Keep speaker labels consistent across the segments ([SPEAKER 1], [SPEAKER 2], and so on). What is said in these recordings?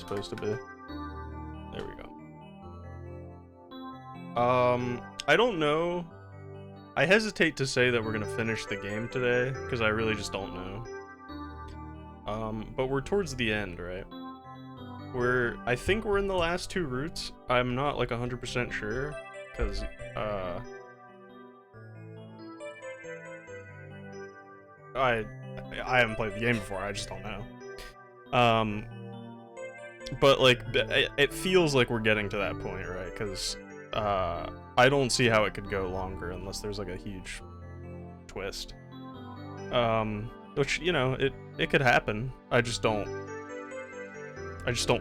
[SPEAKER 1] supposed to be. There we go. I don't know. I hesitate to say that we're gonna finish the game today, because I really just don't know. But we're towards the end, right? I think we're in the last 2 routes. I'm not like 100% sure, because, I haven't played the game before, I just don't know. But like, it feels like we're getting to that point, right? Because, I don't see how it could go longer unless there's like a huge twist. Which, you know, it could happen. I just don't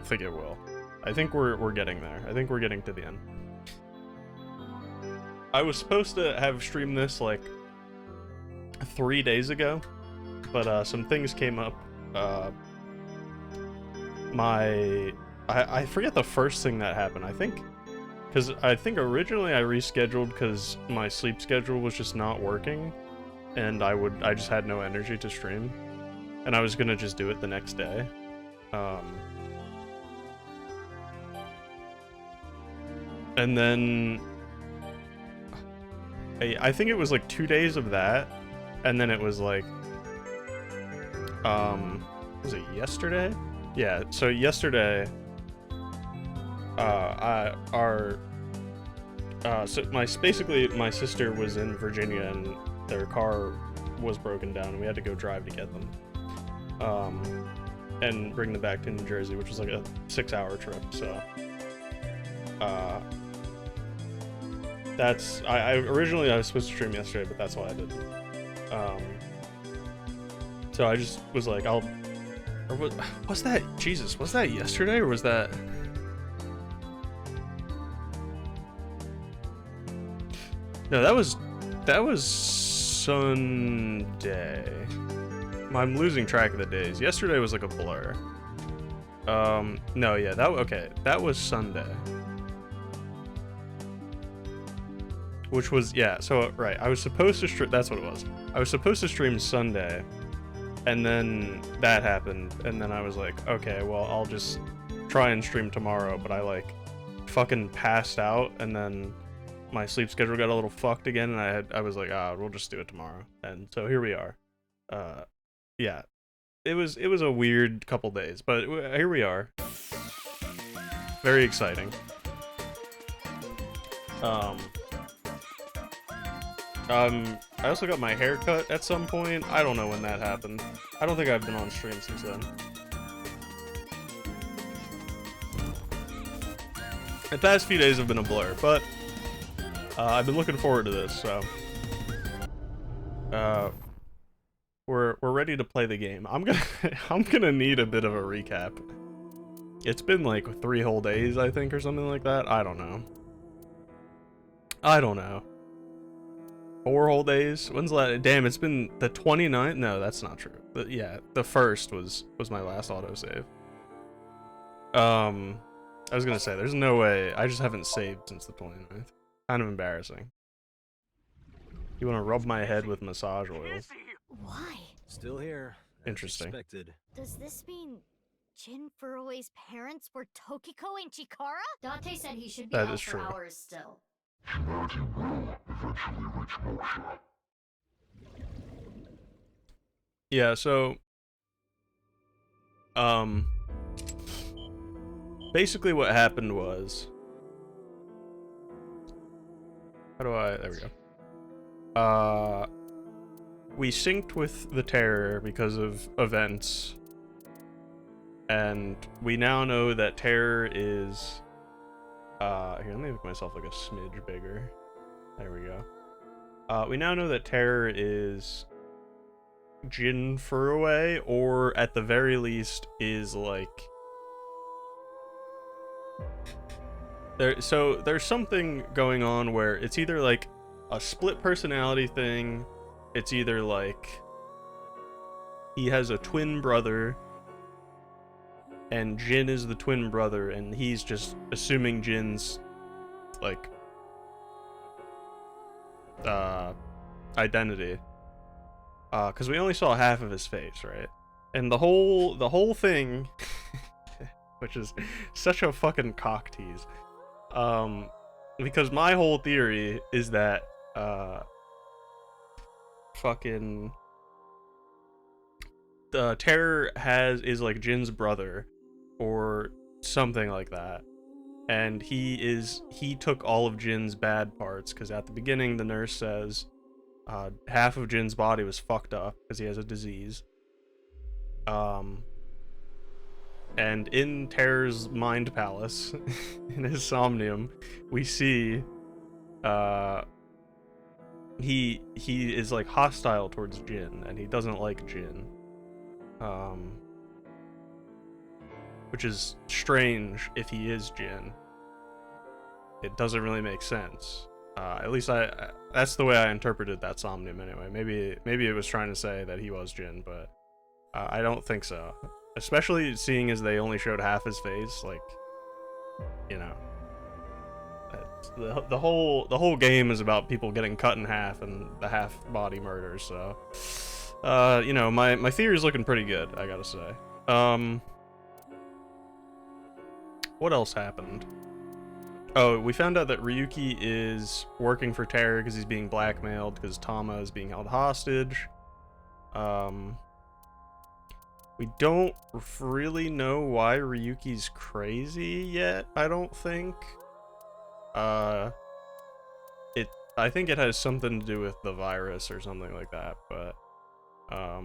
[SPEAKER 1] think it will. I think we're getting there. I think we're getting to the end. I was supposed to have streamed this like 3 days ago, but some things came up. I forget the first thing that happened. I think originally I rescheduled because my sleep schedule was just not working, and I just had no energy to stream, and I was gonna just do it the next day. And then I think it was like 2 days of that, and then it was like, was it yesterday? Yeah, so yesterday, basically my sister was in Virginia and their car was broken down and we had to go drive to get them. And bring them back to New Jersey, which was like a 6-hour trip, so. Originally I was supposed to stream yesterday, but that's why I didn't. So I just was like, was that, Jesus, was that yesterday or was that? No, that was Sunday. I'm losing track of the days. Yesterday was like a blur. No, yeah, that was Sunday. Which was, yeah, so, right, I was supposed to stream, that's what it was. I was supposed to stream Sunday, and then that happened, and then I was like, okay, well, I'll just try and stream tomorrow, but I, like, fucking passed out, and then my sleep schedule got a little fucked again, and I was like, we'll just do it tomorrow, and so here we are. Yeah, it was a weird couple days, but here we are. Very exciting. I also got my hair cut at some point. I don't know when that happened. I don't think I've been on stream since then. The past few days have been a blur, but I've been looking forward to this, so we're ready to play the game. I'm gonna need a bit of a recap. It's been like 3 whole days, I think, or something like that. I don't know. 4 whole days? When's the last? Damn, it's been the 29th? No, that's not true. But yeah, the 1st was my last autosave. I was gonna say, there's no way. I just haven't saved since the 29th. Kind of embarrassing. You wanna rub my head with massage oil?
[SPEAKER 2] Why?
[SPEAKER 3] Still here.
[SPEAKER 1] Interesting.
[SPEAKER 3] Expected.
[SPEAKER 2] Does this mean Jin Furue's parents were Tokiko and Chikara?
[SPEAKER 4] Dante said he should be
[SPEAKER 1] That
[SPEAKER 4] out
[SPEAKER 1] is
[SPEAKER 4] for
[SPEAKER 1] true.
[SPEAKER 4] hours still.
[SPEAKER 5] Humanity will eventually reach moksha.
[SPEAKER 1] Yeah, so basically what happened was, there we go. We synced with the Terror because of events, and we now know that Terror is here, let me make myself like a smidge bigger. There we go. We now know that Terror is Jin Furue, or at the very least is like there's something going on where it's either like a split personality thing, it's either like he has a twin brother and Jin is the twin brother and he's just assuming Jin's like identity, because we only saw half of his face, right? And the whole thing which is such a fucking cock tease. Because my whole theory is that fucking the Terror is like Jin's brother or something like that, and he took all of Jin's bad parts, because at the beginning the nurse says half of Jin's body was fucked up because he has a disease. And in Terror's mind palace, in his Somnium, we see he is like hostile towards Jin, and he doesn't like Jin. Which is strange if he is Jin. It doesn't really make sense. At least that's the way I interpreted that Somnium anyway. Maybe it was trying to say that he was Jin, but I don't think so. Especially seeing as they only showed half his face, like, you know, the whole game is about people getting cut in half and the half body murders. So, you know, my theory is looking pretty good, I gotta say. What else happened? Oh, we found out that Ryuki is working for Terror because he's being blackmailed because Tama is being held hostage. We don't really know why Ryuki's crazy yet, I don't think. I think it has something to do with the virus or something like that, but I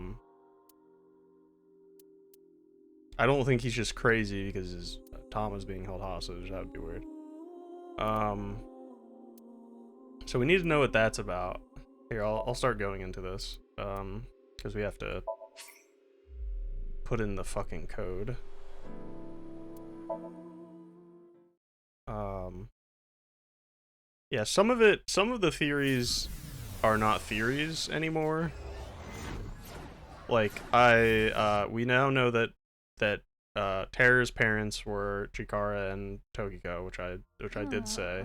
[SPEAKER 1] don't think he's just crazy because his Tama's being held hostage. That would be weird. So we need to know what that's about. Here, I'll start going into this, because we have to put in the fucking code. Yeah, some of the theories are not theories anymore. Like, we now know that Terror's parents were Chikara and Tokiko, which I did say.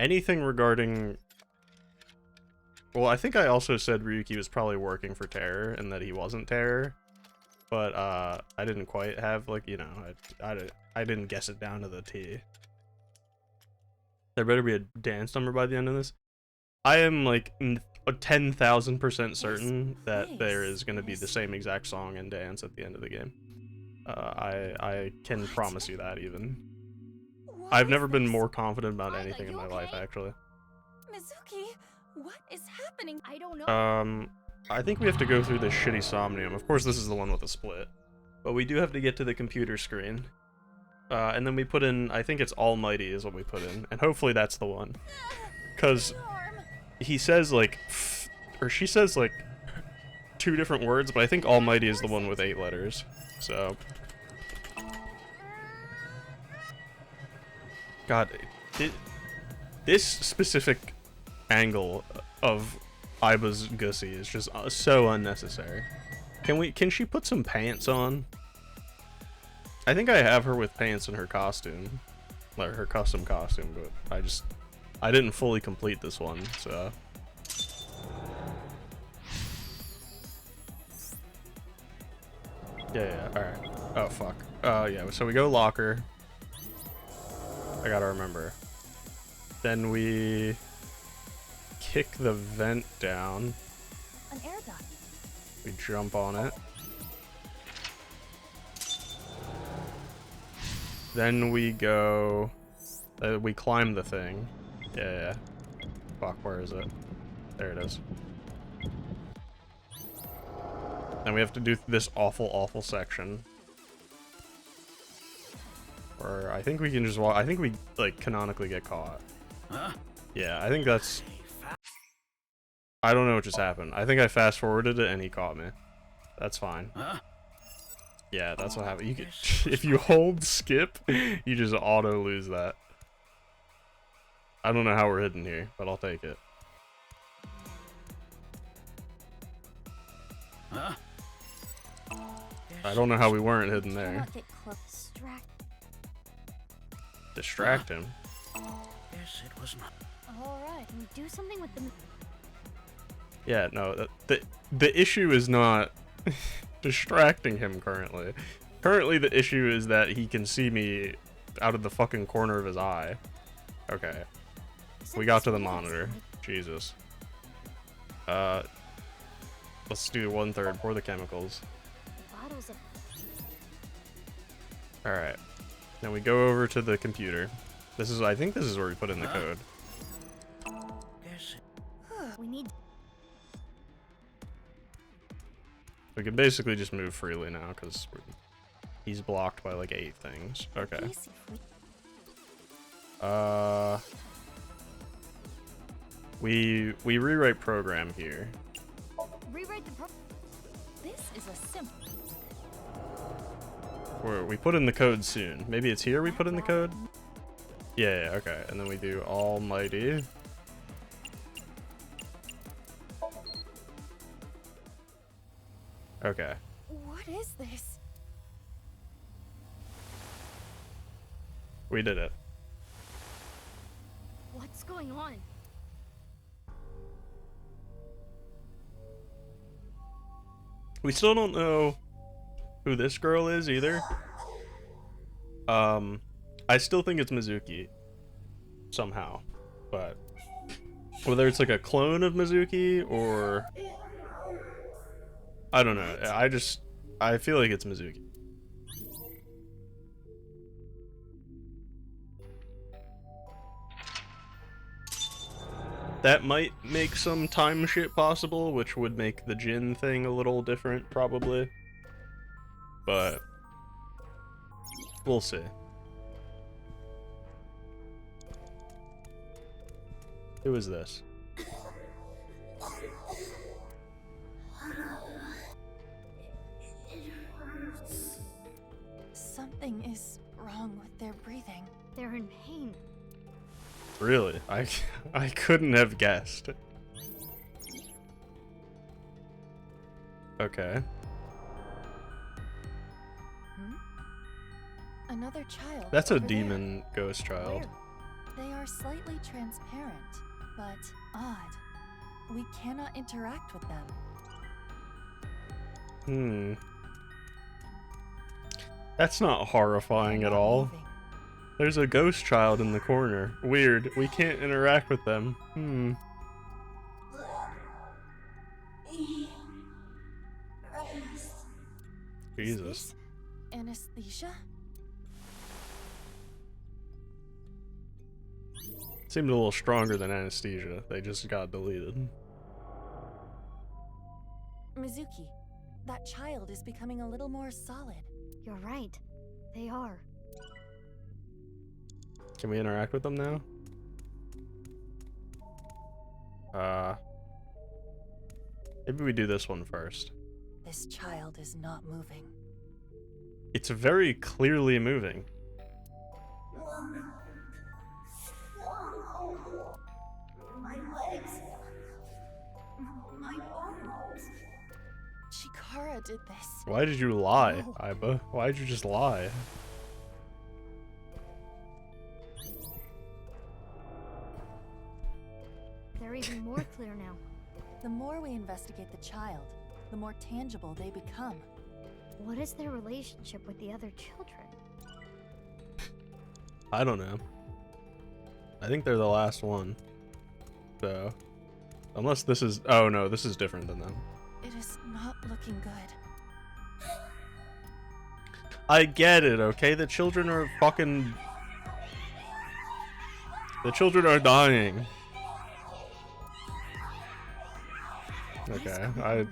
[SPEAKER 1] Anything regarding... Well, I think I also said Ryuki was probably working for Terror and that he wasn't Terror. But, I didn't quite have, like, you know, I didn't guess it down to the T. There better be a dance number by the end of this. I am, like, 10,000% certain that there is going to be the same exact song and dance at the end of the game. I can promise you that, even. I've never been more confident about anything in my life, actually.
[SPEAKER 3] Mizuki, what is happening?
[SPEAKER 2] I don't know.
[SPEAKER 1] I think we have to go through this shitty Somnium. Of course, this is the one with the split. But we do have to get to the computer screen. And then we put in, I think it's Almighty is what we put in. And hopefully that's the one. Because he says, like, or she says, like, 2 different words, but I think Almighty is the one with 8 letters. So... God, this specific angle of Aiba's Gussie is just so unnecessary. Can she put some pants on? I think I have her with pants in her costume, like her custom costume, but I didn't fully complete this one, so. Yeah, alright. Oh, fuck. Yeah, so we go locker. I gotta remember. Then we kick the vent down.
[SPEAKER 3] An air duct.
[SPEAKER 1] We jump on it. Then we go... we climb the thing. Yeah. Fuck, where is it? There it is. Then we have to do this awful, awful section. Or I think we can just walk. I think we, like, canonically get caught.
[SPEAKER 4] Huh?
[SPEAKER 1] Yeah, I think that's... I don't know what just happened. I think I fast forwarded it and he caught me. That's fine.
[SPEAKER 4] Huh?
[SPEAKER 1] Yeah, that's what happened. You can, if you hold skip, you just auto lose that. I don't know how we're hidden here, but I'll take it.
[SPEAKER 4] Huh?
[SPEAKER 1] I don't know how we weren't hidden there.
[SPEAKER 2] Cannot get close.
[SPEAKER 1] Distract him.
[SPEAKER 4] Yes, it was not.
[SPEAKER 2] All right, can we do something with the?
[SPEAKER 1] Yeah, no, the issue is not distracting him currently. Currently, the issue is that he can see me out of the fucking corner of his eye. Okay, we got to the monitor. Jesus. Let's do 1/3. Pour the chemicals.
[SPEAKER 2] Bottles of
[SPEAKER 1] All right. Now we go over to the computer. This is, I think this is where we put in the code.
[SPEAKER 2] we need
[SPEAKER 1] We can basically just move freely now because he's blocked by like 8 things. Okay.
[SPEAKER 3] Please, if we-
[SPEAKER 1] We rewrite program here.
[SPEAKER 2] rewrite the pro.
[SPEAKER 3] This is a simple.
[SPEAKER 1] We put in the code soon. Maybe it's here we put in the code? Yeah, okay. And then we do almighty. Okay.
[SPEAKER 3] What is this?
[SPEAKER 1] We did it.
[SPEAKER 2] What's going on?
[SPEAKER 1] We still don't know who this girl is either. I still think it's Mizuki somehow, but whether it's like a clone of Mizuki or I don't know. I feel like it's Mizuki. That might make some time shit possible, which would make the Jin thing a little different, probably. But we'll see. Who is this?
[SPEAKER 3] Something is wrong with their breathing.
[SPEAKER 2] They're in pain.
[SPEAKER 1] Really? I couldn't have guessed. Okay.
[SPEAKER 3] Another child.
[SPEAKER 1] That's a
[SPEAKER 3] over there.
[SPEAKER 1] demon ghost child.
[SPEAKER 3] They are slightly transparent, but odd. We cannot interact with them.
[SPEAKER 1] Hmm. That's not horrifying
[SPEAKER 3] They're
[SPEAKER 1] at
[SPEAKER 3] not
[SPEAKER 1] all.
[SPEAKER 3] moving.
[SPEAKER 1] There's a ghost child in the corner. Weird. We can't interact with them. Hmm.
[SPEAKER 3] Is
[SPEAKER 1] Jesus.
[SPEAKER 3] this anesthesia?
[SPEAKER 1] Seemed a little stronger than anesthesia. They just got deleted.
[SPEAKER 3] Mizuki, that child is becoming a little more solid.
[SPEAKER 2] You're right. They are.
[SPEAKER 1] Can we interact with them now? Maybe we do this one first.
[SPEAKER 3] This child is not moving.
[SPEAKER 1] It's very clearly moving.
[SPEAKER 3] My legs. My bones. Chikara did this.
[SPEAKER 1] Why did you lie,
[SPEAKER 2] No.
[SPEAKER 1] Aiba? Why did you just lie?
[SPEAKER 2] They're even more clear now.
[SPEAKER 3] The more we investigate the child, the more tangible they become.
[SPEAKER 2] What is their relationship with the other children?
[SPEAKER 1] I don't know. I think they're the last one. So, unless this is... Oh no, this is different than them.
[SPEAKER 3] It is not looking good.
[SPEAKER 1] I get it, okay? The children are fucking... The children are dying. Okay,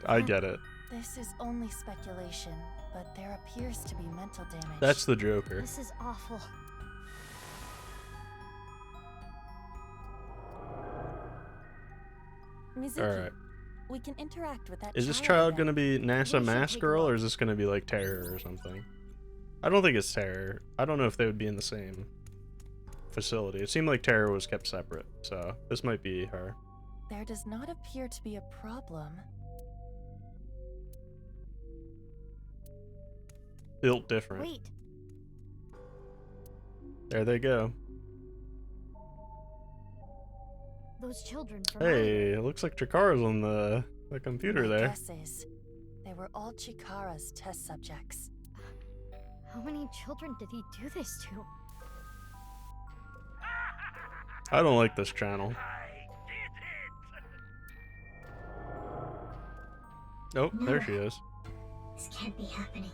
[SPEAKER 1] I get it.
[SPEAKER 3] This is only speculation, but there appears to be mental damage.
[SPEAKER 1] That's the Joker.
[SPEAKER 2] This is awful.
[SPEAKER 3] Mizuki,
[SPEAKER 1] Alright.
[SPEAKER 3] we can interact with that
[SPEAKER 1] Is this
[SPEAKER 3] child
[SPEAKER 1] child
[SPEAKER 3] again.
[SPEAKER 1] gonna be
[SPEAKER 2] We
[SPEAKER 1] NASA
[SPEAKER 2] should
[SPEAKER 1] Mask
[SPEAKER 2] take a
[SPEAKER 1] Girl, or
[SPEAKER 2] look.
[SPEAKER 1] is this gonna be like Terror or something? I don't think it's Terror. I don't know if they would be in the same facility. It seemed like Terror was kept separate, so this might be her.
[SPEAKER 3] There does not appear to be a problem.
[SPEAKER 1] Built different.
[SPEAKER 2] Wait,
[SPEAKER 1] There they go.
[SPEAKER 2] those children from
[SPEAKER 1] Hey, it looks like Chikara's on the computer
[SPEAKER 3] My
[SPEAKER 1] there.
[SPEAKER 3] guess is they were all Chikara's test subjects.
[SPEAKER 2] How many children did he do this to?
[SPEAKER 1] I don't like this channel. Oh, there she is.
[SPEAKER 2] This can't be happening.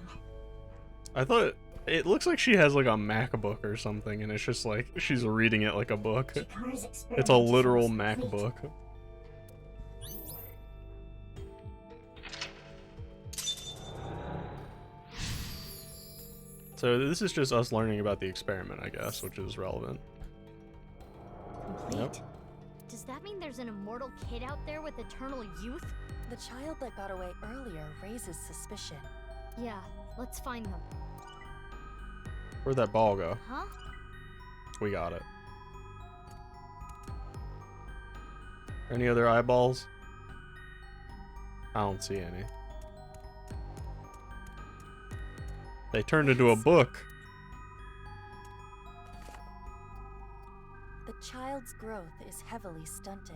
[SPEAKER 1] I thought it looks like she has like a MacBook or something, and it's just like she's reading it like a book. It's a literal MacBook. So this is just us learning about the experiment, I guess, which is relevant.
[SPEAKER 2] Complete?
[SPEAKER 1] Yep.
[SPEAKER 2] Does that mean there's an immortal kid out there with eternal youth?
[SPEAKER 3] The child that got away earlier raises suspicion.
[SPEAKER 2] Yeah, let's find them.
[SPEAKER 1] Where'd that ball go?
[SPEAKER 2] Huh?
[SPEAKER 1] We got it. Any other eyeballs? I don't see any. They turned into a book.
[SPEAKER 3] The child's growth is heavily stunted.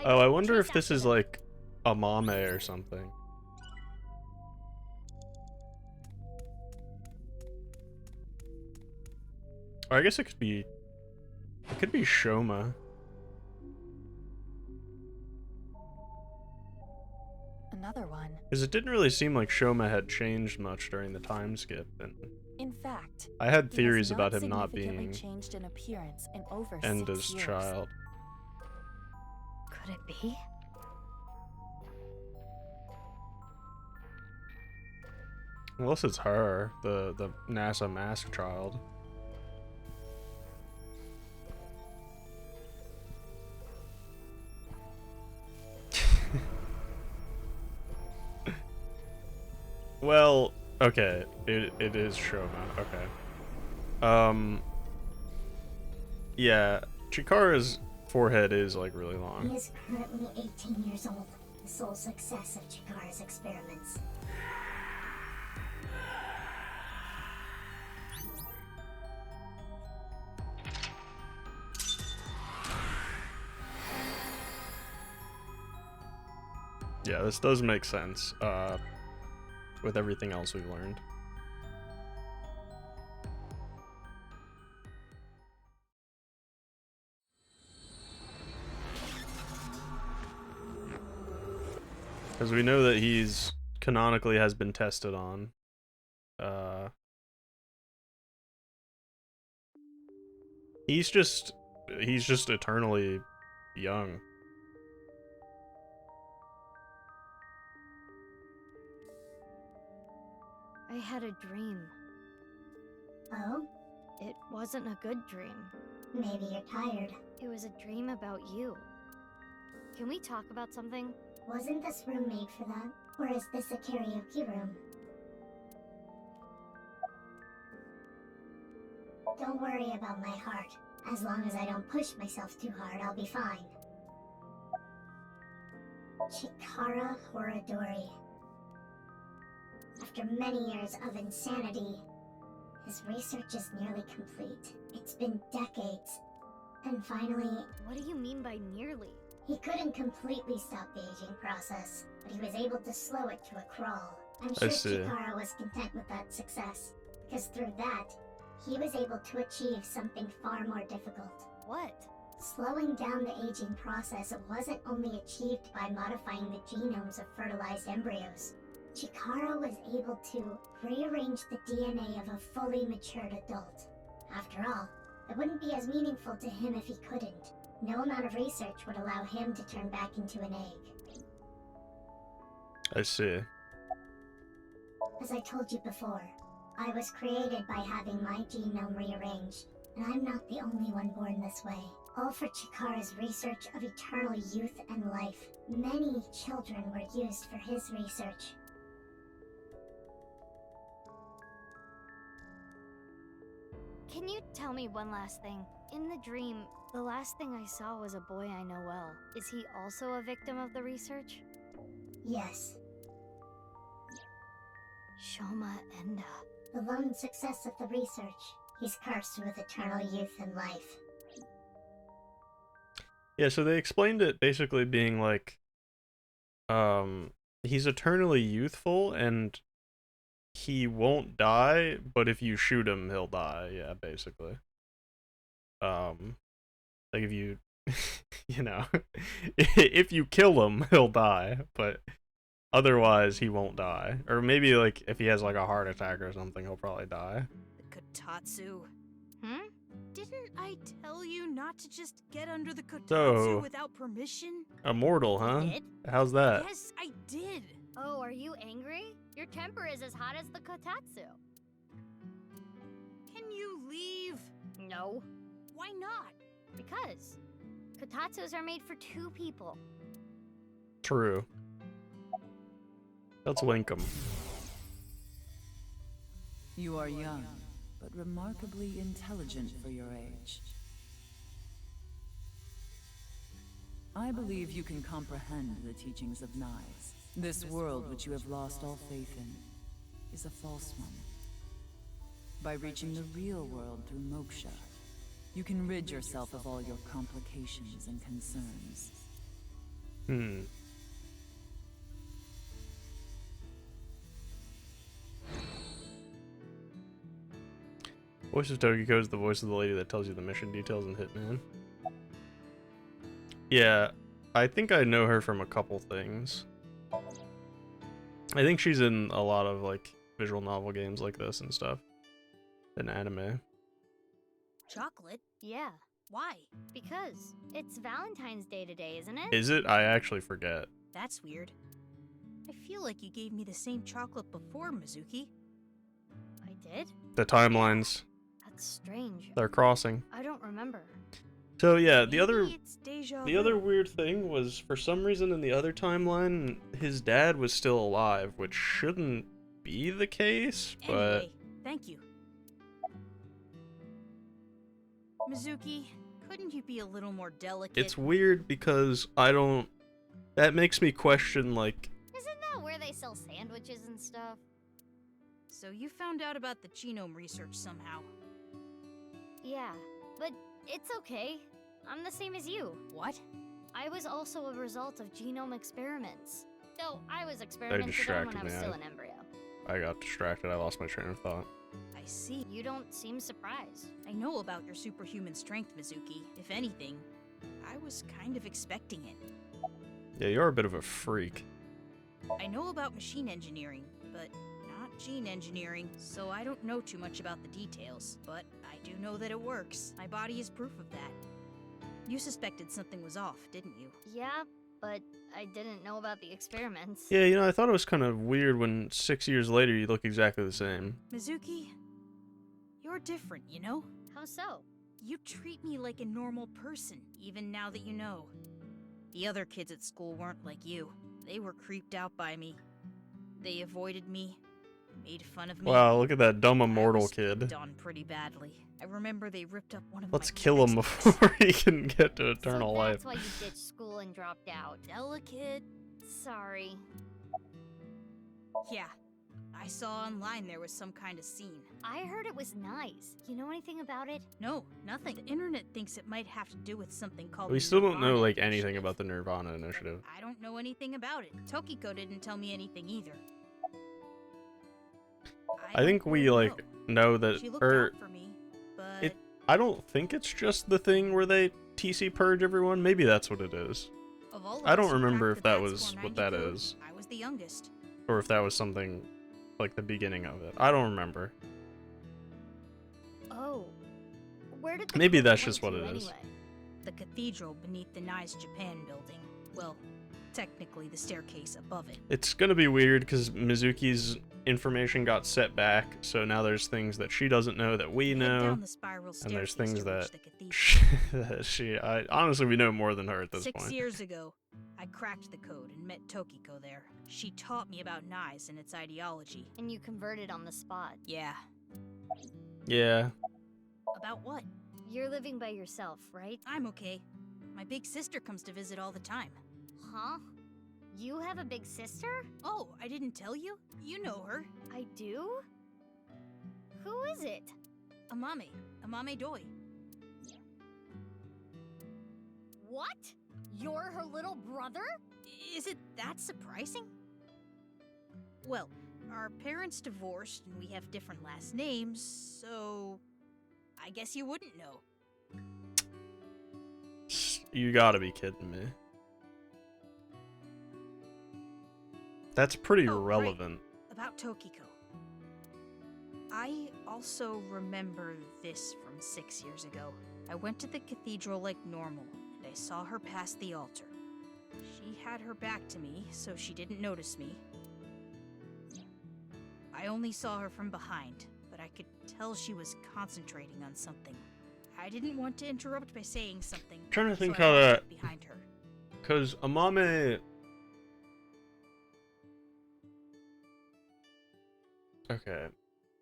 [SPEAKER 1] Oh, I wonder if this is like a mame or something. Or I guess it could be Shoma.
[SPEAKER 3] Another one.
[SPEAKER 1] Because it didn't really seem like Shoma had changed much during the time skip, and
[SPEAKER 3] In fact,
[SPEAKER 1] I had
[SPEAKER 3] he has
[SPEAKER 1] theories about him not
[SPEAKER 3] significantly
[SPEAKER 1] being
[SPEAKER 3] changed in appearance in over
[SPEAKER 1] Enda's
[SPEAKER 3] 6 years.
[SPEAKER 1] child.
[SPEAKER 2] Could it be?
[SPEAKER 1] Unless it's her, the NASA mask child. Well, okay, it is Shoma. Okay. Yeah, Chikara's forehead is like really
[SPEAKER 4] He
[SPEAKER 1] long.
[SPEAKER 4] is currently 18 years old, the sole success of Chikara's experiments.
[SPEAKER 1] Yeah, this does make sense, with everything else we've learned. Because we know that he's canonically has been tested on. He's just eternally young.
[SPEAKER 2] I had a dream.
[SPEAKER 4] Oh?
[SPEAKER 2] It wasn't a good dream.
[SPEAKER 4] Maybe you're tired.
[SPEAKER 2] It was a dream about you. Can we talk about something?
[SPEAKER 4] Wasn't this room made for that? Or is this a karaoke room? Don't worry about my heart. As long as I don't push myself too hard, I'll be fine. Chikara Horadori. After many years of insanity, his research is nearly complete. It's been decades. And finally,
[SPEAKER 2] What do you mean by nearly?
[SPEAKER 4] he couldn't completely stop the aging process, but he was able to slow it to a crawl. I'm
[SPEAKER 1] I
[SPEAKER 4] sure
[SPEAKER 1] see.
[SPEAKER 4] Chikara was content with that success, because through that, he was able to achieve something far more difficult.
[SPEAKER 2] What?
[SPEAKER 4] Slowing down the aging process wasn't only achieved by modifying the genomes of fertilized embryos. Chikara was able to rearrange the DNA of a fully matured adult. After all, it wouldn't be as meaningful to him if he couldn't. No amount of research would allow him to turn back into an egg.
[SPEAKER 1] I see.
[SPEAKER 4] As I told you before, I was created by having my genome rearranged, and I'm not the only one born this way. All for Chikara's research of eternal youth and life. Many children were used for his research.
[SPEAKER 2] Can you tell me one last thing? In the dream, the last thing I saw was a boy I know well. Is he also a victim of the research?
[SPEAKER 4] Yes.
[SPEAKER 2] Shoma Enda.
[SPEAKER 4] The lone success of the research. He's cursed with eternal youth and life.
[SPEAKER 1] Yeah, so they explained it basically being like, he's eternally youthful and he won't die, but if you shoot him, he'll die. Yeah, basically. Like if you, you know, if you kill him, he'll die, but otherwise he won't die. Or maybe like if he has like a heart attack or something, he'll probably die.
[SPEAKER 6] The Kotatsu.
[SPEAKER 2] Hmm?
[SPEAKER 6] Didn't I tell you not to just get under the Kotatsu
[SPEAKER 1] So-
[SPEAKER 6] without permission?
[SPEAKER 1] Immortal, huh?
[SPEAKER 6] You did?
[SPEAKER 1] How's that?
[SPEAKER 6] Yes, I did.
[SPEAKER 2] Oh, are you angry? Your temper is as hot as the Kotatsu.
[SPEAKER 6] Can you leave?
[SPEAKER 2] No.
[SPEAKER 6] Why not?
[SPEAKER 2] Because Kotatsus are made for two people.
[SPEAKER 1] True. Let's link them.
[SPEAKER 7] You are young, but remarkably intelligent for your age. I believe you can comprehend the teachings of Knives. This world which you have lost all faith in is a false one. By reaching the real world through moksha, you can rid yourself of all your complications and concerns.
[SPEAKER 1] Voice of Tokiko is the voice of the lady that tells you the mission details in Hitman. Yeah, I think I know her from a couple things. I think she's in a lot of like visual novel games like this and stuff. And anime.
[SPEAKER 6] Chocolate?
[SPEAKER 2] Yeah,
[SPEAKER 6] Why?
[SPEAKER 2] because it's Valentine's Day today, isn't it?
[SPEAKER 1] Is it? I actually forget.
[SPEAKER 6] That's weird. I feel like you gave me the same chocolate before, Mizuki.
[SPEAKER 2] I did?
[SPEAKER 1] The timelines,
[SPEAKER 2] That's strange.
[SPEAKER 1] they're crossing.
[SPEAKER 2] I don't remember.
[SPEAKER 1] So yeah, the
[SPEAKER 6] Maybe
[SPEAKER 1] other
[SPEAKER 6] it's deja
[SPEAKER 1] the
[SPEAKER 6] vu.
[SPEAKER 1] other weird thing was for some reason in the other timeline his dad was still alive, which shouldn't be the case, but
[SPEAKER 6] Anyway, thank you. Mizuki, couldn't you be a little more delicate?
[SPEAKER 1] it's weird because that makes me question like
[SPEAKER 2] Isn't that where they sell sandwiches and stuff?
[SPEAKER 6] So you found out about the genome research somehow.
[SPEAKER 2] Yeah, but it's okay. I'm the same as you.
[SPEAKER 6] What?
[SPEAKER 2] I was also a result of genome experiments. Though I was experimented on when
[SPEAKER 1] distracted
[SPEAKER 2] I was
[SPEAKER 1] me.
[SPEAKER 2] still an embryo.
[SPEAKER 1] I got distracted. I lost my train of thought.
[SPEAKER 6] I see.
[SPEAKER 2] You don't seem surprised.
[SPEAKER 6] I know about your superhuman strength, Mizuki. If anything, I was kind of expecting it.
[SPEAKER 1] Yeah, you're a bit of a freak.
[SPEAKER 6] I know about machine engineering, but not gene engineering, so I don't know too much about the details. But I do know that it works. My body is proof of that. You suspected something was off, didn't you?
[SPEAKER 2] Yeah, but I didn't know about the experiments.
[SPEAKER 1] Yeah, you know, I thought it was kind of weird when 6 years later you look exactly the same.
[SPEAKER 6] Mizuki, you're different, you know?
[SPEAKER 2] How so?
[SPEAKER 6] You treat me like a normal person, even now that you know. The other kids at school weren't like you. They were creeped out by me. They avoided me, made fun of me.
[SPEAKER 1] Wow, look at that dumb
[SPEAKER 6] I
[SPEAKER 1] immortal
[SPEAKER 6] was
[SPEAKER 1] kid.
[SPEAKER 6] picked on pretty badly. I remember they ripped up one of
[SPEAKER 1] Let's
[SPEAKER 6] my
[SPEAKER 1] kill him
[SPEAKER 6] textbooks.
[SPEAKER 1] before he can get to eternal
[SPEAKER 2] So
[SPEAKER 1] life.
[SPEAKER 2] that's why you ditched school and dropped out.
[SPEAKER 6] Delicate.
[SPEAKER 2] Sorry.
[SPEAKER 6] Yeah. I saw online there was some kind of scene.
[SPEAKER 2] I heard it was nice. You know anything about it?
[SPEAKER 6] No, nothing. The internet thinks it might have to do with something called
[SPEAKER 1] We
[SPEAKER 6] the
[SPEAKER 1] still don't know
[SPEAKER 6] Nirvana
[SPEAKER 1] like anything
[SPEAKER 6] Initiative.
[SPEAKER 1] about the Nirvana initiative.
[SPEAKER 6] I don't know anything about it. Tokiko didn't tell me anything either.
[SPEAKER 1] I think
[SPEAKER 6] don't
[SPEAKER 1] we
[SPEAKER 6] really
[SPEAKER 1] like know that,
[SPEAKER 6] She looked
[SPEAKER 1] or
[SPEAKER 6] out for me, but
[SPEAKER 1] it- I don't think it's just the thing where they TC purge everyone. Maybe that's what it is,
[SPEAKER 6] of all of
[SPEAKER 1] I don't
[SPEAKER 6] us who
[SPEAKER 1] remember
[SPEAKER 6] cracked
[SPEAKER 1] if
[SPEAKER 6] the
[SPEAKER 1] that
[SPEAKER 6] bad
[SPEAKER 1] was
[SPEAKER 6] score
[SPEAKER 1] what
[SPEAKER 6] 90
[SPEAKER 1] that
[SPEAKER 6] code,
[SPEAKER 1] is.
[SPEAKER 6] I was the youngest.
[SPEAKER 1] or if that was something like the beginning of it. I don't remember.
[SPEAKER 2] Oh. Where did the
[SPEAKER 1] Maybe
[SPEAKER 2] code
[SPEAKER 1] that's
[SPEAKER 2] point
[SPEAKER 1] just what
[SPEAKER 2] to
[SPEAKER 1] it is.
[SPEAKER 2] anyway?
[SPEAKER 6] The cathedral beneath the Nice Japan building. Well, technically the staircase above it.
[SPEAKER 1] It's gonna be weird because Mizuki's information got set back, so now there's things that she doesn't know that we
[SPEAKER 6] Head
[SPEAKER 1] know,
[SPEAKER 6] down the spiral
[SPEAKER 1] and there's
[SPEAKER 6] staircase
[SPEAKER 1] things
[SPEAKER 6] to reach
[SPEAKER 1] that
[SPEAKER 6] the cathedral.
[SPEAKER 1] honestly we know more than her at this
[SPEAKER 6] 6
[SPEAKER 1] point.
[SPEAKER 6] years ago, I cracked the code and met Tokiko there. She taught me about Nice and its ideology.
[SPEAKER 2] And you converted on the spot.
[SPEAKER 6] Yeah.
[SPEAKER 1] Yeah,
[SPEAKER 6] About what?
[SPEAKER 2] You're living by yourself, right?
[SPEAKER 6] I'm okay. My big sister comes to visit all the time.
[SPEAKER 2] Huh? You have a big sister?
[SPEAKER 6] Oh, I didn't tell you? You know her.
[SPEAKER 2] I do? Who is it?
[SPEAKER 6] Amame Doi.
[SPEAKER 2] What? You're her little brother?
[SPEAKER 6] Is it that surprising? Well, our parents divorced and we have different last names, so I guess you wouldn't know.
[SPEAKER 1] You gotta be kidding me. That's pretty
[SPEAKER 6] Oh, right.
[SPEAKER 1] relevant.
[SPEAKER 6] About Tokiko. I also remember this from 6 years ago. I went to the cathedral like normal, and I saw her past the altar. She had her back to me, so she didn't notice me. I only saw her from behind, but I could tell she was concentrating on something. I didn't want to interrupt by saying something.
[SPEAKER 1] I'm trying to think
[SPEAKER 6] so
[SPEAKER 1] how
[SPEAKER 6] I walked
[SPEAKER 1] that...
[SPEAKER 6] up behind her.
[SPEAKER 1] Because Amame... Okay.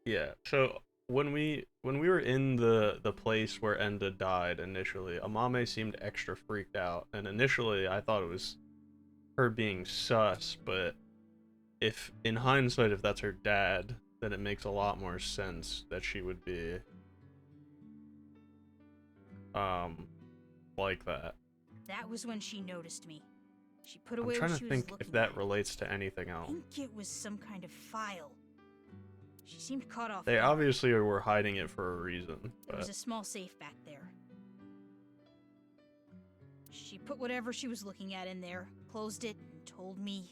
[SPEAKER 1] Yeah, so when we were in the place where Enda died initially, Amame seemed extra freaked out, and initially I thought it was her being sus, but if in hindsight if that's her dad, then it makes a lot more sense that she would be like that.
[SPEAKER 6] That was when she noticed me. She put
[SPEAKER 1] I'm
[SPEAKER 6] away
[SPEAKER 1] trying
[SPEAKER 6] what
[SPEAKER 1] to
[SPEAKER 6] she was
[SPEAKER 1] think
[SPEAKER 6] looking
[SPEAKER 1] if that
[SPEAKER 6] at.
[SPEAKER 1] relates to anything
[SPEAKER 6] I
[SPEAKER 1] else.
[SPEAKER 6] think it was some kind of file. She seemed caught off
[SPEAKER 1] They
[SPEAKER 6] guard.
[SPEAKER 1] obviously were hiding it for a reason.
[SPEAKER 6] There was
[SPEAKER 1] But
[SPEAKER 6] a small safe back there. She put whatever she was looking at in there, closed it, and told me...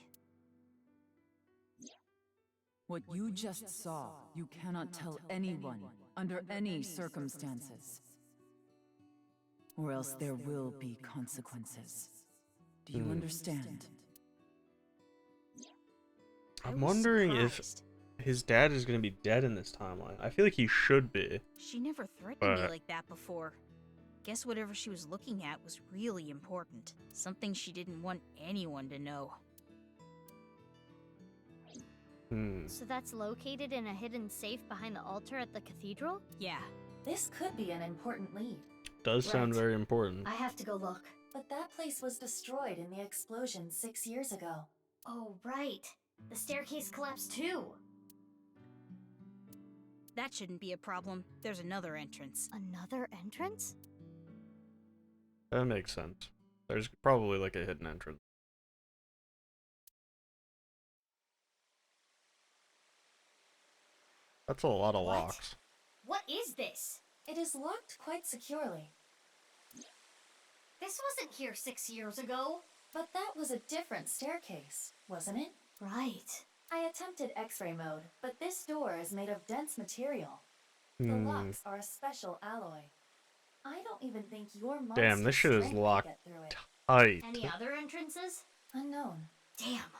[SPEAKER 7] What you just saw, you cannot tell anyone, under any circumstances. Or else there will be consequences. Do you understand?
[SPEAKER 1] I'm
[SPEAKER 6] was
[SPEAKER 1] wondering
[SPEAKER 6] surprised.
[SPEAKER 1] if his dad is going to be dead in this timeline. I feel like he should be.
[SPEAKER 6] She never threatened me
[SPEAKER 1] But-
[SPEAKER 6] like that before. Guess whatever she was looking at was really important. Something she didn't want anyone to know.
[SPEAKER 2] So that's located in a hidden safe behind the altar at the cathedral?
[SPEAKER 6] Yeah.
[SPEAKER 3] This could be an important lead.
[SPEAKER 1] Does sound
[SPEAKER 4] Right.
[SPEAKER 1] very important.
[SPEAKER 4] I have to go look.
[SPEAKER 3] But that place was destroyed in the explosion 6 years ago.
[SPEAKER 4] Oh, right. The staircase collapsed too.
[SPEAKER 6] That shouldn't be a problem. There's another entrance.
[SPEAKER 2] Another entrance?
[SPEAKER 1] That makes sense. There's probably like a hidden entrance. That's a lot of
[SPEAKER 4] What?
[SPEAKER 1] locks.
[SPEAKER 4] What is this?
[SPEAKER 3] It is locked quite securely.
[SPEAKER 4] This wasn't here 6 years ago.
[SPEAKER 3] But that was a different staircase, wasn't it?
[SPEAKER 4] Right.
[SPEAKER 3] I attempted X-ray mode, but this door is made of dense material. The
[SPEAKER 1] Hmm.
[SPEAKER 3] locks are a special alloy. I don't even think your monster
[SPEAKER 1] Damn, this shit is
[SPEAKER 3] strength could
[SPEAKER 1] locked
[SPEAKER 3] get through it.
[SPEAKER 1] tight.
[SPEAKER 4] Any other entrances?
[SPEAKER 3] Unknown.
[SPEAKER 4] Damn.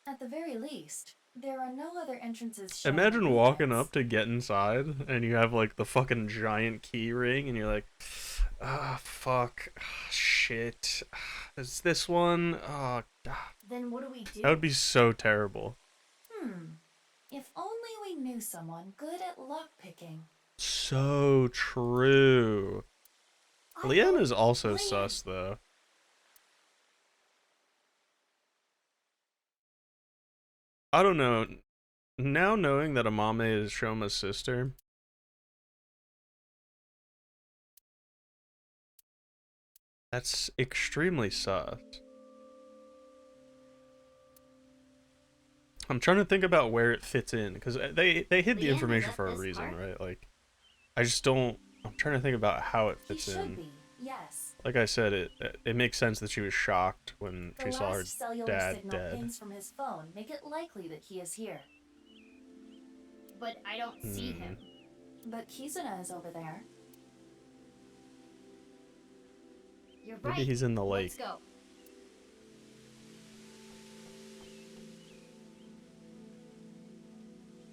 [SPEAKER 3] At the very least, there are no other entrances shown
[SPEAKER 1] Imagine
[SPEAKER 3] on the
[SPEAKER 1] walking
[SPEAKER 3] maps.
[SPEAKER 1] up to get inside and you have like the fucking giant key ring and you're like, ah, fuck, ah, shit, ah, is this one? Oh, God.
[SPEAKER 4] Then what do we do?
[SPEAKER 1] That would be so terrible.
[SPEAKER 3] If only we knew someone good at lockpicking.
[SPEAKER 1] So true. Leanne is also
[SPEAKER 3] Leanne.
[SPEAKER 1] sus though. I don't know. Now knowing that Amame is Shoma's sister, that's extremely sus. I'm trying to think about where it fits in because they hid the
[SPEAKER 4] Leanne
[SPEAKER 1] information
[SPEAKER 4] was
[SPEAKER 1] for
[SPEAKER 4] at
[SPEAKER 1] a
[SPEAKER 4] this
[SPEAKER 1] reason,
[SPEAKER 4] part?
[SPEAKER 1] right? Like, I just don't. I'm trying to think about how it
[SPEAKER 3] He
[SPEAKER 1] fits
[SPEAKER 3] should
[SPEAKER 1] in.
[SPEAKER 3] be, yes.
[SPEAKER 1] Like I said, it makes sense that she was shocked when
[SPEAKER 3] The
[SPEAKER 1] she saw her
[SPEAKER 3] last cellular
[SPEAKER 1] dad
[SPEAKER 3] signal
[SPEAKER 1] dead.
[SPEAKER 3] pings from his phone make it likely that he is here.
[SPEAKER 4] But I don't see him.
[SPEAKER 3] But Kizuna is over there.
[SPEAKER 4] You're right.
[SPEAKER 1] Maybe he's in the lake.
[SPEAKER 4] Let's go.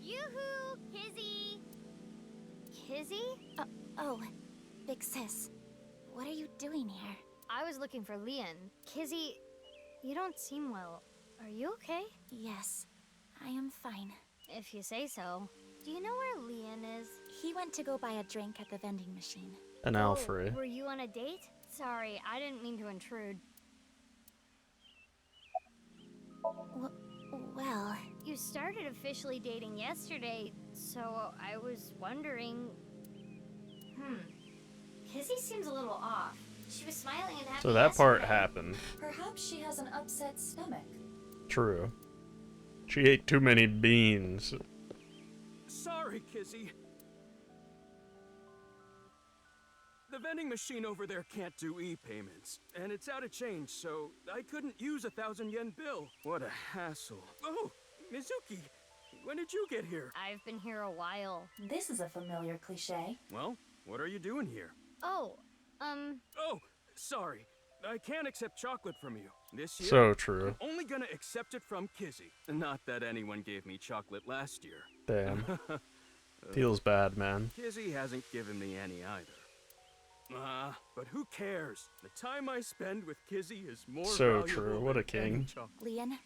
[SPEAKER 2] Yoo-hoo! Kizzy! Kizzy?
[SPEAKER 8] Oh, big sis. What are you doing here?
[SPEAKER 2] I was looking for Leon. Kizzy, you don't seem well. Are you okay?
[SPEAKER 8] Yes, I am fine.
[SPEAKER 2] If you say so. Do you know where Leon is?
[SPEAKER 8] He went to go buy a drink at the vending machine.
[SPEAKER 1] An Alfred.
[SPEAKER 2] Were you on a date? Sorry, I didn't mean to intrude.
[SPEAKER 8] Well,
[SPEAKER 2] You started officially dating yesterday, so I was wondering. Kizzy seems a little off. She was smiling and happy
[SPEAKER 1] So that part
[SPEAKER 2] yesterday.
[SPEAKER 1] happened.
[SPEAKER 3] Perhaps she has an upset stomach.
[SPEAKER 1] True. She ate too many beans.
[SPEAKER 9] Sorry, Kizzy. The vending machine over there can't do e-payments, and it's out of change, so I couldn't use a 1,000-yen bill. What a hassle. Oh, Mizuki, when did you get here?
[SPEAKER 2] I've been here a while.
[SPEAKER 3] This is a familiar cliche.
[SPEAKER 9] Well, what are you doing here?
[SPEAKER 2] Oh,
[SPEAKER 9] Oh, sorry. I can't accept chocolate from you. This year,
[SPEAKER 1] So true.
[SPEAKER 9] I'm only gonna accept it from Kizzy. Not that anyone gave me chocolate last year.
[SPEAKER 1] Damn. Feels bad, man.
[SPEAKER 9] Kizzy hasn't given me any either. But who cares? The time I spend with Kizzy is more
[SPEAKER 1] So
[SPEAKER 9] valuable
[SPEAKER 1] true. What
[SPEAKER 9] than
[SPEAKER 1] a king.
[SPEAKER 9] any chocolate.
[SPEAKER 8] Leon,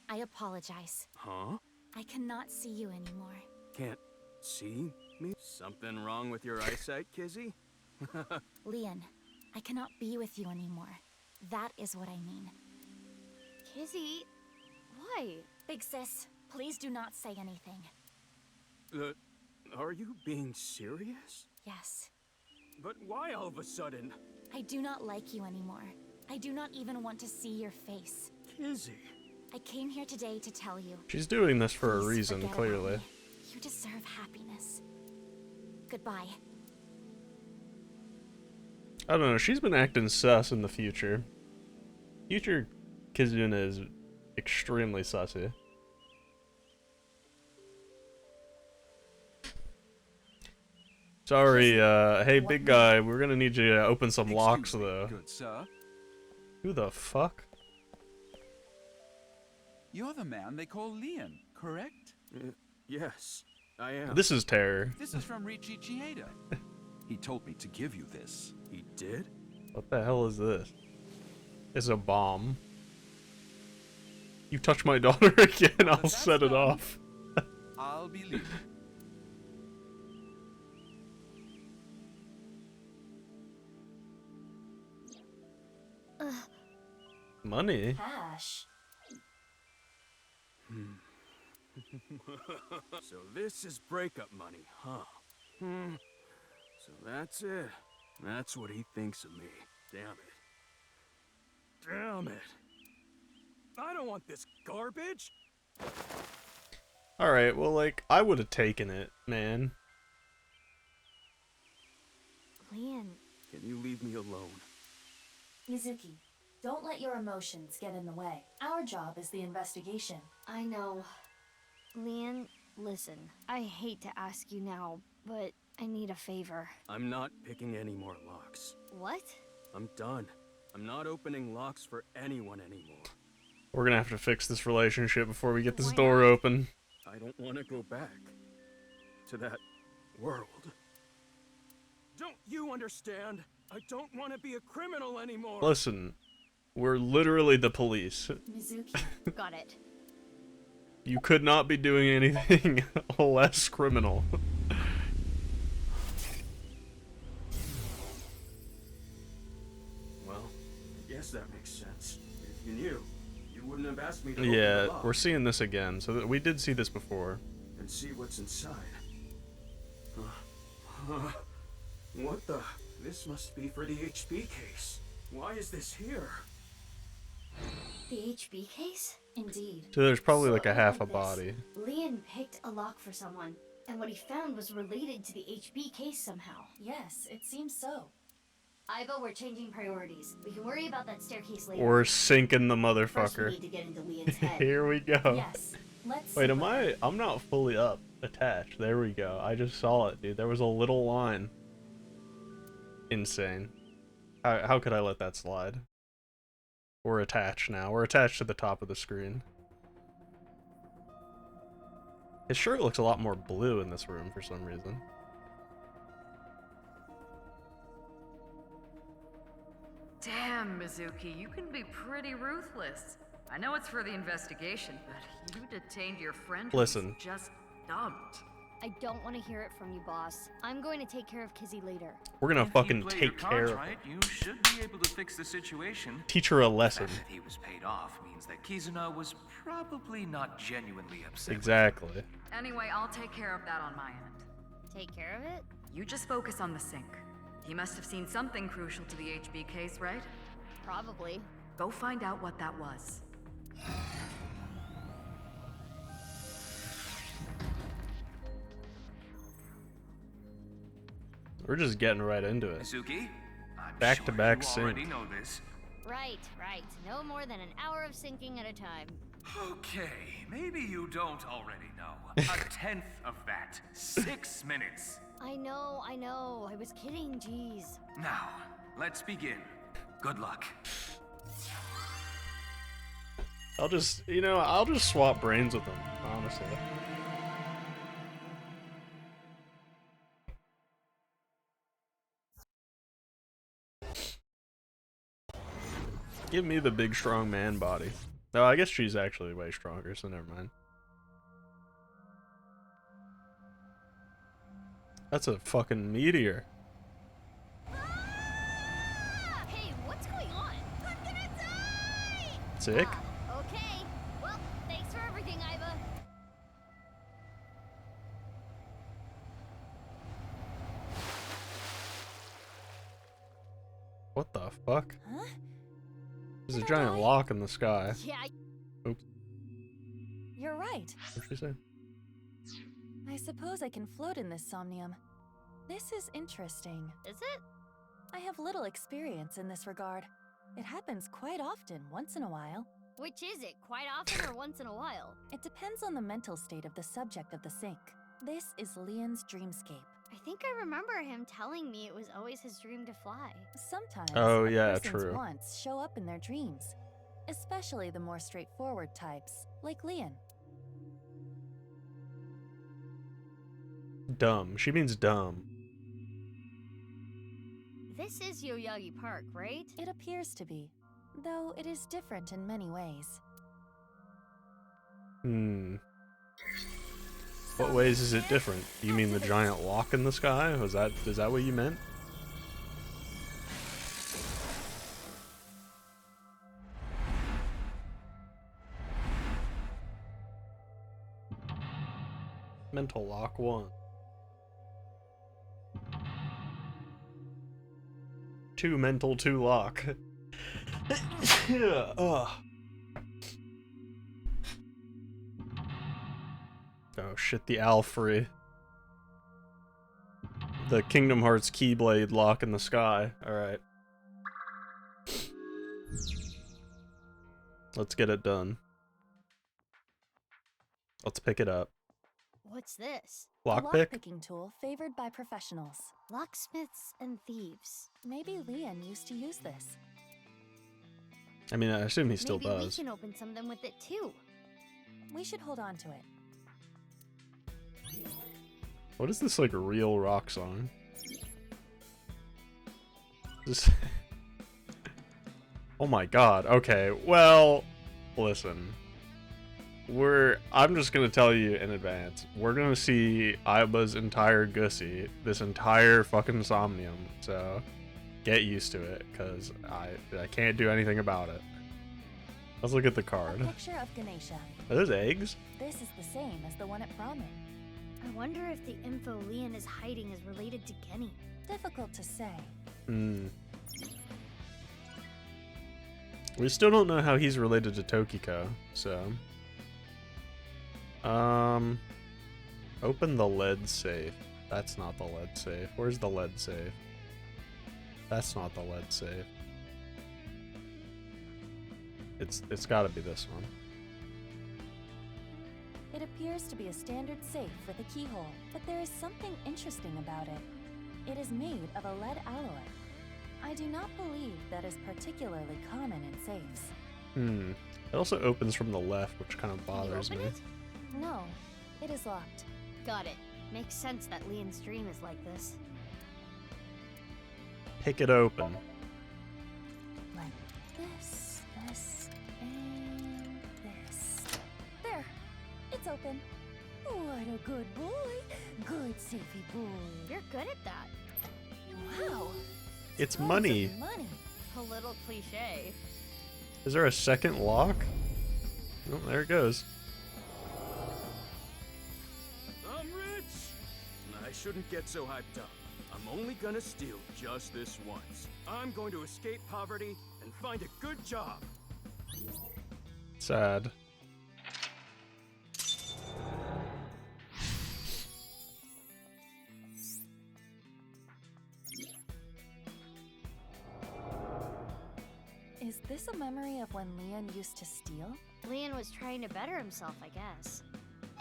[SPEAKER 8] I apologize.
[SPEAKER 9] Huh?
[SPEAKER 8] I cannot see you anymore.
[SPEAKER 9] Can't see me? Something wrong with your eyesight, Kizzy?
[SPEAKER 8] Leon, I cannot be with you anymore. That is what I mean.
[SPEAKER 2] Kizzy, why?
[SPEAKER 8] Big sis, please do not say anything.
[SPEAKER 9] Are you being serious?
[SPEAKER 8] Yes.
[SPEAKER 9] But why all of a sudden?
[SPEAKER 8] I do not like you anymore. I do not even want to see your face.
[SPEAKER 9] Kizzy.
[SPEAKER 8] I came here today to tell you.
[SPEAKER 1] She's doing this for a
[SPEAKER 8] Please
[SPEAKER 1] reason,
[SPEAKER 8] forget about
[SPEAKER 1] clearly.
[SPEAKER 8] me. You deserve happiness. Goodbye.
[SPEAKER 1] I don't know, she's been acting sus in the future. Future Kizuna is extremely sussy. Sorry, hey big guy, we're gonna need you to open some locks though.
[SPEAKER 10] Good sir.
[SPEAKER 1] Who the fuck?
[SPEAKER 10] You're the man they call Leon, correct?
[SPEAKER 9] Yes, I am.
[SPEAKER 1] This is terror.
[SPEAKER 10] This is from Riichi Chieda. He told me to give you this.
[SPEAKER 9] He did?
[SPEAKER 1] What the hell is this? It's a bomb. You touch my daughter again, I'll set it off.
[SPEAKER 10] I'll be leaving.
[SPEAKER 1] Money?
[SPEAKER 3] Cash.
[SPEAKER 9] So this is breakup money, huh? So that's it. That's what he thinks of me. Damn it. Damn it. I don't want this garbage.
[SPEAKER 1] Alright, well, like, I would have taken it, man.
[SPEAKER 2] Leon,
[SPEAKER 9] Can you leave me alone?
[SPEAKER 3] Mizuki, don't let your emotions get in the way. Our job is the investigation.
[SPEAKER 2] I know. Leon, listen, I hate to ask you now, but I need a favor.
[SPEAKER 9] I'm not picking any more locks.
[SPEAKER 2] What?
[SPEAKER 9] I'm done. I'm not opening locks for anyone anymore.
[SPEAKER 1] We're gonna have to fix this relationship before we get this
[SPEAKER 2] Why
[SPEAKER 1] door
[SPEAKER 2] not?
[SPEAKER 1] open.
[SPEAKER 9] I don't want to go back to that world. Don't you understand? I don't want to be a criminal anymore.
[SPEAKER 1] Listen, we're literally the police.
[SPEAKER 3] Mizuki,
[SPEAKER 2] Got it.
[SPEAKER 1] You could not be doing anything less criminal.
[SPEAKER 9] Well, I guess that makes sense. If you knew, you wouldn't have asked me to open the
[SPEAKER 1] Yeah,
[SPEAKER 9] lock
[SPEAKER 1] we're seeing this again, so we did see this before.
[SPEAKER 9] and see what's inside. What the? This must be for the HB case. Why is this here?
[SPEAKER 2] The HB case?
[SPEAKER 3] indeed.
[SPEAKER 1] So there's probably
[SPEAKER 2] So
[SPEAKER 1] like a
[SPEAKER 2] I
[SPEAKER 1] half a
[SPEAKER 2] want this.
[SPEAKER 1] body.
[SPEAKER 2] Leon picked a lock for someone, and what he found was related to the HB case somehow.
[SPEAKER 3] Yes, it seems so.
[SPEAKER 2] Ivo, we're changing priorities. We can worry about that staircase later.
[SPEAKER 1] We're sinking the
[SPEAKER 2] First, we
[SPEAKER 1] motherfucker.
[SPEAKER 2] need to get into Leon's head.
[SPEAKER 1] Here we go.
[SPEAKER 3] Yes, let's
[SPEAKER 1] Wait,
[SPEAKER 3] see
[SPEAKER 1] am
[SPEAKER 3] what-
[SPEAKER 1] I? I'm not fully up, attached. There we go. I just saw it, dude. There was a little line. Insane. How could I let that slide? We're attached now. We're attached to the top of the screen. His shirt looks a lot more blue in this room for some reason.
[SPEAKER 11] Damn, Mizuki, you can be pretty ruthless. I know it's for the investigation, but you detained your friend who's
[SPEAKER 1] Listen.
[SPEAKER 11] just dumped.
[SPEAKER 2] I don't want to hear it from you, boss. I'm going to take care of Kizzy later.
[SPEAKER 1] We're gonna
[SPEAKER 10] If you
[SPEAKER 1] fucking
[SPEAKER 10] play your
[SPEAKER 1] take
[SPEAKER 10] cards
[SPEAKER 1] care of
[SPEAKER 10] right,
[SPEAKER 1] her.
[SPEAKER 10] you should be able to fix the situation.
[SPEAKER 1] Teach her a
[SPEAKER 10] The
[SPEAKER 1] lesson.
[SPEAKER 10] fact that he was paid off means that Kizuna was probably not genuinely upset.
[SPEAKER 1] Exactly.
[SPEAKER 11] Anyway, I'll take care of that on my end.
[SPEAKER 2] Take care of it?
[SPEAKER 11] You just focus on the sink. He must have seen something crucial to the HB case, right?
[SPEAKER 2] Probably.
[SPEAKER 11] Go find out what that was.
[SPEAKER 1] We're just getting right into it.
[SPEAKER 10] Mizuki, I'm
[SPEAKER 1] Back-to-back
[SPEAKER 10] sure you already
[SPEAKER 1] sync.
[SPEAKER 10] know this.
[SPEAKER 2] Right. No more than an hour of syncing at a time.
[SPEAKER 10] Okay, maybe you don't already know. A tenth of that. 6 minutes.
[SPEAKER 2] I know. I was kidding, jeez.
[SPEAKER 10] Now, let's begin. Good luck.
[SPEAKER 1] I'll just swap brains with them, honestly. Give me the big strong man body. No, I guess she's actually way stronger, so never mind. That's a fucking meteor.
[SPEAKER 2] Hey, what's going on? I'm gonna die!
[SPEAKER 1] Sick?
[SPEAKER 2] Okay. Well, thanks for everything, Iva.
[SPEAKER 1] What the fuck?
[SPEAKER 8] Huh?
[SPEAKER 1] There's a giant lock in the sky.
[SPEAKER 2] Yeah.
[SPEAKER 1] Oops.
[SPEAKER 8] You're right.
[SPEAKER 1] What'd she say?
[SPEAKER 8] I suppose I can float in this Somnium. This is interesting.
[SPEAKER 2] Is it?
[SPEAKER 8] I have little experience in this regard. It happens quite often, once in a while.
[SPEAKER 2] Which is it? Quite often or once in a while?
[SPEAKER 8] It depends on the mental state of the subject of the sink. This is Leon's dreamscape.
[SPEAKER 2] I think I remember him telling me it was always his dream to fly.
[SPEAKER 8] Sometimes
[SPEAKER 1] Oh,
[SPEAKER 8] a
[SPEAKER 1] yeah,
[SPEAKER 8] person's
[SPEAKER 1] true.
[SPEAKER 8] wants show up in their dreams, especially the more straightforward types, like Leon.
[SPEAKER 1] Dumb. She means dumb.
[SPEAKER 2] This is Yoyagi Park, right?
[SPEAKER 8] It appears to be, though it is different in many ways.
[SPEAKER 1] What ways is it different? You mean the giant lock in the sky? Is that what you meant? Mental lock 1. 2 mental, 2 lock. Ugh. Oh shit, the Alfrey. The Kingdom Hearts Keyblade lock in the sky. Alright. Let's get it done. Let's pick it up.
[SPEAKER 2] What's this?
[SPEAKER 8] A
[SPEAKER 1] Lockpick?
[SPEAKER 8] lockpicking tool favored by professionals.
[SPEAKER 2] Locksmiths and thieves.
[SPEAKER 8] Maybe Leon used to use this.
[SPEAKER 1] I mean, I assume he still
[SPEAKER 2] Maybe we
[SPEAKER 1] does.
[SPEAKER 2] can open something with it too.
[SPEAKER 8] We should hold on to it.
[SPEAKER 1] What is this, like, real rock song? This... Oh my god, okay, well, listen. I'm just gonna tell you in advance, we're gonna see Aiba's entire Gussie, this entire fucking Somnium, so get used to it, because I can't do anything about it. Let's look at the card.
[SPEAKER 8] A picture of Ganesha.
[SPEAKER 1] Are those eggs?
[SPEAKER 8] This is the same as the one at Brahmin.
[SPEAKER 2] I wonder if the info Leon is hiding is related to Genny.
[SPEAKER 8] Difficult to say.
[SPEAKER 1] We still don't know how he's related to Tokiko, so... Open the lead safe. That's not the lead safe. Where's the lead safe? That's not the lead safe. It's gotta be this one.
[SPEAKER 8] It appears to be a standard safe with a keyhole, but there is something interesting about it. It is made of a lead alloy. I do not believe that is particularly common in safes.
[SPEAKER 1] It also opens from the left, which kind of bothers me.
[SPEAKER 2] Open it?
[SPEAKER 8] No, it is locked.
[SPEAKER 2] Got it. Makes sense that Leon's dream is like this.
[SPEAKER 1] Pick it open.
[SPEAKER 8] Like this, and this. There! It's open. Ooh. quite a good boy. Good, safety boy.
[SPEAKER 2] You're good at that.
[SPEAKER 8] Wow.
[SPEAKER 1] It's
[SPEAKER 8] Tons of
[SPEAKER 1] money.
[SPEAKER 8] Money.
[SPEAKER 2] A little cliche.
[SPEAKER 1] Is there a second lock? Oh, there it goes.
[SPEAKER 9] I'm rich! I shouldn't get so hyped up. I'm only gonna steal just this once. I'm going to escape poverty and find a good job.
[SPEAKER 1] Sad.
[SPEAKER 8] Is this a memory of when Leon used to steal?
[SPEAKER 2] Leon was trying to better himself, I guess.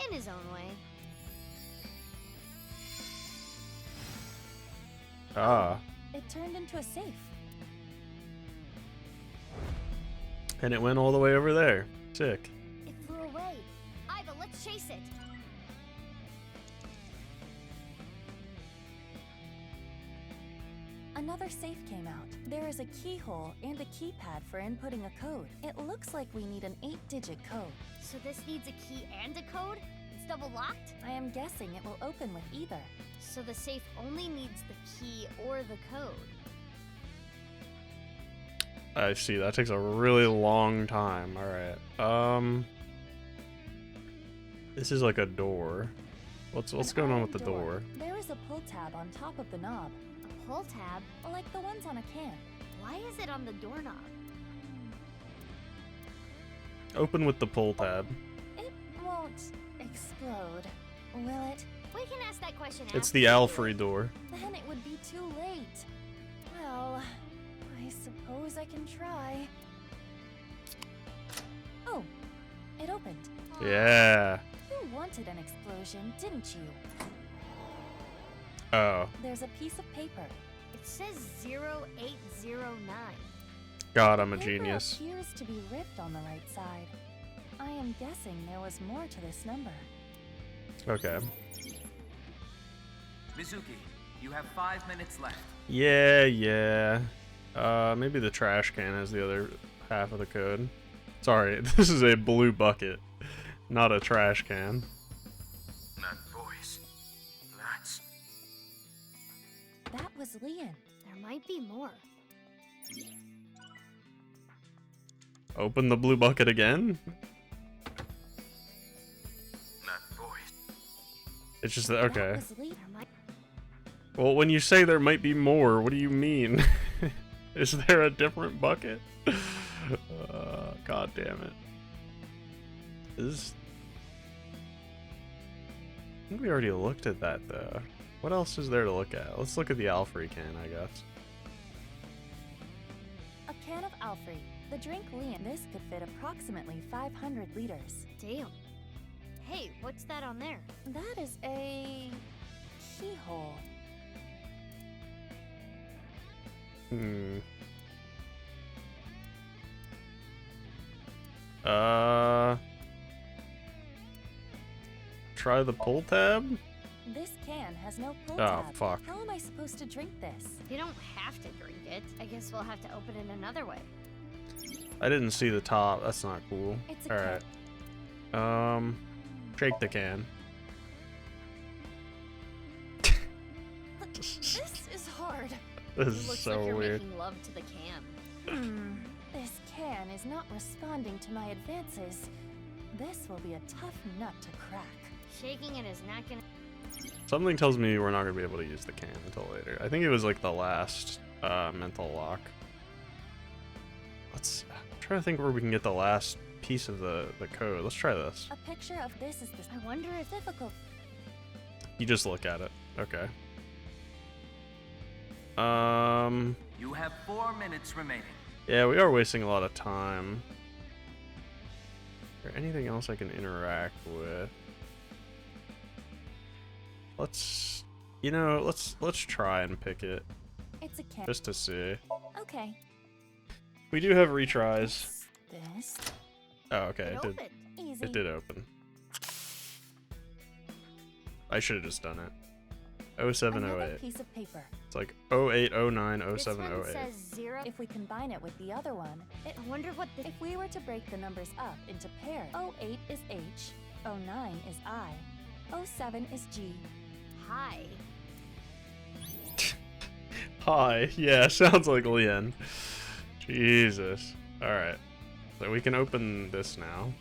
[SPEAKER 2] In his own way.
[SPEAKER 1] Ah.
[SPEAKER 8] It turned into a safe.
[SPEAKER 1] And it went all the way over there. Sick.
[SPEAKER 2] It flew away. Iva, let's chase it.
[SPEAKER 8] Another safe came out. There is a keyhole and a keypad for inputting a code. It looks like we need an 8-digit code.
[SPEAKER 2] So this needs a key and a code? It's double locked?
[SPEAKER 8] I am guessing it will open with either.
[SPEAKER 2] So the safe only needs the key or the code.
[SPEAKER 1] I see. That takes a really long time. Alright. This is like a door. What's going on with the door?
[SPEAKER 8] There is a pull tab on top of the knob.
[SPEAKER 2] A pull tab?
[SPEAKER 8] Like the ones on a can.
[SPEAKER 2] Why is it on the doorknob?
[SPEAKER 1] Open with the pull tab.
[SPEAKER 8] It won't explode, will it?
[SPEAKER 2] We can ask that question after.
[SPEAKER 1] It's the Alfrey door.
[SPEAKER 8] Then it would be too late. Well, I suppose I can try. Oh, it opened.
[SPEAKER 1] Yeah.
[SPEAKER 8] You wanted an explosion, didn't you?
[SPEAKER 1] Oh.
[SPEAKER 8] There's a piece of paper.
[SPEAKER 2] It says 0809.
[SPEAKER 1] God, I'm a
[SPEAKER 8] The paper
[SPEAKER 1] genius.
[SPEAKER 8] appears to be ripped on the right side. I am guessing there was more to this number.
[SPEAKER 1] Okay.
[SPEAKER 10] Mizuki, you have 5 minutes left.
[SPEAKER 1] Yeah. Maybe the trash can has the other half of the code. Sorry, this is a blue bucket, not a trash can.
[SPEAKER 10] That voice. That's...
[SPEAKER 8] That was Leon.
[SPEAKER 2] There might be more.
[SPEAKER 1] Open the blue bucket again?
[SPEAKER 10] That voice.
[SPEAKER 1] It's just that, okay.
[SPEAKER 8] That was Leon.
[SPEAKER 1] Well, when you say there might be more, what do you mean? Is there a different bucket? God damn it. I think we already looked at that, though. What else is there to look at? Let's look at the Alfrey can, I guess.
[SPEAKER 8] A can of Alfrey. The drink Leon. This could fit approximately 500 liters.
[SPEAKER 2] Damn. Hey, what's that on there?
[SPEAKER 8] That is a keyhole.
[SPEAKER 1] Try the pull tab?
[SPEAKER 8] This can has no pull
[SPEAKER 1] Oh,
[SPEAKER 8] tab.
[SPEAKER 1] fuck.
[SPEAKER 8] How am I supposed to drink this?
[SPEAKER 2] You don't have to drink it. I guess we'll have to open it another way.
[SPEAKER 1] I didn't see the top. That's not cool.
[SPEAKER 8] It's a
[SPEAKER 1] Alright. Shake the can.
[SPEAKER 8] This is hard.
[SPEAKER 1] This
[SPEAKER 2] It
[SPEAKER 1] is
[SPEAKER 2] looks
[SPEAKER 1] so
[SPEAKER 2] like you're
[SPEAKER 1] weird.
[SPEAKER 2] making love to the can.
[SPEAKER 8] This can is not responding to my advances. This will be a tough nut to crack.
[SPEAKER 2] Shaking it is not gonna...
[SPEAKER 1] Something tells me we're not going to be able to use the can until later. I think it was like the last mental lock. I'm trying to think where we can get the last piece of the code. Let's try this.
[SPEAKER 8] A picture of this is this.
[SPEAKER 2] I wonder if...
[SPEAKER 8] Difficult.
[SPEAKER 1] You just look at it. Okay.
[SPEAKER 10] You have 4 minutes remaining.
[SPEAKER 1] Yeah, we are wasting a lot of time. Is there anything else I can interact with? Let's try and pick it.
[SPEAKER 8] It's a can.
[SPEAKER 1] Just to see.
[SPEAKER 8] Okay.
[SPEAKER 1] We do have retries.
[SPEAKER 8] This.
[SPEAKER 1] Oh, okay.
[SPEAKER 2] It opened.
[SPEAKER 8] Easy.
[SPEAKER 1] It did open. I should have just done it.
[SPEAKER 8] Another
[SPEAKER 1] 0708.
[SPEAKER 8] piece of paper.
[SPEAKER 1] It's like 0809
[SPEAKER 2] This one
[SPEAKER 1] 0708.
[SPEAKER 2] says 0.
[SPEAKER 8] If we combine it with the other one,
[SPEAKER 2] I wonder what the...
[SPEAKER 8] if we were to break the numbers up into pairs, 08 is H, 09 is I, 07 is G.
[SPEAKER 2] Hi.
[SPEAKER 1] Hi. Yeah, sounds like Leon. Jesus. Alright. So we can open this now.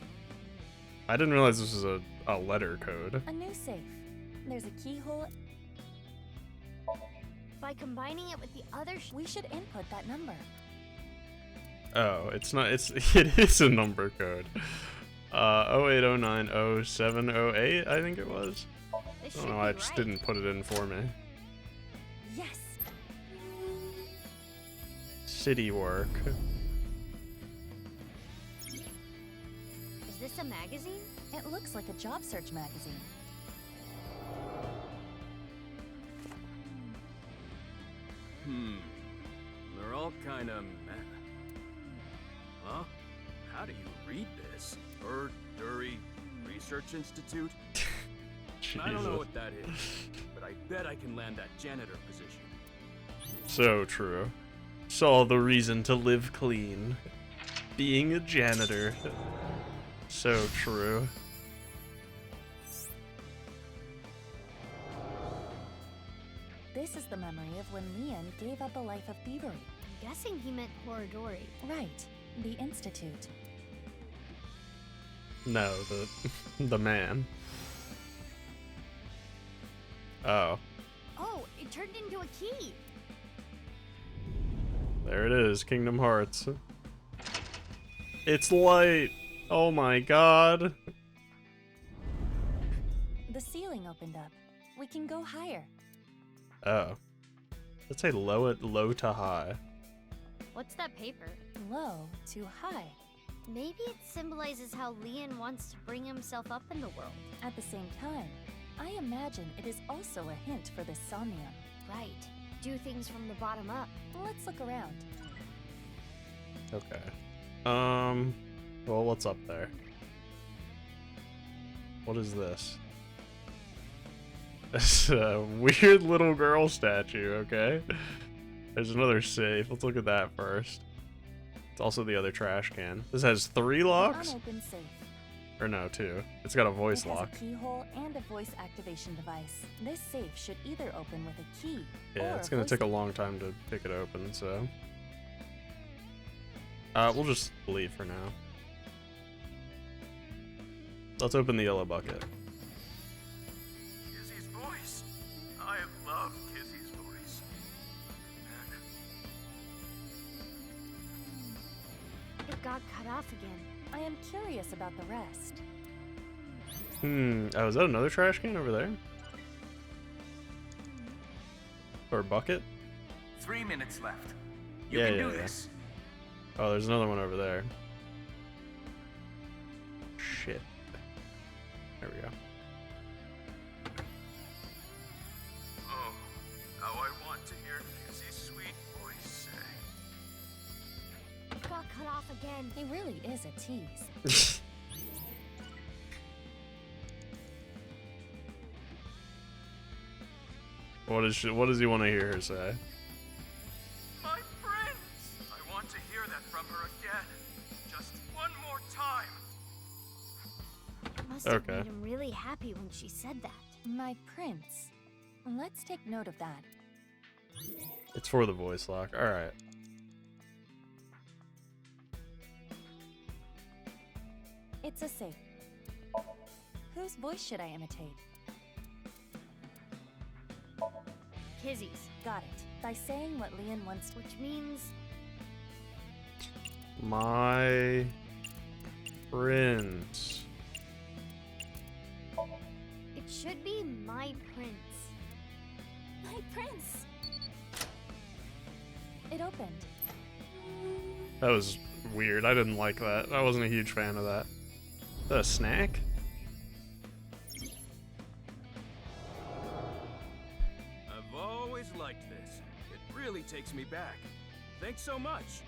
[SPEAKER 1] I didn't realize this was a letter code.
[SPEAKER 8] A new safe. There's a keyhole.
[SPEAKER 2] By combining it with the other
[SPEAKER 8] We should input that number.
[SPEAKER 1] Oh, it's not, it is a number code. 08090708, I think it was. I don't know, I just didn't put it in for me.
[SPEAKER 8] Yes.
[SPEAKER 1] City work.
[SPEAKER 2] Is this a magazine?
[SPEAKER 8] It looks like a job search magazine.
[SPEAKER 9] They're all kind of meh. Huh? How do you read this? Dury Research Institute? I don't know what that is, but I bet I can land that janitor position.
[SPEAKER 1] So true. Saw the reason to live clean. Being a janitor. So true.
[SPEAKER 8] This is the memory of when Leon gave up a life of thievery.
[SPEAKER 2] I'm guessing he meant Horadori.
[SPEAKER 8] Right. The Institute.
[SPEAKER 1] No, the man. Oh.
[SPEAKER 2] Oh, it turned into a key.
[SPEAKER 1] There it is, Kingdom Hearts. It's light! Oh my god!
[SPEAKER 8] The ceiling opened up. We can go higher.
[SPEAKER 1] Oh. Let's say low to high.
[SPEAKER 2] What's that paper?
[SPEAKER 8] Low to high.
[SPEAKER 2] Maybe it symbolizes how Leon wants to bring himself up in the world.
[SPEAKER 8] At the same time, I imagine it is also a hint for the Somnium.
[SPEAKER 2] Right. Do things from the bottom up.
[SPEAKER 8] Let's look around.
[SPEAKER 1] Okay. Well, what's up there? What is this? It's a weird little girl statue, okay? There's another safe. Let's look at that first. It's also the other trash can. This has 3 locks?
[SPEAKER 8] Unopened safe.
[SPEAKER 1] Or no, 2. It's got a voice lock.
[SPEAKER 8] It has a keyhole and a voice activation device. This safe should either open with a key
[SPEAKER 1] Yeah,
[SPEAKER 8] or
[SPEAKER 1] it's gonna take a long time to pick it open, so... we'll just leave for now. Let's open the yellow bucket.
[SPEAKER 9] Kizzy's voice. I love Kizzy's voice.
[SPEAKER 2] It got cut off again.
[SPEAKER 8] I am curious about the rest.
[SPEAKER 1] Oh, is that another trash can over there? Or bucket?
[SPEAKER 10] 3 minutes left. You can do this.
[SPEAKER 1] Oh, there's another one over there. Shit. There we go.
[SPEAKER 9] Oh, how I want to hear Kizzy's sweet voice say.
[SPEAKER 2] It got cut off again.
[SPEAKER 8] He really is a tease.
[SPEAKER 1] What does he want to hear her say?
[SPEAKER 9] My friends! I want to hear that from her again. Just one more time.
[SPEAKER 2] Must have
[SPEAKER 1] Okay.
[SPEAKER 2] made him really happy when she said that.
[SPEAKER 8] My prince. Let's take note of that.
[SPEAKER 1] It's for the voice lock. Alright.
[SPEAKER 8] It's a safe. Whose voice should I imitate?
[SPEAKER 2] Kizzy's.
[SPEAKER 8] Got it. By saying what Leon wants,
[SPEAKER 2] Which means
[SPEAKER 1] My prince.
[SPEAKER 2] it should be my prince.
[SPEAKER 8] My prince! It opened.
[SPEAKER 1] That was weird. I didn't like that. I wasn't a huge fan of that. Is that a snack?
[SPEAKER 9] I've always liked this. It really takes me back. Thanks so much.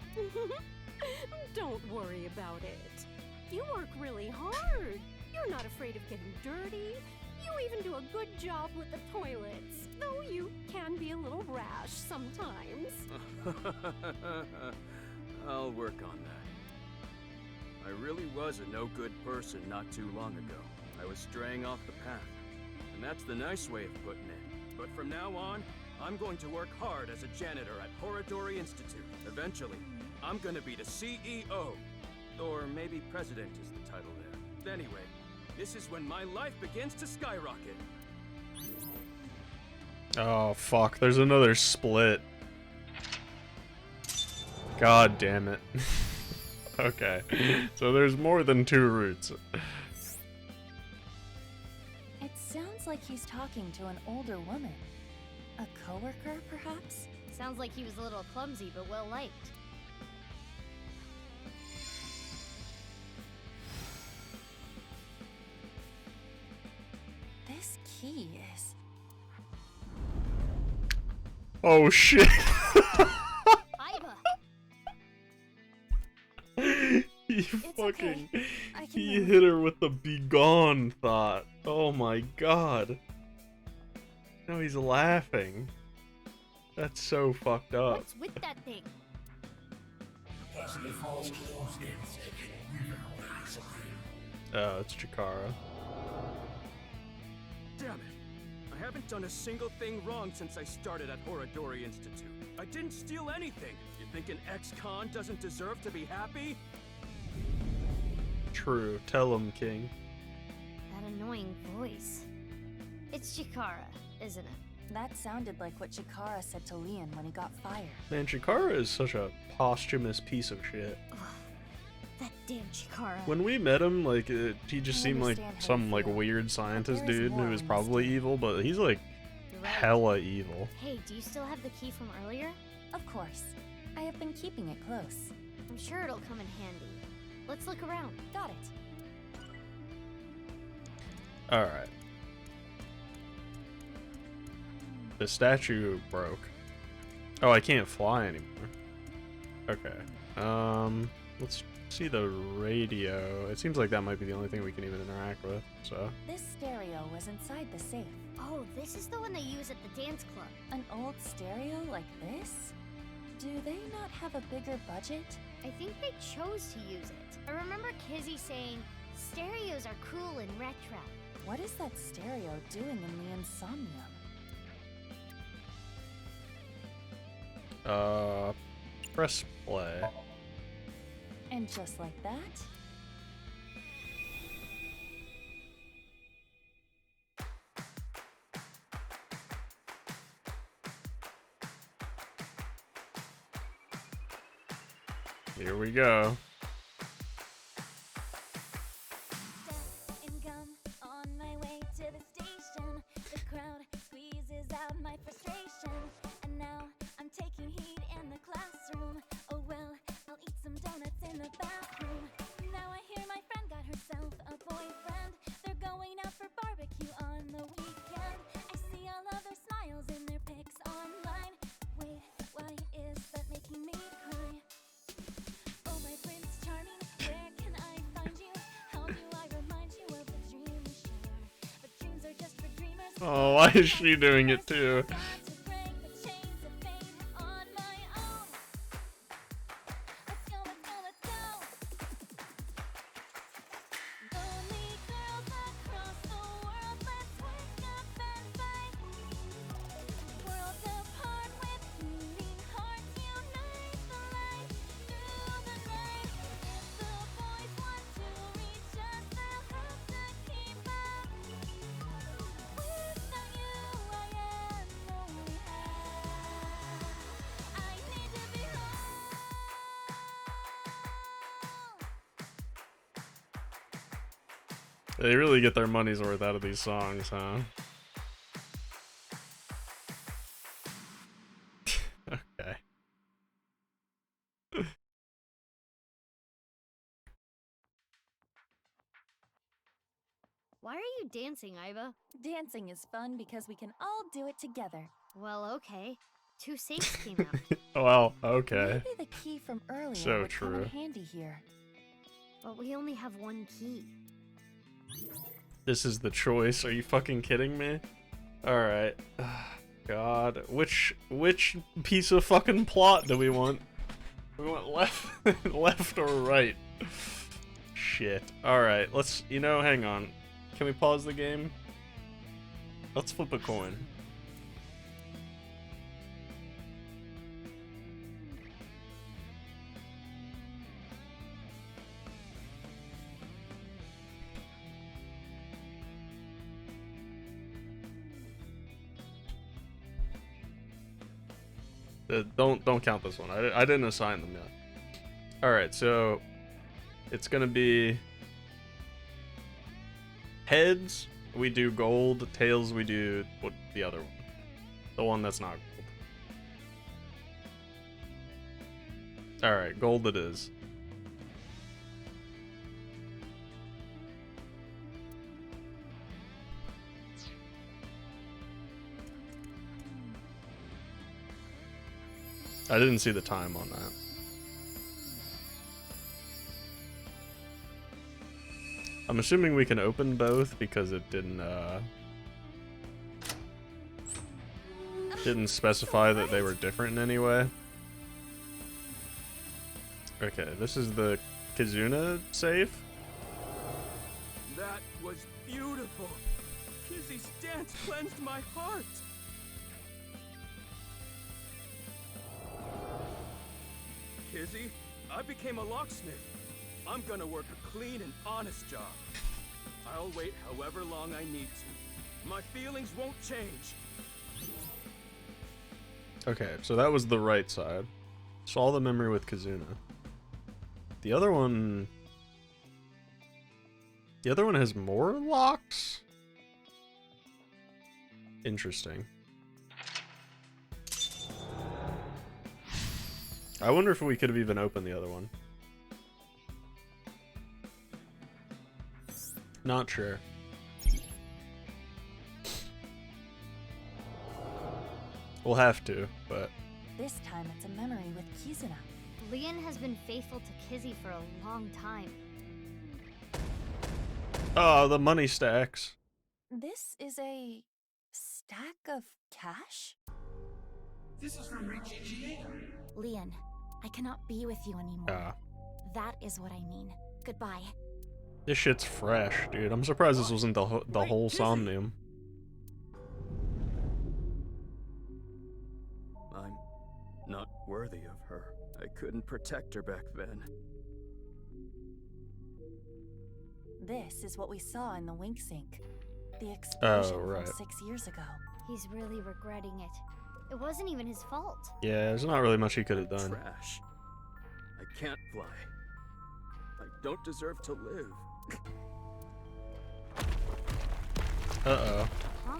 [SPEAKER 12] Don't worry about it. You work really hard. You're not afraid of getting dirty. You even do a good job with the toilets, though you can be a little rash sometimes.
[SPEAKER 9] I'll work on that. I really was a no-good person not too long ago. I was straying off the path. and that's the nice way of putting it. But from now on, I'm going to work hard as a janitor at Horadori Institute. Eventually, I'm gonna be the CEO. Or maybe president is the title there. Anyway, this is when my life begins to skyrocket.
[SPEAKER 1] Oh, fuck. There's another split. God damn it. Okay. So there's more than 2 routes.
[SPEAKER 8] It sounds like he's talking to an older woman. A coworker, perhaps?
[SPEAKER 2] Sounds like he was a little clumsy, but well liked.
[SPEAKER 8] This key is...
[SPEAKER 1] Oh shit. He fucking...
[SPEAKER 8] Okay.
[SPEAKER 1] He hit her with the begone thought. Oh my god. No, he's laughing. That's so fucked up.
[SPEAKER 2] What's with that thing?
[SPEAKER 1] Oh, it's Chikara.
[SPEAKER 9] Damn it. I haven't done a single thing wrong since I started at Horadori Institute. I didn't steal anything. You think an ex-con doesn't deserve to be happy?
[SPEAKER 1] True. Tell him, King.
[SPEAKER 2] That annoying voice. It's Chikara, isn't it?
[SPEAKER 8] That sounded like what Chikara said to Leon when he got fired.
[SPEAKER 1] Man, Chikara is such a posthumous piece of shit.
[SPEAKER 2] That damn Chikara.
[SPEAKER 1] When we met him, like, he just seemed like some, like, weird scientist dude who was probably evil, but he's, like, hella evil.
[SPEAKER 2] Hey, do you still have the key from earlier?
[SPEAKER 8] Of course. I have been keeping it close.
[SPEAKER 2] I'm sure it'll come in handy. Let's look around.
[SPEAKER 8] Got it.
[SPEAKER 1] Alright. The statue broke. Oh, I can't fly anymore. Okay. Let's see the radio. It seems like that might be the only thing we can even interact with, so.
[SPEAKER 8] This stereo was inside the safe.
[SPEAKER 2] Oh, this is the one they use at the dance club.
[SPEAKER 8] An old stereo like this? Do they not have a bigger budget?
[SPEAKER 2] I think they chose to use it. I remember Kizzy saying, stereos are cool and retro.
[SPEAKER 8] What is that stereo doing in the Somnium?
[SPEAKER 1] Press play.
[SPEAKER 8] And just like that,
[SPEAKER 1] Here we go.
[SPEAKER 13] And gum on my way to the station. The crowd squeezes out my frustration. And now I'm taking heat in the classroom. Oh well, I'll eat some donuts in the bathroom. Now I hear my friend got herself a boyfriend. They're going out for barbecue on the weekend. I see all of their smiles in their pics online. Wait, why is that making me cry? Oh my Prince Charming, where can I find you? How do I remind you of the dream we share? But dreams are just for dreamers.
[SPEAKER 1] Oh, why is she doing it too? They really get their money's worth out of these songs, huh? Okay.
[SPEAKER 2] Why are you dancing, Iva?
[SPEAKER 8] dancing is fun because we can all do it together.
[SPEAKER 2] Well, okay. 2 safes came out.
[SPEAKER 1] Well, okay.
[SPEAKER 8] Maybe the key from earlier
[SPEAKER 1] So
[SPEAKER 8] would come
[SPEAKER 1] true.
[SPEAKER 8] in handy here.
[SPEAKER 2] But we only have 1 key.
[SPEAKER 1] This is the choice. Are you fucking kidding me? Alright. God. Which piece of fucking plot do we want? We want left or right? Shit. Alright, let's, hang on. Can we pause the game? Let's flip a coin. Don't count this one. I didn't assign them yet. All right, so it's gonna be heads. We do gold. Tails. We do what the other one, the one that's not gold. All right, gold it is. I didn't see the time on that. I'm assuming we can open both because it didn't specify that they were different in any way. Okay, this is the Kizuna safe.
[SPEAKER 9] That was beautiful. Kizzy's dance cleansed my heart. Kizzy, I became a locksmith. I'm gonna work a clean and honest job. I'll wait however long I need to. My feelings won't change.
[SPEAKER 1] Okay, so that was the right side. Saw the memory with Kizuna. The other one has more locks? Interesting. I wonder if we could have even opened the other one. Not sure. We'll have to, but...
[SPEAKER 8] This time it's a memory with Kizuna.
[SPEAKER 2] Leon has been faithful to Kizzy for a long time.
[SPEAKER 1] Oh, the money stacks.
[SPEAKER 8] This is a stack of cash?
[SPEAKER 10] This is from Richie.
[SPEAKER 8] Leon, I cannot be with you anymore.
[SPEAKER 1] Ah.
[SPEAKER 8] That is what I mean. Goodbye.
[SPEAKER 1] This shit's fresh, dude. I'm surprised this wasn't the whole Somnium.
[SPEAKER 9] I'm not worthy of her. I couldn't protect her back then.
[SPEAKER 8] This is what we saw in the wink sink. The explosion from 6 years ago.
[SPEAKER 2] He's really regretting it. It wasn't even his fault.
[SPEAKER 1] Yeah, there's not really much he could have done.
[SPEAKER 9] Trash. I can't fly. I don't deserve to live.
[SPEAKER 1] Uh-oh.
[SPEAKER 2] Huh?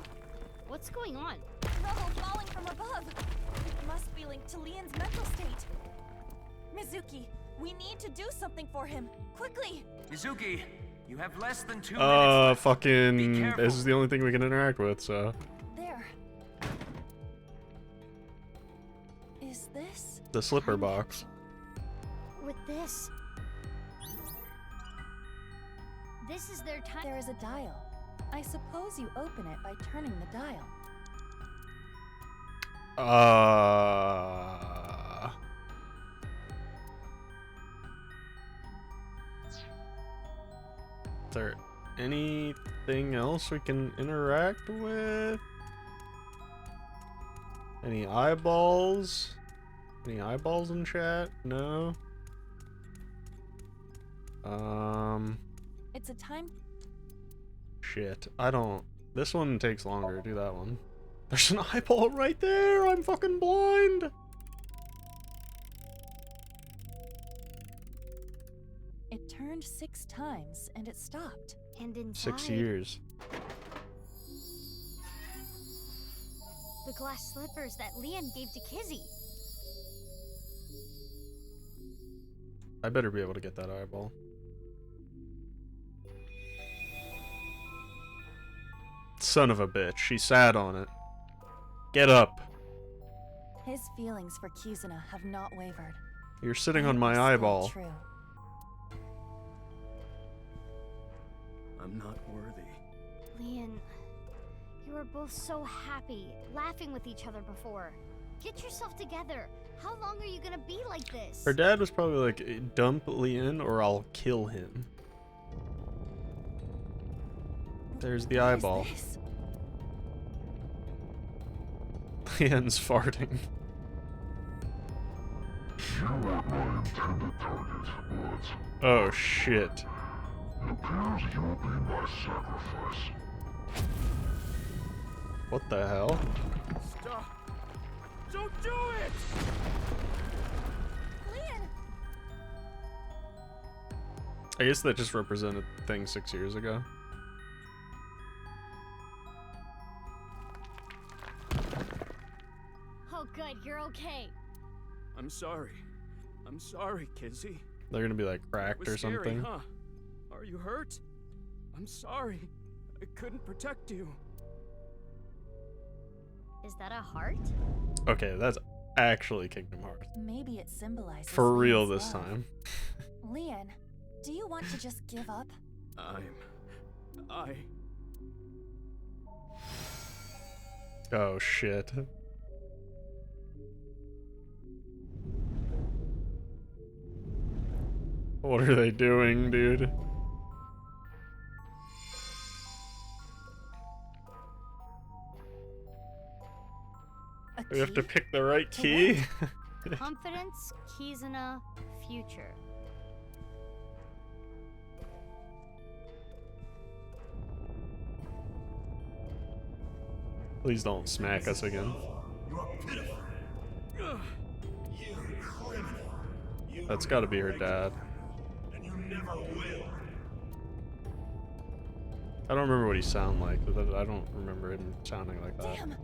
[SPEAKER 2] What's going on?
[SPEAKER 8] Rubble falling from above. It must be linked to Leon's mental state. Mizuki, we need to do something for him. Quickly!
[SPEAKER 10] Mizuki, you have less than 2 minutes left.
[SPEAKER 1] Fucking... This is the only thing we can interact with, so...
[SPEAKER 8] There. Is this...
[SPEAKER 1] The slipper box.
[SPEAKER 2] With this... This is their time.
[SPEAKER 8] There is a dial. I suppose you open it by turning the dial.
[SPEAKER 1] Is there anything else we can interact with? Any eyeballs? Any eyeballs in chat? No.
[SPEAKER 8] It's a time.
[SPEAKER 1] Shit. I don't. This one takes longer. Do that one. There's an eyeball right there. I'm fucking blind.
[SPEAKER 8] It turned 6 times and it stopped.
[SPEAKER 2] And inside...
[SPEAKER 1] 6 years.
[SPEAKER 2] The glass slippers that Leon gave to Kizzy.
[SPEAKER 1] I better be able to get that eyeball. Son of a bitch. She sat on it. Get up.
[SPEAKER 8] His feelings for Kizuna have not wavered.
[SPEAKER 1] You're sitting on my eyeball.
[SPEAKER 8] True.
[SPEAKER 9] I'm not worthy.
[SPEAKER 2] Leon, you were both so happy, laughing with each other before. Get yourself together. How long are you gonna be like this?
[SPEAKER 1] Her dad was probably like, dump Leon or I'll kill him. There's the eyeball. Leon's farting.
[SPEAKER 5] You weren't my intended target, but
[SPEAKER 1] Oh shit.
[SPEAKER 5] it appears you'll be my sacrifice.
[SPEAKER 1] What the hell?
[SPEAKER 9] Stop! Don't do it!
[SPEAKER 3] Leon!
[SPEAKER 1] I guess that just represented things 6 years ago.
[SPEAKER 2] Oh, good, you're okay.
[SPEAKER 9] I'm sorry. I'm sorry, Kizzy.
[SPEAKER 1] They're gonna be like
[SPEAKER 9] It
[SPEAKER 1] cracked
[SPEAKER 9] was
[SPEAKER 1] or
[SPEAKER 9] scary,
[SPEAKER 1] something.
[SPEAKER 9] huh? Are you hurt? I'm sorry. I couldn't protect you.
[SPEAKER 2] Is that a heart?
[SPEAKER 1] Okay, that's actually Kingdom Hearts.
[SPEAKER 3] Maybe it symbolizes
[SPEAKER 1] For real
[SPEAKER 3] Leon's
[SPEAKER 1] this
[SPEAKER 3] love.
[SPEAKER 1] time.
[SPEAKER 3] Leon, do you want to just give up?
[SPEAKER 1] Oh shit. What are they doing, dude? We have to pick the right key.
[SPEAKER 2] Confidence, Kizuna, future.
[SPEAKER 1] Please don't smack us again. That's gotta be her dad.
[SPEAKER 5] And you never will.
[SPEAKER 1] I don't remember what he sounded like. I don't remember him sounding like that.
[SPEAKER 3] Damn!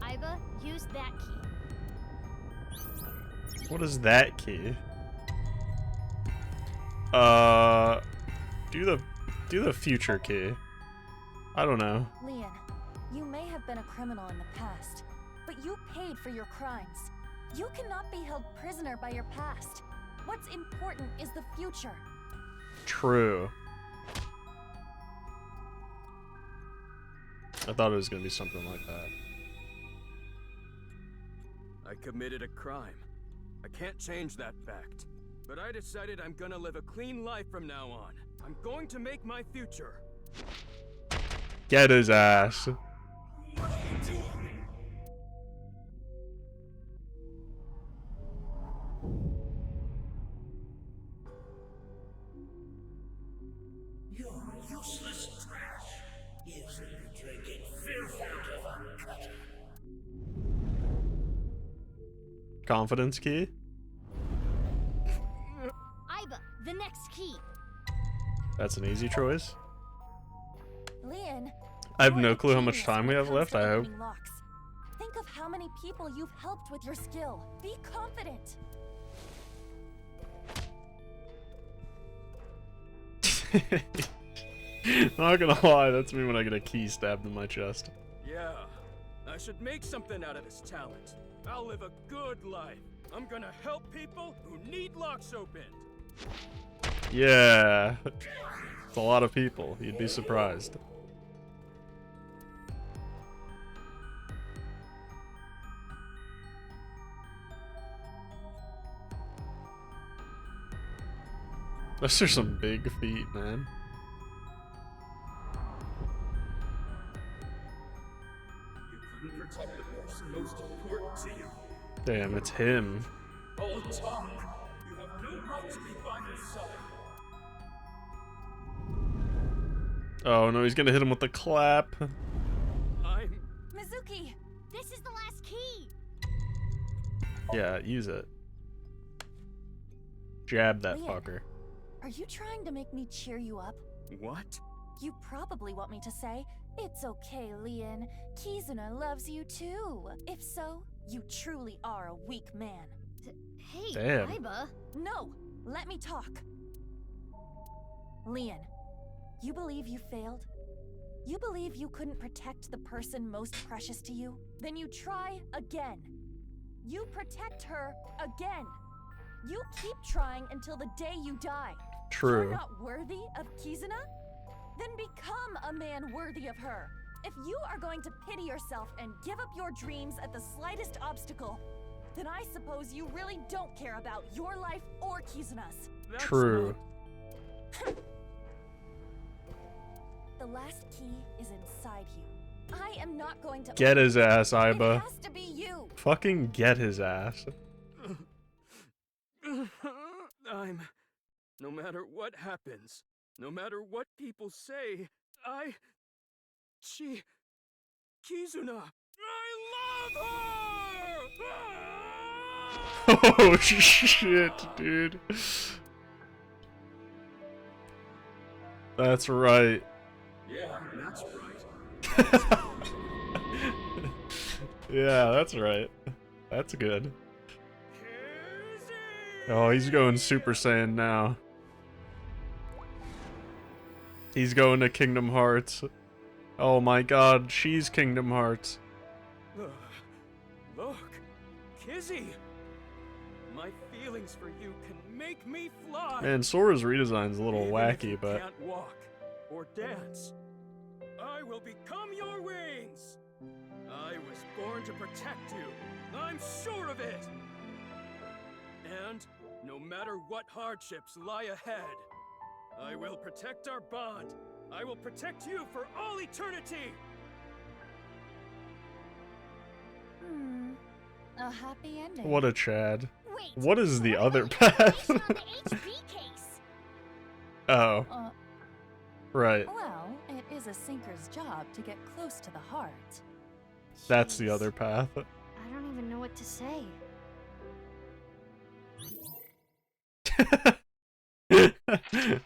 [SPEAKER 2] Iba, use that key.
[SPEAKER 1] What is that key? Do the future key. I don't know.
[SPEAKER 8] Leon, you may have been a criminal in the past, but you paid for your crimes. You cannot be held prisoner by your past. What's important is the future.
[SPEAKER 1] True. I thought it was gonna be something like that.
[SPEAKER 9] I committed a crime. I can't change that fact. But I decided I'm gonna live a clean life from now on. I'm going to make my future.
[SPEAKER 1] Get his ass.
[SPEAKER 5] You're useless trash. You should be drinking fearful of
[SPEAKER 1] Confidence key?
[SPEAKER 2] Iba, the next key.
[SPEAKER 1] That's an easy choice.
[SPEAKER 8] Leon,
[SPEAKER 1] I have
[SPEAKER 8] you're
[SPEAKER 1] no
[SPEAKER 8] a
[SPEAKER 1] clue how much
[SPEAKER 8] genius
[SPEAKER 1] time we
[SPEAKER 8] when it
[SPEAKER 1] have
[SPEAKER 8] comes
[SPEAKER 1] left,
[SPEAKER 8] to
[SPEAKER 1] I hope.
[SPEAKER 8] opening locks. Think of how many people you've helped with your skill. Be confident.
[SPEAKER 1] Not gonna lie, that's me when I get a key stabbed in my chest.
[SPEAKER 9] Yeah, I should make something out of this talent. I'll live a good life. I'm gonna help people who need locks opened.
[SPEAKER 1] Yeah. It's a lot of people. You'd be surprised. Those are some big feet, man.
[SPEAKER 5] You couldn't protect the person most important to you.
[SPEAKER 1] Damn, it's him.
[SPEAKER 5] All talk. You have no right to be by his side.
[SPEAKER 1] Oh no, he's gonna hit him with the clap.
[SPEAKER 8] Mizuki!
[SPEAKER 2] This is the last key.
[SPEAKER 1] Yeah, use it. Jab that
[SPEAKER 8] Leon.
[SPEAKER 1] fucker.
[SPEAKER 8] Are you trying to make me cheer you up?
[SPEAKER 9] What?
[SPEAKER 8] You probably want me to say, "It's okay, Leon. Kizuna loves you too." If so, you truly are a weak man.
[SPEAKER 2] Hey,
[SPEAKER 1] Damn.
[SPEAKER 2] Iba.
[SPEAKER 8] No! Let me talk! Leon, you believe you failed? You believe you couldn't protect the person most precious to you? Then you try again. You protect her again. You keep trying until the day you die.
[SPEAKER 1] True.
[SPEAKER 8] You're not worthy of Kizuna? Then become a man worthy of her. If you are going to pity yourself and give up your dreams at the slightest obstacle, then I suppose you really don't care about your life or Kizuna's.
[SPEAKER 1] True.
[SPEAKER 8] The last key is inside you. I am not going to
[SPEAKER 1] Get his ass,
[SPEAKER 8] It
[SPEAKER 1] Iba.
[SPEAKER 8] has to be you.
[SPEAKER 1] Fucking get his ass.
[SPEAKER 9] No matter what happens, no matter what people say, Kizuna, I love her!
[SPEAKER 1] Oh shit, dude. That's right.
[SPEAKER 9] Yeah, that's right.
[SPEAKER 1] Yeah, that's right. That's good. Oh, he's going Super Saiyan now. He's going to Kingdom Hearts. Oh my god, she's Kingdom Hearts.
[SPEAKER 9] Look, Kizzy! My feelings for you can make me fly!
[SPEAKER 1] Man, Sora's redesign's a little
[SPEAKER 9] Even if
[SPEAKER 1] wacky,
[SPEAKER 9] you
[SPEAKER 1] but...
[SPEAKER 9] can't walk or dance, I will become your wings! I was born to protect you. I'm sure of it! And no matter what hardships lie ahead, I will protect our bond. I will protect you for all eternity!
[SPEAKER 8] A happy ending.
[SPEAKER 1] What a Chad.
[SPEAKER 2] Wait,
[SPEAKER 1] What is the
[SPEAKER 2] what
[SPEAKER 1] other
[SPEAKER 2] about
[SPEAKER 1] path?
[SPEAKER 2] information on the HB case?
[SPEAKER 1] Oh. Right.
[SPEAKER 8] Well, it is a sinker's job to get close to the heart.
[SPEAKER 1] That's the other path.
[SPEAKER 2] I don't even know what to say.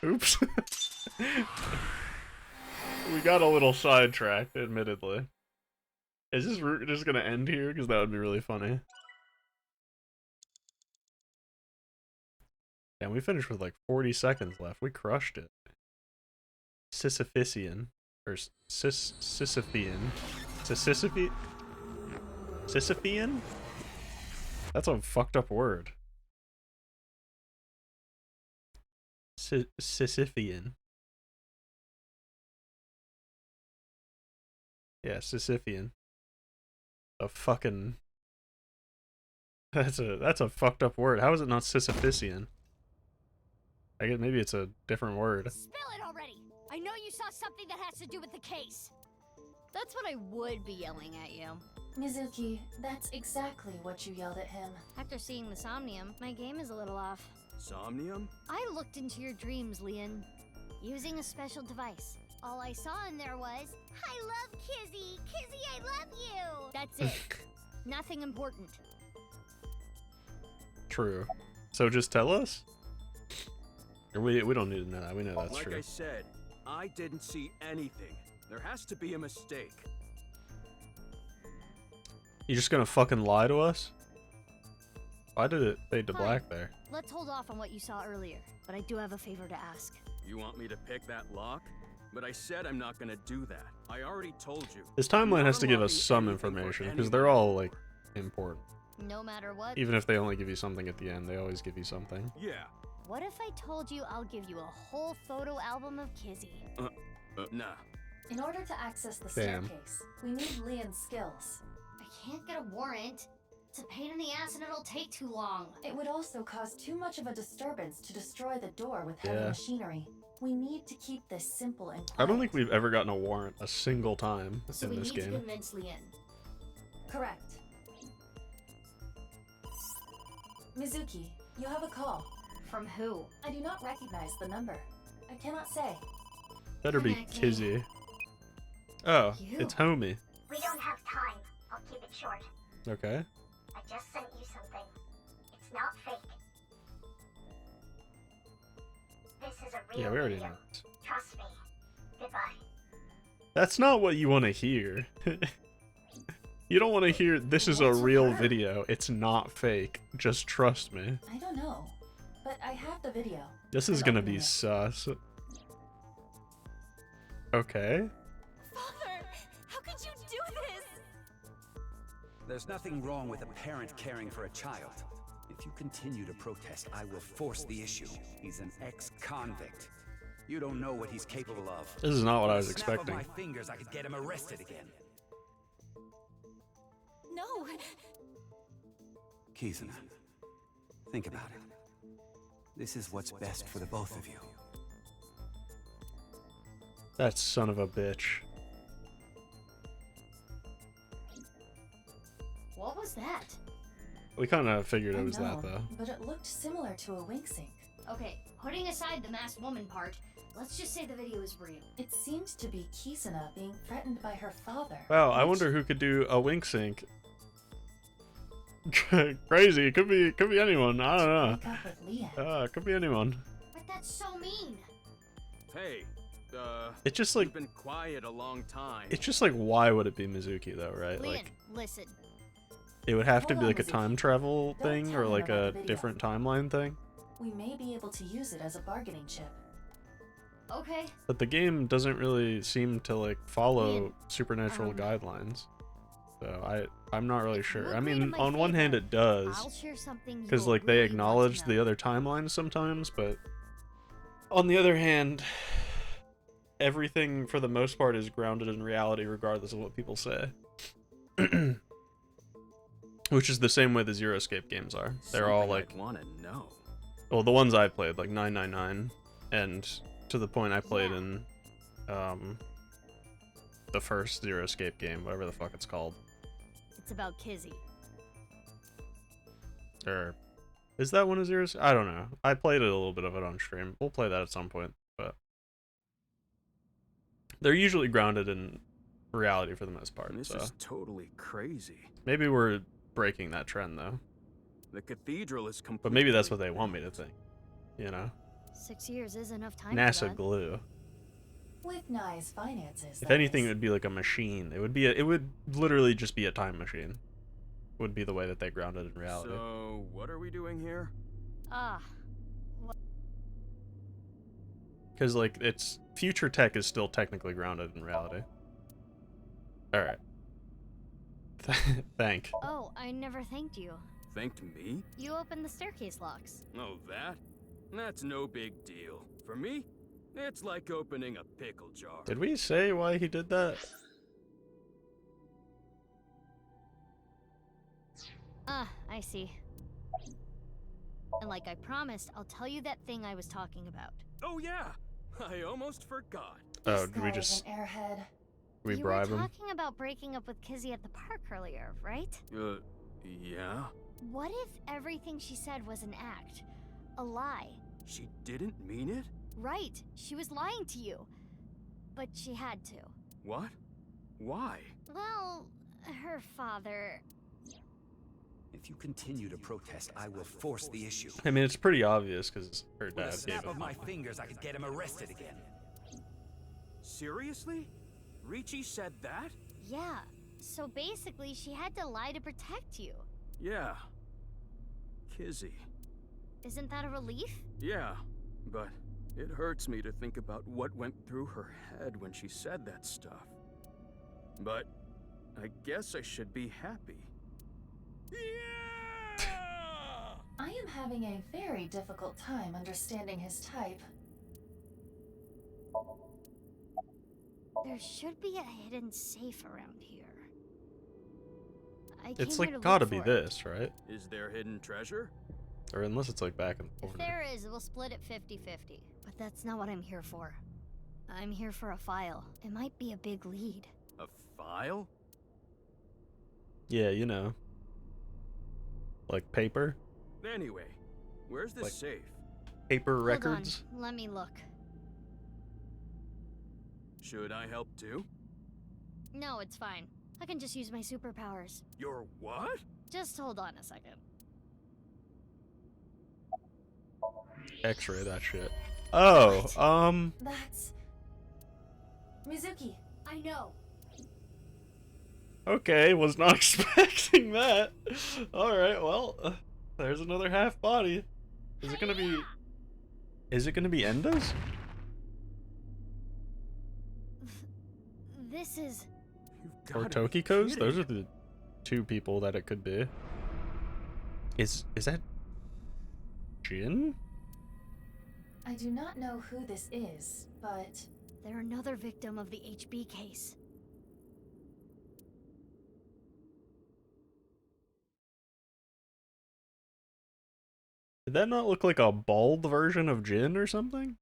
[SPEAKER 1] Oops. We got a little sidetracked, admittedly. Is this route just gonna end here? Because that would be really funny. And we finished with like 40 seconds left. We crushed it. Sisyphean. Or Sisyphean. Sisyphean? That's a fucked up word. Sisyphean. Yeah, Sisyphean. A fucking... That's a fucked up word. How is it not Sisyphean? I guess maybe it's a different word.
[SPEAKER 2] Spill it already! I know you saw something that has to do with the case. That's what I would be yelling at you.
[SPEAKER 8] Mizuki, that's exactly what you yelled at him.
[SPEAKER 2] After seeing the Somnium, my game is a little off.
[SPEAKER 9] Somnium?
[SPEAKER 2] I looked into your dreams, Leon, using a special device. All I saw in there was, I love Kizzy! Kizzy, I love you! That's it. Nothing important.
[SPEAKER 1] True. So just tell us? Or we don't need to know that. We know that's
[SPEAKER 9] like
[SPEAKER 1] true.
[SPEAKER 9] I said, I didn't see anything. There has to be a mistake.
[SPEAKER 1] You just gonna fucking lie to us? Why did it fade to
[SPEAKER 2] Fine.
[SPEAKER 1] black there?
[SPEAKER 2] Let's hold off on what you saw earlier, but I do have a favor to ask.
[SPEAKER 9] You want me to pick that lock? But I said I'm not gonna do that. I already told you.
[SPEAKER 1] This timeline has to give us
[SPEAKER 9] Unlocking
[SPEAKER 1] some
[SPEAKER 9] anything for
[SPEAKER 1] information, because
[SPEAKER 9] anyone.
[SPEAKER 1] they're all, like, important.
[SPEAKER 2] No matter what.
[SPEAKER 1] Even if they only give you something at the end, they always give you something.
[SPEAKER 9] Yeah.
[SPEAKER 2] What if I told you I'll give you a whole photo album of Kizzy?
[SPEAKER 9] Nah.
[SPEAKER 8] In order to access the
[SPEAKER 1] Damn.
[SPEAKER 8] staircase, we need Leon's skills.
[SPEAKER 2] I can't get a warrant. It's a pain in the ass and it'll take too long.
[SPEAKER 8] It would also cause too much of a disturbance to destroy the door with heavy
[SPEAKER 1] Yeah.
[SPEAKER 8] machinery. We need to keep this simple and quiet.
[SPEAKER 1] I don't think we've ever gotten a warrant a single time
[SPEAKER 2] So
[SPEAKER 1] in
[SPEAKER 2] we
[SPEAKER 1] this
[SPEAKER 2] need to
[SPEAKER 1] game.
[SPEAKER 2] convince Leon.
[SPEAKER 8] Correct. Mizuki, you have a call.
[SPEAKER 2] From who?
[SPEAKER 8] I do not recognize the number. I cannot say.
[SPEAKER 1] Better be
[SPEAKER 2] Connect me.
[SPEAKER 1] Kizzy. Oh,
[SPEAKER 2] You.
[SPEAKER 1] it's Homie.
[SPEAKER 4] We don't have time. I'll keep it short.
[SPEAKER 1] Okay.
[SPEAKER 4] I just sent you something. It's not fake. This is a real
[SPEAKER 1] Yeah, we already
[SPEAKER 4] video.
[SPEAKER 1] know.
[SPEAKER 4] Trust me. Goodbye.
[SPEAKER 1] That's not what you want to hear. You don't want to hear, this is a real video. It's not fake. Just trust me.
[SPEAKER 8] I don't know, but I have the video.
[SPEAKER 1] This is
[SPEAKER 8] I'm
[SPEAKER 1] gonna
[SPEAKER 8] opening
[SPEAKER 1] be
[SPEAKER 8] it.
[SPEAKER 1] sus. Okay.
[SPEAKER 8] Father, how could you do this?
[SPEAKER 14] There's nothing wrong with a parent caring for a child. If you continue to protest, I will force the issue. He's an ex-convict. You don't know what he's capable of.
[SPEAKER 1] This is not what I was
[SPEAKER 14] With a snap
[SPEAKER 1] expecting.
[SPEAKER 14] of my fingers, I could get him arrested again.
[SPEAKER 8] No.
[SPEAKER 14] Kizuna, think about it. This is what's best for the both of you.
[SPEAKER 1] That son of a bitch. We kind of figured
[SPEAKER 3] I
[SPEAKER 1] it was that
[SPEAKER 3] know,
[SPEAKER 1] though.
[SPEAKER 3] but it looked similar to a wink sync.
[SPEAKER 2] Okay, putting aside the masked woman part, let's just say the video is real.
[SPEAKER 3] It seemed to be Kisuna being threatened by her father.
[SPEAKER 1] Wow, I wonder who could do a wink sync. Crazy. It could be anyone. I don't know.
[SPEAKER 3] Break up with Leanne.
[SPEAKER 1] It could be anyone.
[SPEAKER 2] But that's so mean.
[SPEAKER 9] Hey,
[SPEAKER 1] It's just like
[SPEAKER 9] you've been quiet a long time.
[SPEAKER 1] it's just like why would it be Mizuki though, right?
[SPEAKER 2] Leon,
[SPEAKER 1] Like
[SPEAKER 2] listen.
[SPEAKER 1] it would have to
[SPEAKER 3] Hold
[SPEAKER 1] be
[SPEAKER 3] on,
[SPEAKER 1] like a
[SPEAKER 3] Mizuki.
[SPEAKER 1] time travel
[SPEAKER 3] Don't
[SPEAKER 1] thing
[SPEAKER 3] tell
[SPEAKER 1] or
[SPEAKER 3] him
[SPEAKER 1] like
[SPEAKER 3] about
[SPEAKER 1] a
[SPEAKER 3] the video.
[SPEAKER 1] different timeline thing.
[SPEAKER 3] We may be able to use it as a bargaining chip.
[SPEAKER 2] Okay.
[SPEAKER 1] But the game doesn't really seem to like follow
[SPEAKER 2] Leon,
[SPEAKER 1] supernatural guidelines. So I'm not really sure.
[SPEAKER 2] you
[SPEAKER 1] I
[SPEAKER 2] agree to
[SPEAKER 1] mean,
[SPEAKER 2] my
[SPEAKER 1] on one hand
[SPEAKER 2] favor,
[SPEAKER 1] it does.
[SPEAKER 2] I'll share something
[SPEAKER 1] Because
[SPEAKER 2] you'll
[SPEAKER 1] like they
[SPEAKER 2] really want to
[SPEAKER 1] acknowledge the
[SPEAKER 2] know.
[SPEAKER 1] other timelines sometimes, but on the other hand, everything for the most part is grounded in reality regardless of what people say. Which is the same way the Zero Escape games are. They're all like,
[SPEAKER 9] want to know.
[SPEAKER 1] well, the ones I played, like 999, and to the point I played in the first Zero Escape game, whatever the fuck it's called.
[SPEAKER 2] It's about Kizzy.
[SPEAKER 1] Or is that one of Zero? I don't know. I played a little bit of it on stream. We'll play that at some point, but they're usually grounded in reality for the most part.
[SPEAKER 9] This
[SPEAKER 1] So
[SPEAKER 9] is totally crazy.
[SPEAKER 1] maybe we're breaking that trend though.
[SPEAKER 9] The cathedral is completely.
[SPEAKER 1] But maybe that's what they want me to think. You know,
[SPEAKER 2] 6 years is enough time for
[SPEAKER 1] NASA
[SPEAKER 2] that.
[SPEAKER 1] glue.
[SPEAKER 3] With Nye's finances.
[SPEAKER 1] If
[SPEAKER 3] that
[SPEAKER 1] anything, it
[SPEAKER 3] is.
[SPEAKER 1] would be like a machine. It would literally just be a time machine. Would be the way that they grounded in reality.
[SPEAKER 9] So, what are we doing here?
[SPEAKER 2] Ah,
[SPEAKER 1] Because like it's future tech is still technically grounded in reality. All right. Thank.
[SPEAKER 2] oh, I never thanked you.
[SPEAKER 9] Thanked me?
[SPEAKER 2] You opened the staircase locks.
[SPEAKER 9] Oh, that? That's no big deal. For me, it's like opening a pickle jar.
[SPEAKER 1] Did we say why he did that?
[SPEAKER 2] Ah, I see. And like I promised, I'll tell you that thing I was talking about.
[SPEAKER 9] Oh yeah, I almost forgot.
[SPEAKER 1] Oh,
[SPEAKER 3] This
[SPEAKER 1] did we
[SPEAKER 3] guy is
[SPEAKER 1] just
[SPEAKER 3] an airhead.
[SPEAKER 1] we
[SPEAKER 2] you
[SPEAKER 1] bribe
[SPEAKER 2] were
[SPEAKER 1] him?
[SPEAKER 2] talking about breaking up with Kizzy at the park earlier, right?
[SPEAKER 9] Yeah?
[SPEAKER 2] What if everything she said was an act? A lie?
[SPEAKER 9] She didn't mean it?
[SPEAKER 2] Right, she was lying to you. But she had to.
[SPEAKER 9] What? Why?
[SPEAKER 2] Well, her father...
[SPEAKER 14] If you continue to protest, I will force the issue.
[SPEAKER 1] I mean, it's pretty obvious because her
[SPEAKER 14] With
[SPEAKER 1] dad
[SPEAKER 14] a
[SPEAKER 1] gave
[SPEAKER 14] snap of
[SPEAKER 1] him.
[SPEAKER 14] my fingers, I could get him arrested again.
[SPEAKER 9] Seriously? Ricci said that?
[SPEAKER 2] Yeah, so basically she had to lie to protect you.
[SPEAKER 9] Yeah. Kizzy.
[SPEAKER 2] Isn't that a relief?
[SPEAKER 9] Yeah, but it hurts me to think about what went through her head when she said that stuff. But I guess I should be happy. Yeah!
[SPEAKER 3] I am having a very difficult time understanding his type.
[SPEAKER 2] There should be a hidden safe around here. I
[SPEAKER 1] It's
[SPEAKER 2] came here
[SPEAKER 1] like
[SPEAKER 2] to
[SPEAKER 1] gotta
[SPEAKER 2] look
[SPEAKER 1] be
[SPEAKER 2] for it.
[SPEAKER 1] this, right?
[SPEAKER 9] Is there hidden treasure?
[SPEAKER 1] Or unless it's like back in the
[SPEAKER 2] If
[SPEAKER 1] corner.
[SPEAKER 2] there is, we'll split it 50-50. But that's not what I'm here for. I'm here for a file. It might be a big lead.
[SPEAKER 9] A file?
[SPEAKER 1] Yeah, you know. Like paper?
[SPEAKER 9] Anyway, where's this
[SPEAKER 1] Like-
[SPEAKER 9] safe?
[SPEAKER 1] Paper
[SPEAKER 2] Hold
[SPEAKER 1] records?
[SPEAKER 2] on, let me look.
[SPEAKER 9] Should I help too?
[SPEAKER 2] No, it's fine. I can just use my superpowers.
[SPEAKER 9] Your what?
[SPEAKER 2] Just hold on a second.
[SPEAKER 1] X-ray that shit. Oh,
[SPEAKER 3] That's... Mizuki.
[SPEAKER 2] I know.
[SPEAKER 1] okay, was not expecting that. Alright, well, there's another half body. Is it gonna be... Is it gonna be Enda's?
[SPEAKER 2] This is...
[SPEAKER 1] Or
[SPEAKER 9] Gotta be
[SPEAKER 1] Tokiko's?
[SPEAKER 9] kidding.
[SPEAKER 1] Those are the two people that it could be. Is that... Jin?
[SPEAKER 3] I do not know who this is, but...
[SPEAKER 2] They're another victim of the HB case.
[SPEAKER 1] Did that not look like a bald version of Jin or something?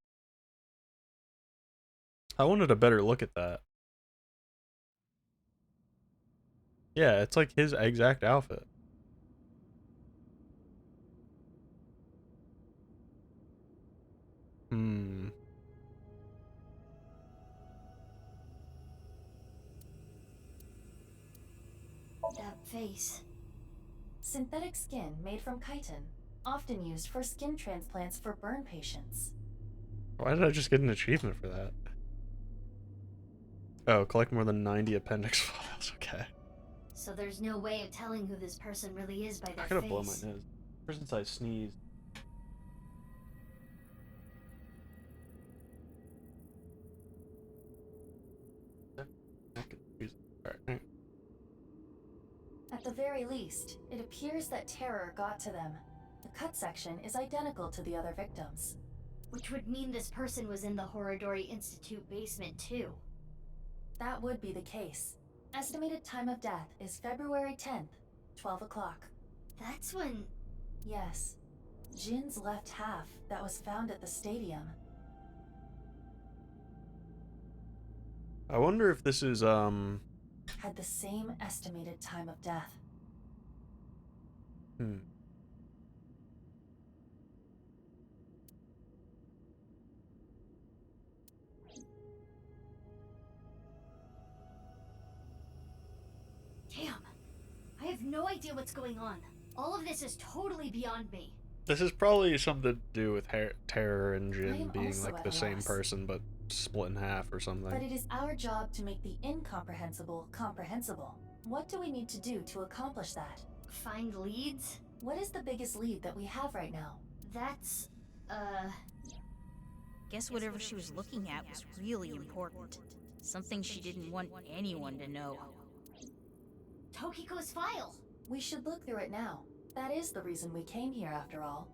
[SPEAKER 1] I wanted a better look at that. Yeah, it's like his exact outfit.
[SPEAKER 2] That face.
[SPEAKER 8] Synthetic skin made from chitin, often used for skin transplants for burn patients.
[SPEAKER 1] Why did I just get an achievement for that? Oh, collect more than 90 appendix files. Okay.
[SPEAKER 2] So there's no way of telling who this person really is by their
[SPEAKER 1] I gotta
[SPEAKER 2] face.
[SPEAKER 1] blow my nose. Ever since I sneezed. Alright.
[SPEAKER 8] At the very least, it appears that terror got to them. The cut section is identical to the other victims.
[SPEAKER 2] Which would mean this person was in the Horodori Institute basement too.
[SPEAKER 8] That would be the case. Estimated time of death is February 10th, 12 o'clock.
[SPEAKER 2] That's when...
[SPEAKER 8] Yes. Jin's left half that was found at the stadium.
[SPEAKER 1] I wonder if this is,
[SPEAKER 8] Had the same estimated time of death.
[SPEAKER 2] Damn. I have no idea what's going on. All of this is totally beyond me.
[SPEAKER 1] This is probably something to do with Terror and
[SPEAKER 8] I
[SPEAKER 1] Jin
[SPEAKER 8] am
[SPEAKER 1] being
[SPEAKER 8] also
[SPEAKER 1] like
[SPEAKER 8] at
[SPEAKER 1] the
[SPEAKER 8] a
[SPEAKER 1] same
[SPEAKER 8] loss.
[SPEAKER 1] person but split in half or
[SPEAKER 8] But
[SPEAKER 1] something.
[SPEAKER 8] it is our job to make the incomprehensible comprehensible. What do we need to do to accomplish that?
[SPEAKER 2] Find leads?
[SPEAKER 8] What is the biggest lead that we have right now?
[SPEAKER 2] That's...
[SPEAKER 6] Guess whatever she was looking at was really important. Something she didn't want anyone to know.
[SPEAKER 2] Tokiko's file!
[SPEAKER 8] We should look through it now. That is the reason we came here after all.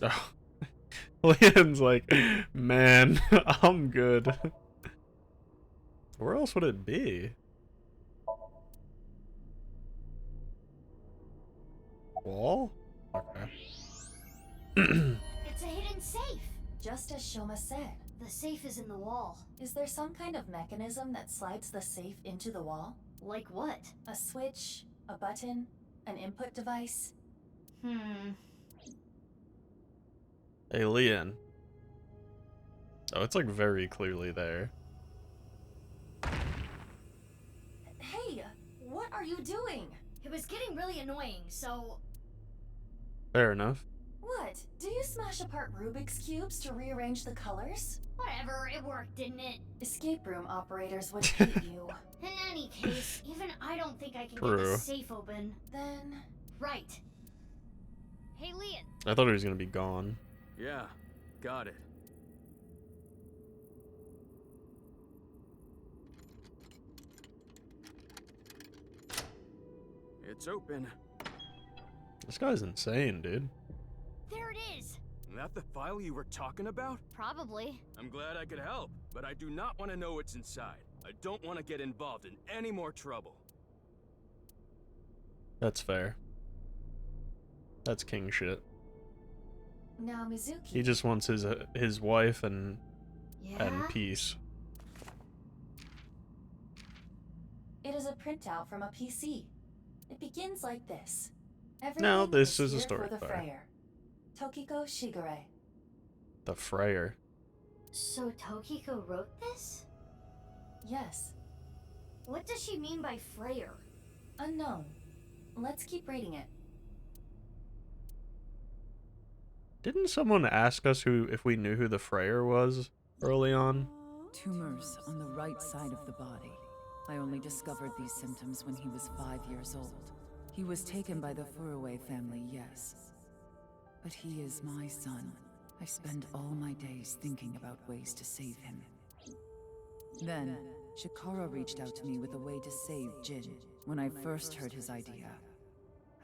[SPEAKER 1] Oh. Leon's like, man, I'm good. Where else would it be? Wall? Okay.
[SPEAKER 2] It's a hidden safe!
[SPEAKER 8] Just as Shoma said.
[SPEAKER 2] The safe is in the wall.
[SPEAKER 8] Is there some kind of mechanism that slides the safe into the wall?
[SPEAKER 2] Like what?
[SPEAKER 8] A switch? A button? An input device?
[SPEAKER 1] Hey, Leon. Oh, it's like very clearly there.
[SPEAKER 8] Hey! What are you doing?
[SPEAKER 2] It was getting really annoying, so...
[SPEAKER 1] Fair enough.
[SPEAKER 8] What? Do you smash apart Rubik's Cubes to rearrange the colors?
[SPEAKER 2] Whatever, it worked, didn't it?
[SPEAKER 8] Escape room operators would hate you.
[SPEAKER 2] In any case, even I don't think I can get
[SPEAKER 1] True.
[SPEAKER 2] the safe open.
[SPEAKER 8] Then...
[SPEAKER 2] Right. Hey, Leon.
[SPEAKER 1] I thought he was gonna be gone.
[SPEAKER 9] Yeah, got it. It's open.
[SPEAKER 1] This guy's insane, dude.
[SPEAKER 2] There it is!
[SPEAKER 9] That the file you were talking about?
[SPEAKER 2] Probably.
[SPEAKER 9] I'm glad I could help, but I do not want to know what's inside. I don't want to get involved in any more trouble.
[SPEAKER 1] That's fair. That's king shit.
[SPEAKER 8] Now, Mizuki...
[SPEAKER 1] He just wants his wife and peace.
[SPEAKER 8] It is a printout from a PC. It begins like this.
[SPEAKER 1] No,
[SPEAKER 8] Everything
[SPEAKER 1] this is a
[SPEAKER 8] here
[SPEAKER 1] story
[SPEAKER 8] for the
[SPEAKER 1] fire.
[SPEAKER 8] Frayer. Tokiko Shigure.
[SPEAKER 1] The Frayer.
[SPEAKER 2] So Tokiko wrote this?
[SPEAKER 8] Yes.
[SPEAKER 2] What does she mean by Frayer?
[SPEAKER 8] Unknown. Let's keep reading it.
[SPEAKER 1] Didn't someone ask us if we knew who the Frayer was early on?
[SPEAKER 7] Tumors on the right side of the body. I only discovered these symptoms when he was 5 years old. He was taken by the Furuwe family, yes. But he is my son. I spend all my days thinking about ways to save him. Then, Shikara reached out to me with a way to save Jin. When I first heard his idea,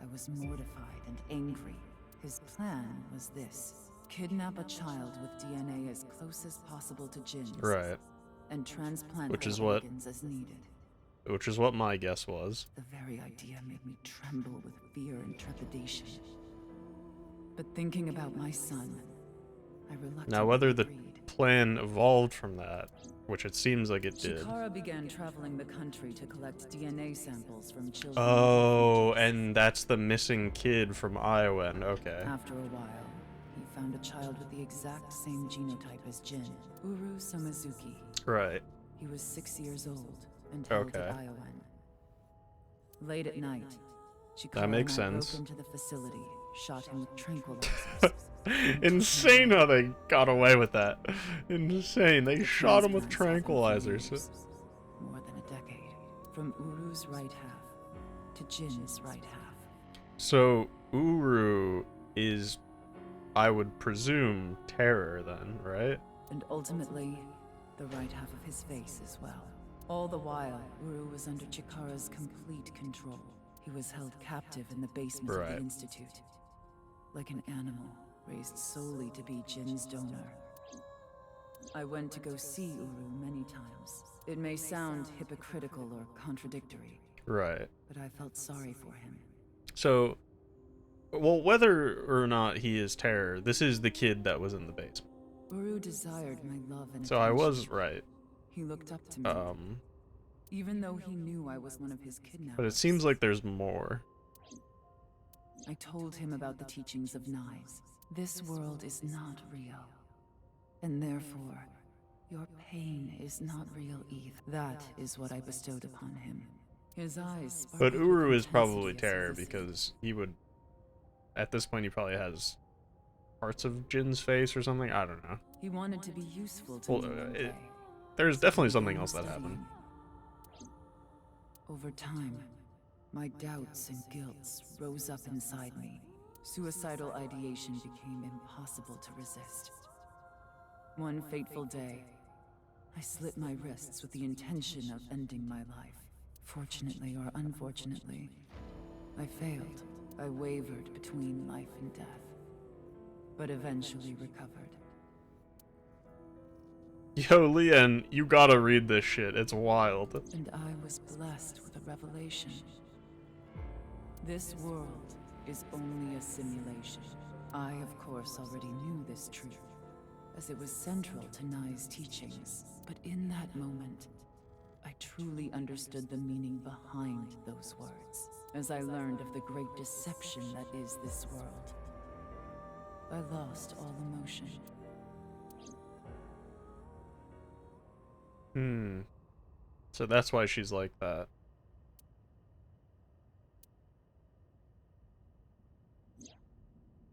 [SPEAKER 7] I was mortified and angry. His plan was this: kidnap a child with DNA as close as possible to Jin's.
[SPEAKER 1] Right.
[SPEAKER 7] And transplant
[SPEAKER 1] Which is
[SPEAKER 7] her
[SPEAKER 1] what-
[SPEAKER 7] organs as needed.
[SPEAKER 1] Which is what my guess was.
[SPEAKER 7] The very idea made me tremble with fear and trepidation. But thinking about my son, I reluctantly
[SPEAKER 1] Now, whether the
[SPEAKER 7] agreed.
[SPEAKER 1] plan evolved from that, which it seems like it did.
[SPEAKER 7] Shikara began traveling the country to collect DNA samples from children.
[SPEAKER 1] Oh, and that's the missing kid from Iowa. Okay.
[SPEAKER 7] After a while, he found a child with the exact same genotype as Jin, Uru Somizuki.
[SPEAKER 1] Right.
[SPEAKER 7] He was 6 years old and held
[SPEAKER 1] Okay.
[SPEAKER 7] at Iowan. Late at night, Chikara
[SPEAKER 1] That makes
[SPEAKER 7] and I
[SPEAKER 1] sense.
[SPEAKER 7] broke into the facility, shot him with tranquilizers.
[SPEAKER 1] Insane how they got away with that. Insane. They shot him with
[SPEAKER 7] Transplants happened for
[SPEAKER 1] tranquilizers.
[SPEAKER 7] years, more than a decade. From Uru's right half to Jin's right half.
[SPEAKER 1] So, Uru is, I would presume, Terror then, right?
[SPEAKER 7] And ultimately, the right half of his face as well. All the while, Uru was under Chikara's complete control. He was held captive in the basement of
[SPEAKER 1] Right.
[SPEAKER 7] the Institute. Like an animal, raised solely to be Jin's donor. I went to go see Uru many times. It may sound hypocritical or contradictory.
[SPEAKER 1] Right.
[SPEAKER 7] But I felt sorry for him.
[SPEAKER 1] So, well, whether or not he is Terror, this is the kid that was in the basement.
[SPEAKER 7] Uru desired my love and
[SPEAKER 1] So I
[SPEAKER 7] attention.
[SPEAKER 1] was right.
[SPEAKER 7] He looked up to me. Even though he knew I was one of his kidnappers.
[SPEAKER 1] But it seems like there's more.
[SPEAKER 7] I told him about the teachings of Knives. This world is not real. And therefore, your pain is not real either. That is what I bestowed upon him. His eyes
[SPEAKER 1] But
[SPEAKER 7] sparkled
[SPEAKER 1] Uru
[SPEAKER 7] with
[SPEAKER 1] is probably
[SPEAKER 7] intensity as he
[SPEAKER 1] Terror
[SPEAKER 7] listened.
[SPEAKER 1] because he would, at this point, he probably has parts of Jin's face or something. I don't know.
[SPEAKER 7] He wanted to be useful to
[SPEAKER 1] Well,
[SPEAKER 7] me one day.
[SPEAKER 1] there's
[SPEAKER 7] So
[SPEAKER 1] definitely
[SPEAKER 7] he
[SPEAKER 1] something
[SPEAKER 7] began
[SPEAKER 1] else that
[SPEAKER 7] studying.
[SPEAKER 1] happened.
[SPEAKER 7] Over time, my doubts and guilts rose up inside me. Suicidal ideation became impossible to resist. One fateful day, I slit my wrists with the intention of ending my life. Fortunately or unfortunately, I failed. I wavered between life and death, but eventually recovered.
[SPEAKER 1] Yo, Leanne, you gotta read this shit. It's wild.
[SPEAKER 7] And I was blessed with a revelation. This world is only a simulation. I, of course, already knew this truth, as it was central to Nai's teachings. But in that moment, I truly understood the meaning behind those words, as I learned of the great deception that is this world. I lost all emotion.
[SPEAKER 1] So that's why she's like that.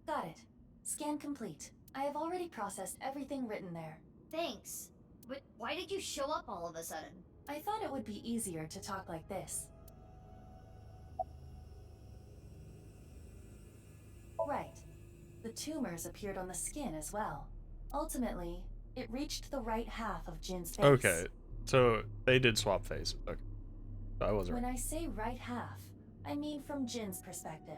[SPEAKER 8] Got it. Scan complete. I have already processed everything written there.
[SPEAKER 2] Thanks. But why did you show up all of a sudden?
[SPEAKER 8] I thought it would be easier to talk like this. Right. The tumors appeared on the skin as well. Ultimately, it reached the right half of Jin's face.
[SPEAKER 1] Okay, so they did swap faces. Okay, I was right.
[SPEAKER 8] When I say right half, I mean from Jin's perspective.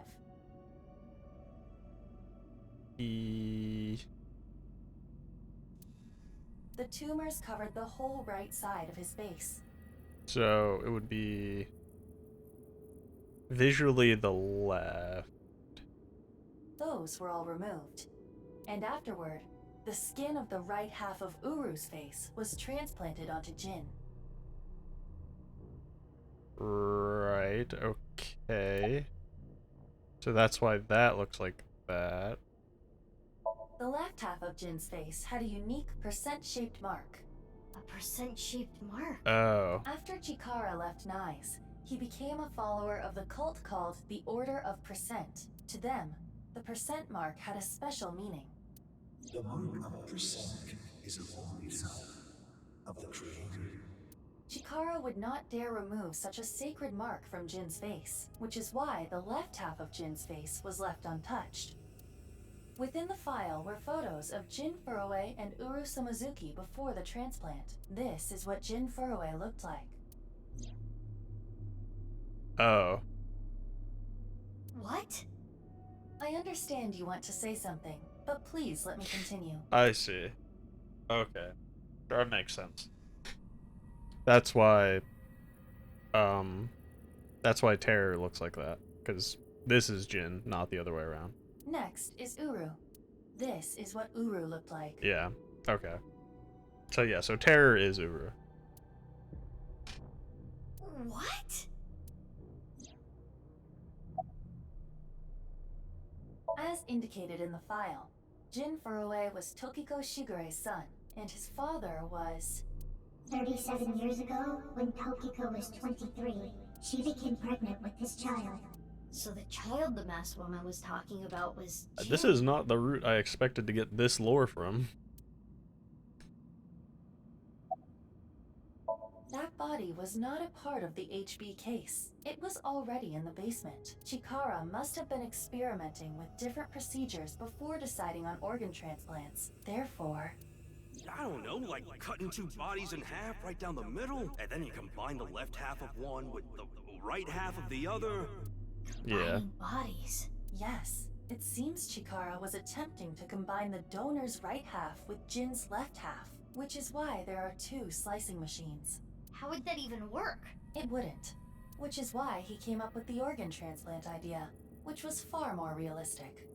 [SPEAKER 1] E...
[SPEAKER 8] The tumors covered the whole right side of his face.
[SPEAKER 1] So it would be visually the left.
[SPEAKER 8] Those were all removed. And afterward, the skin of the right half of Uru's face was transplanted onto Jin.
[SPEAKER 1] Right, okay. So that's why that looks like that.
[SPEAKER 8] The left half of Jin's face had a unique percent-shaped mark.
[SPEAKER 2] A percent-shaped mark?
[SPEAKER 1] Oh.
[SPEAKER 8] After Chikara left Nai's, he became a follower of the cult called the Order of Percent. To them, the percent mark had a special meaning.
[SPEAKER 5] The mark of percent is a form itself of the Creator.
[SPEAKER 8] Chikara would not dare remove such a sacred mark from Jin's face, which is why the left half of Jin's face was left untouched. Within the file were photos of Jin Furue and Uru Samazuki before the transplant. This is what Jin Furue looked like.
[SPEAKER 1] Oh.
[SPEAKER 2] What?
[SPEAKER 8] I understand you want to say something, but please let me continue.
[SPEAKER 1] I see. Okay. That makes sense. That's why Terror looks like that, because this is Jin, not the other way around.
[SPEAKER 8] Next is Uru. This is what Uru looked like.
[SPEAKER 1] Yeah. Okay. So yeah, so Terror is Uru.
[SPEAKER 2] What?
[SPEAKER 8] As indicated in the file, Jin Furue was Tokiko Shigure's son, and his father was...
[SPEAKER 4] 37 years ago, when Tokiko was 23, she became pregnant with this child.
[SPEAKER 2] So the child the masked woman was talking about was
[SPEAKER 1] This
[SPEAKER 2] Jin.
[SPEAKER 1] is not the route I expected to get this lore from.
[SPEAKER 3] That body was not a part of the HB case. It was already in the basement. Chikara must have been experimenting with different procedures before deciding on organ transplants. Therefore,
[SPEAKER 9] I don't know, like cutting two bodies in half right down the middle, and then you combine the left half of one with the right half of the other.
[SPEAKER 1] Yeah.
[SPEAKER 2] Bodies.
[SPEAKER 3] yes, it seems Chikara was attempting to combine the donor's right half with Jin's left half, which is why there are two slicing machines.
[SPEAKER 2] How would that even work?
[SPEAKER 3] It wouldn't, which is why he came up with the organ transplant idea, which was far more realistic.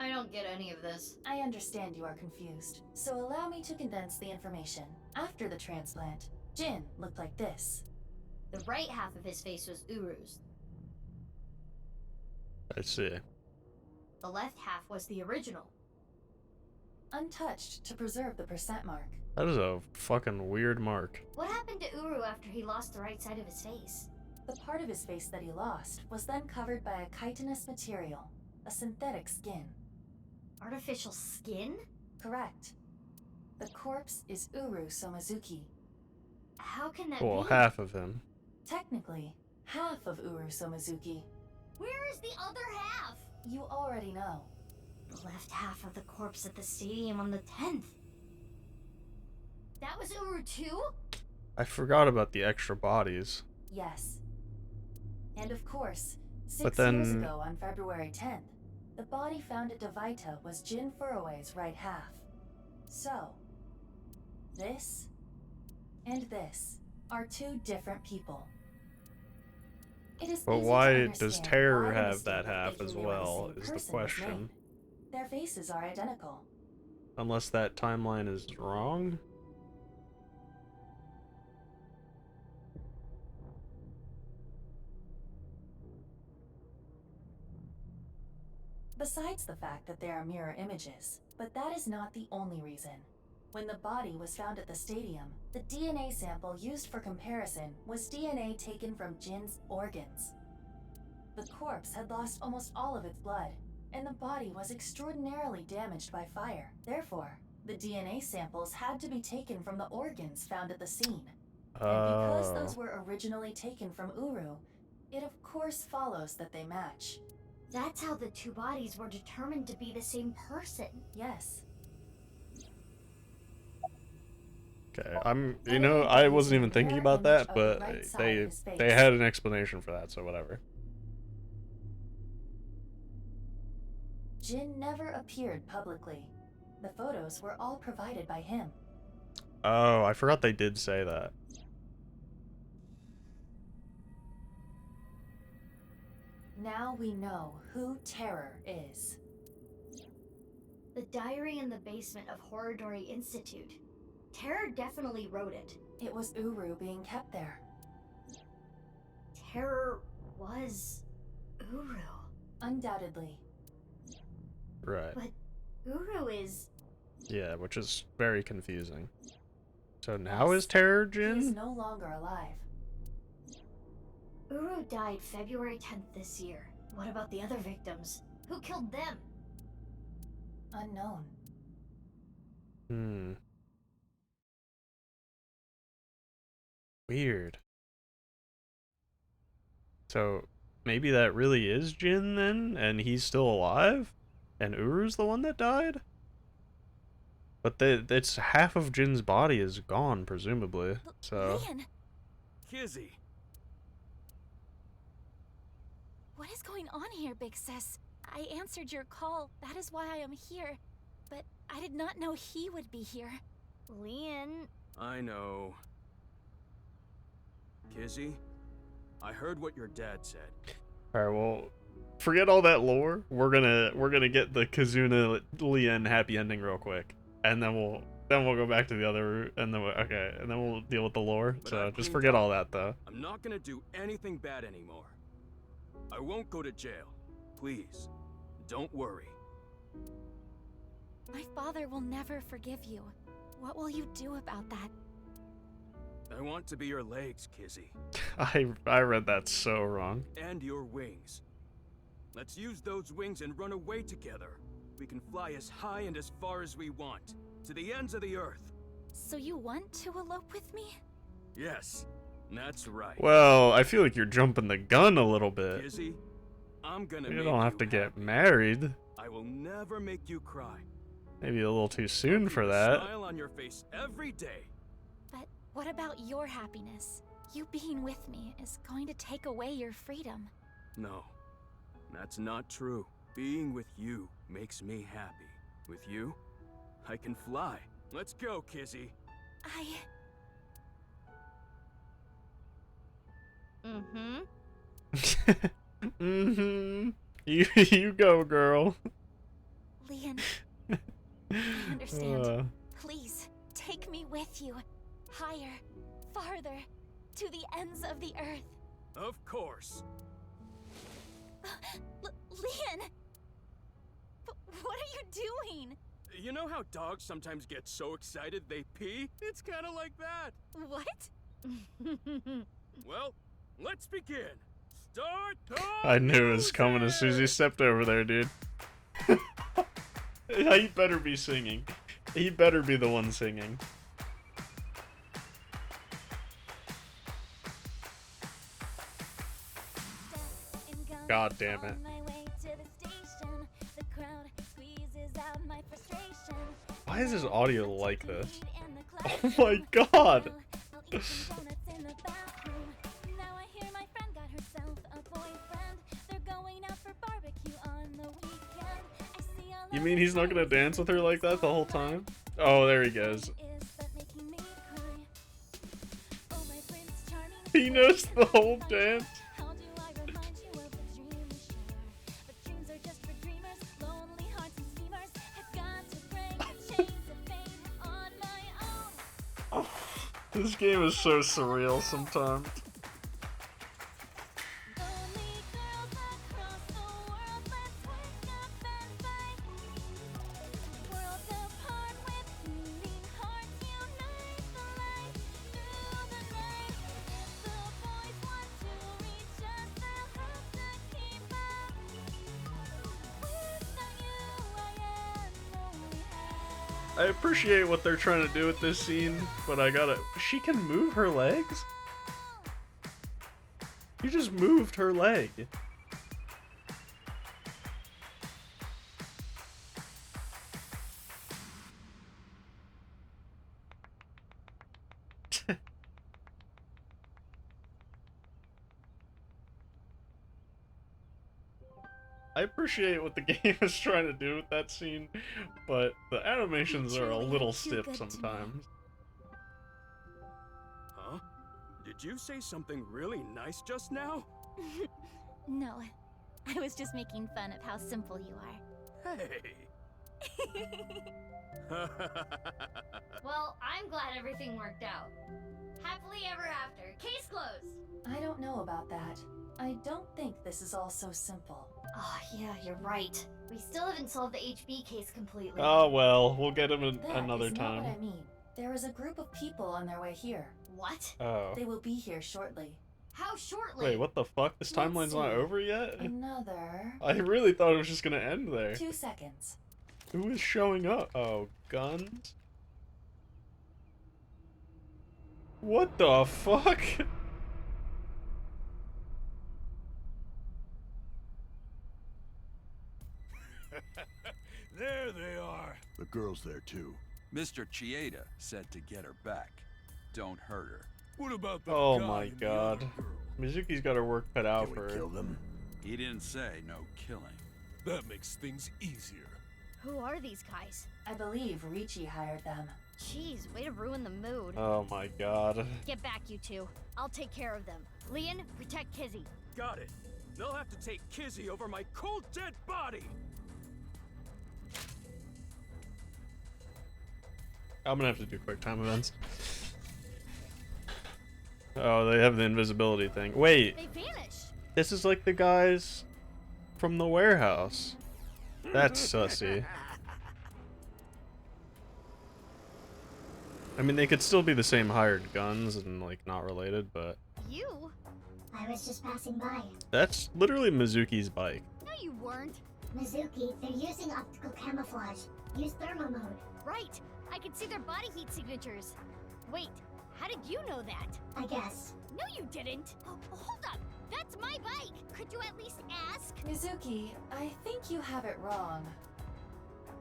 [SPEAKER 2] I don't get any of this.
[SPEAKER 3] I understand you are confused, so allow me to condense the information. After the transplant, Jin looked like this.
[SPEAKER 2] The right half of his face was Uru's.
[SPEAKER 1] I see.
[SPEAKER 2] The left half was the original.
[SPEAKER 3] Untouched to preserve the percent mark.
[SPEAKER 1] That is a fucking weird mark.
[SPEAKER 2] What happened to Uru after he lost the right side of his face?
[SPEAKER 3] The part of his face that he lost was then covered by a chitinous material, a synthetic skin.
[SPEAKER 2] Artificial skin?
[SPEAKER 3] Correct. The corpse is Uru Somazuki.
[SPEAKER 2] How can that
[SPEAKER 1] Well,
[SPEAKER 2] be?
[SPEAKER 1] half of him.
[SPEAKER 3] Technically, half of Uru Somazuki.
[SPEAKER 2] Where is the other half?
[SPEAKER 3] You already know.
[SPEAKER 2] The left half of the corpse at the stadium on the 10th. That was Uru too?
[SPEAKER 1] I forgot about the extra bodies.
[SPEAKER 3] Yes. And of course,
[SPEAKER 1] But
[SPEAKER 3] 6 years
[SPEAKER 1] then-
[SPEAKER 3] ago on February 10th, the body found at Devaita was Jin Furue's right half. So, this and this are two different people. It is
[SPEAKER 1] But
[SPEAKER 3] easy to
[SPEAKER 1] why does
[SPEAKER 3] understand
[SPEAKER 1] Terror
[SPEAKER 3] why the
[SPEAKER 1] have
[SPEAKER 3] mistake
[SPEAKER 1] that
[SPEAKER 3] of
[SPEAKER 1] half
[SPEAKER 3] thinking
[SPEAKER 1] as
[SPEAKER 3] they were the
[SPEAKER 1] well,
[SPEAKER 3] same
[SPEAKER 1] is the
[SPEAKER 3] person was
[SPEAKER 1] question.
[SPEAKER 3] made. Their faces are identical.
[SPEAKER 1] Unless that timeline is wrong?
[SPEAKER 3] Besides the fact that they are mirror images, but that is not the only reason. When the body was found at the stadium, the DNA sample used for comparison was DNA taken from Jin's organs. The corpse had lost almost all of its blood, and the body was extraordinarily damaged by fire. Therefore, the DNA samples had to be taken from the organs found at the scene. And because those were originally taken from Uru, it of course follows that they match.
[SPEAKER 2] That's how the two bodies were determined to be the same person.
[SPEAKER 3] Yes.
[SPEAKER 1] Okay, I wasn't even thinking about that, but they had an explanation for that, so whatever.
[SPEAKER 3] Jin never appeared publicly. The photos were all provided by him.
[SPEAKER 1] Oh, I forgot they did say that.
[SPEAKER 3] Now we know who Terror is.
[SPEAKER 2] The diary in the basement of Horridori Institute. Terror definitely wrote it.
[SPEAKER 3] It was Uru being kept there.
[SPEAKER 2] Terror was Uru.
[SPEAKER 3] Undoubtedly.
[SPEAKER 1] Right.
[SPEAKER 2] But Uru is...
[SPEAKER 1] Yeah, which is very confusing. So now is Terror
[SPEAKER 3] He is
[SPEAKER 1] Jin?
[SPEAKER 3] no longer alive.
[SPEAKER 2] Uru died February 10th this year. What about the other victims? Who killed them?
[SPEAKER 3] Unknown.
[SPEAKER 1] Weird. So maybe that really is Jin then, and he's still alive? And Uru's the one that died? But it's half of Jin's body is gone, presumably. So
[SPEAKER 8] Lian,
[SPEAKER 9] Kizzy.
[SPEAKER 8] what is going on here, Big Sis? I answered your call. That is why I am here. But I did not know he would be here.
[SPEAKER 2] Lian...
[SPEAKER 9] I know. Kizzy, I heard what your dad said.
[SPEAKER 1] alright, well, forget all that lore. We're gonna get the Kazuna Lien happy ending real quick. And then we'll go back to the other route, and then and then we'll deal with the lore.
[SPEAKER 9] But
[SPEAKER 1] So
[SPEAKER 9] I've
[SPEAKER 1] just
[SPEAKER 9] cleaned
[SPEAKER 1] forget
[SPEAKER 9] up.
[SPEAKER 1] all that though.
[SPEAKER 9] I'm not gonna do anything bad anymore. I won't go to jail. Please, don't worry.
[SPEAKER 8] My father will never forgive you. What will you do about that?
[SPEAKER 9] I want to be your legs, Kizzy.
[SPEAKER 1] I read that so wrong.
[SPEAKER 9] And your wings. Let's use those wings and run away together. We can fly as high and as far as we want. To the ends of the earth.
[SPEAKER 8] So you want to elope with me?
[SPEAKER 9] Yes, that's right.
[SPEAKER 1] Well, I feel like you're jumping the gun a little bit.
[SPEAKER 9] Kizzy, I'm gonna
[SPEAKER 1] You
[SPEAKER 9] make
[SPEAKER 1] don't have
[SPEAKER 9] you
[SPEAKER 1] to get
[SPEAKER 9] happy.
[SPEAKER 1] married.
[SPEAKER 9] I will never make you cry.
[SPEAKER 1] Maybe a little too soon
[SPEAKER 9] Keep
[SPEAKER 1] for
[SPEAKER 9] a
[SPEAKER 1] that.
[SPEAKER 9] smile on your face every day.
[SPEAKER 8] But what about your happiness? You being with me is going to take away your freedom.
[SPEAKER 9] No, that's not true. Being with you makes me happy. With you, I can fly. Let's go, Kizzy.
[SPEAKER 1] Mm-hmm. You go, girl.
[SPEAKER 8] Leon, I understand. Please, take me with you. Higher, farther, to the ends of the earth.
[SPEAKER 9] Of course.
[SPEAKER 8] Leon! What are you doing?
[SPEAKER 9] You know how dogs sometimes get so excited they pee? It's kind of like that.
[SPEAKER 8] What?
[SPEAKER 9] Well, let's begin. Start the
[SPEAKER 1] I knew it was coming as soon as he stepped over there, dude. He better be singing. He better be the one singing. God damn it. Why is his audio like this? Oh my god! You mean he's not gonna dance with her like that the whole time? Oh, there he goes. He knows the whole dance. This game is so surreal sometimes. I appreciate what they're trying to do with this scene, but I gotta... She can move her legs? You just moved her leg. I appreciate what the game is trying to do with that scene, but the animations are a little stiff sometimes.
[SPEAKER 9] Huh? Did you say something really nice just now?
[SPEAKER 8] No, I was just making fun of how simple you are.
[SPEAKER 9] Hey!
[SPEAKER 2] Well, I'm glad everything worked out. Happily ever after. Case closed.
[SPEAKER 3] I don't know about that. I don't think this is all so simple.
[SPEAKER 2] Oh, yeah, you're right. We still haven't solved the HB case completely.
[SPEAKER 1] Oh well, we'll get him another
[SPEAKER 3] That is
[SPEAKER 1] time.
[SPEAKER 3] not what I mean. There is a group of people on their way here.
[SPEAKER 2] What?
[SPEAKER 1] Oh.
[SPEAKER 3] They will be here shortly.
[SPEAKER 2] How shortly?
[SPEAKER 1] Wait, what the fuck? This
[SPEAKER 3] Let's
[SPEAKER 1] timeline's not
[SPEAKER 3] see.
[SPEAKER 1] over yet?
[SPEAKER 3] Another...
[SPEAKER 1] I really thought it was just gonna end there.
[SPEAKER 3] 2 seconds.
[SPEAKER 1] Who is showing up? Oh, guns? What the fuck?
[SPEAKER 9] There they are.
[SPEAKER 5] The girl's there too.
[SPEAKER 14] Mr. Chieda said to get her back. Don't hurt her.
[SPEAKER 9] What about the
[SPEAKER 1] Oh
[SPEAKER 9] guy
[SPEAKER 1] my
[SPEAKER 9] and the
[SPEAKER 1] god.
[SPEAKER 9] other girl?
[SPEAKER 1] Mizuki's got her work cut out
[SPEAKER 5] Can
[SPEAKER 1] for
[SPEAKER 5] we
[SPEAKER 1] her.
[SPEAKER 5] kill them?
[SPEAKER 14] He didn't say no killing.
[SPEAKER 9] That makes things easier.
[SPEAKER 2] Who are these guys?
[SPEAKER 3] I believe Ricci hired them.
[SPEAKER 2] Jeez, way to ruin the mood.
[SPEAKER 1] Oh my god.
[SPEAKER 2] Get back, you two. I'll take care of them. Leon, protect Kizzy.
[SPEAKER 9] Got it. They'll have to take Kizzy over my cold dead body.
[SPEAKER 1] I'm gonna have to do quick time events. Oh, they have the invisibility thing. Wait,
[SPEAKER 2] They vanished.
[SPEAKER 1] this is like the guys from the warehouse. That's sussy. I mean, they could still be the same hired guns and, like, not related, but...
[SPEAKER 2] You?
[SPEAKER 4] I was just passing by.
[SPEAKER 1] That's literally Mizuki's bike.
[SPEAKER 2] No, you weren't.
[SPEAKER 4] Mizuki, they're using optical camouflage. Use thermo mode.
[SPEAKER 2] Right. I can see their body heat signatures. Wait, how did you know that?
[SPEAKER 4] I guess.
[SPEAKER 2] No, you didn't. Oh, hold up. That's my bike. Could you at least ask?
[SPEAKER 8] Mizuki, I think you have it wrong.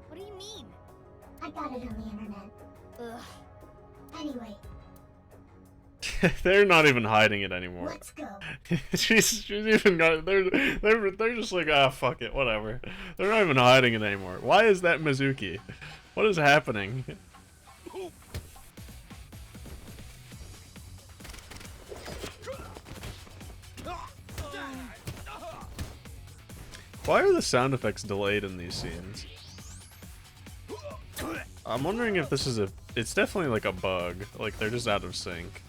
[SPEAKER 2] What do you mean?
[SPEAKER 4] I got it on the internet.
[SPEAKER 2] Ugh.
[SPEAKER 4] Anyway,
[SPEAKER 1] They're not even hiding it anymore.
[SPEAKER 4] let's go.
[SPEAKER 1] she's even got they're just like, ah, fuck it, whatever. They're not even hiding it anymore. Why is that Mizuki? What is happening? Why are the sound effects delayed in these scenes? I'm wondering if this is it's definitely like a bug. Like, they're just out of sync.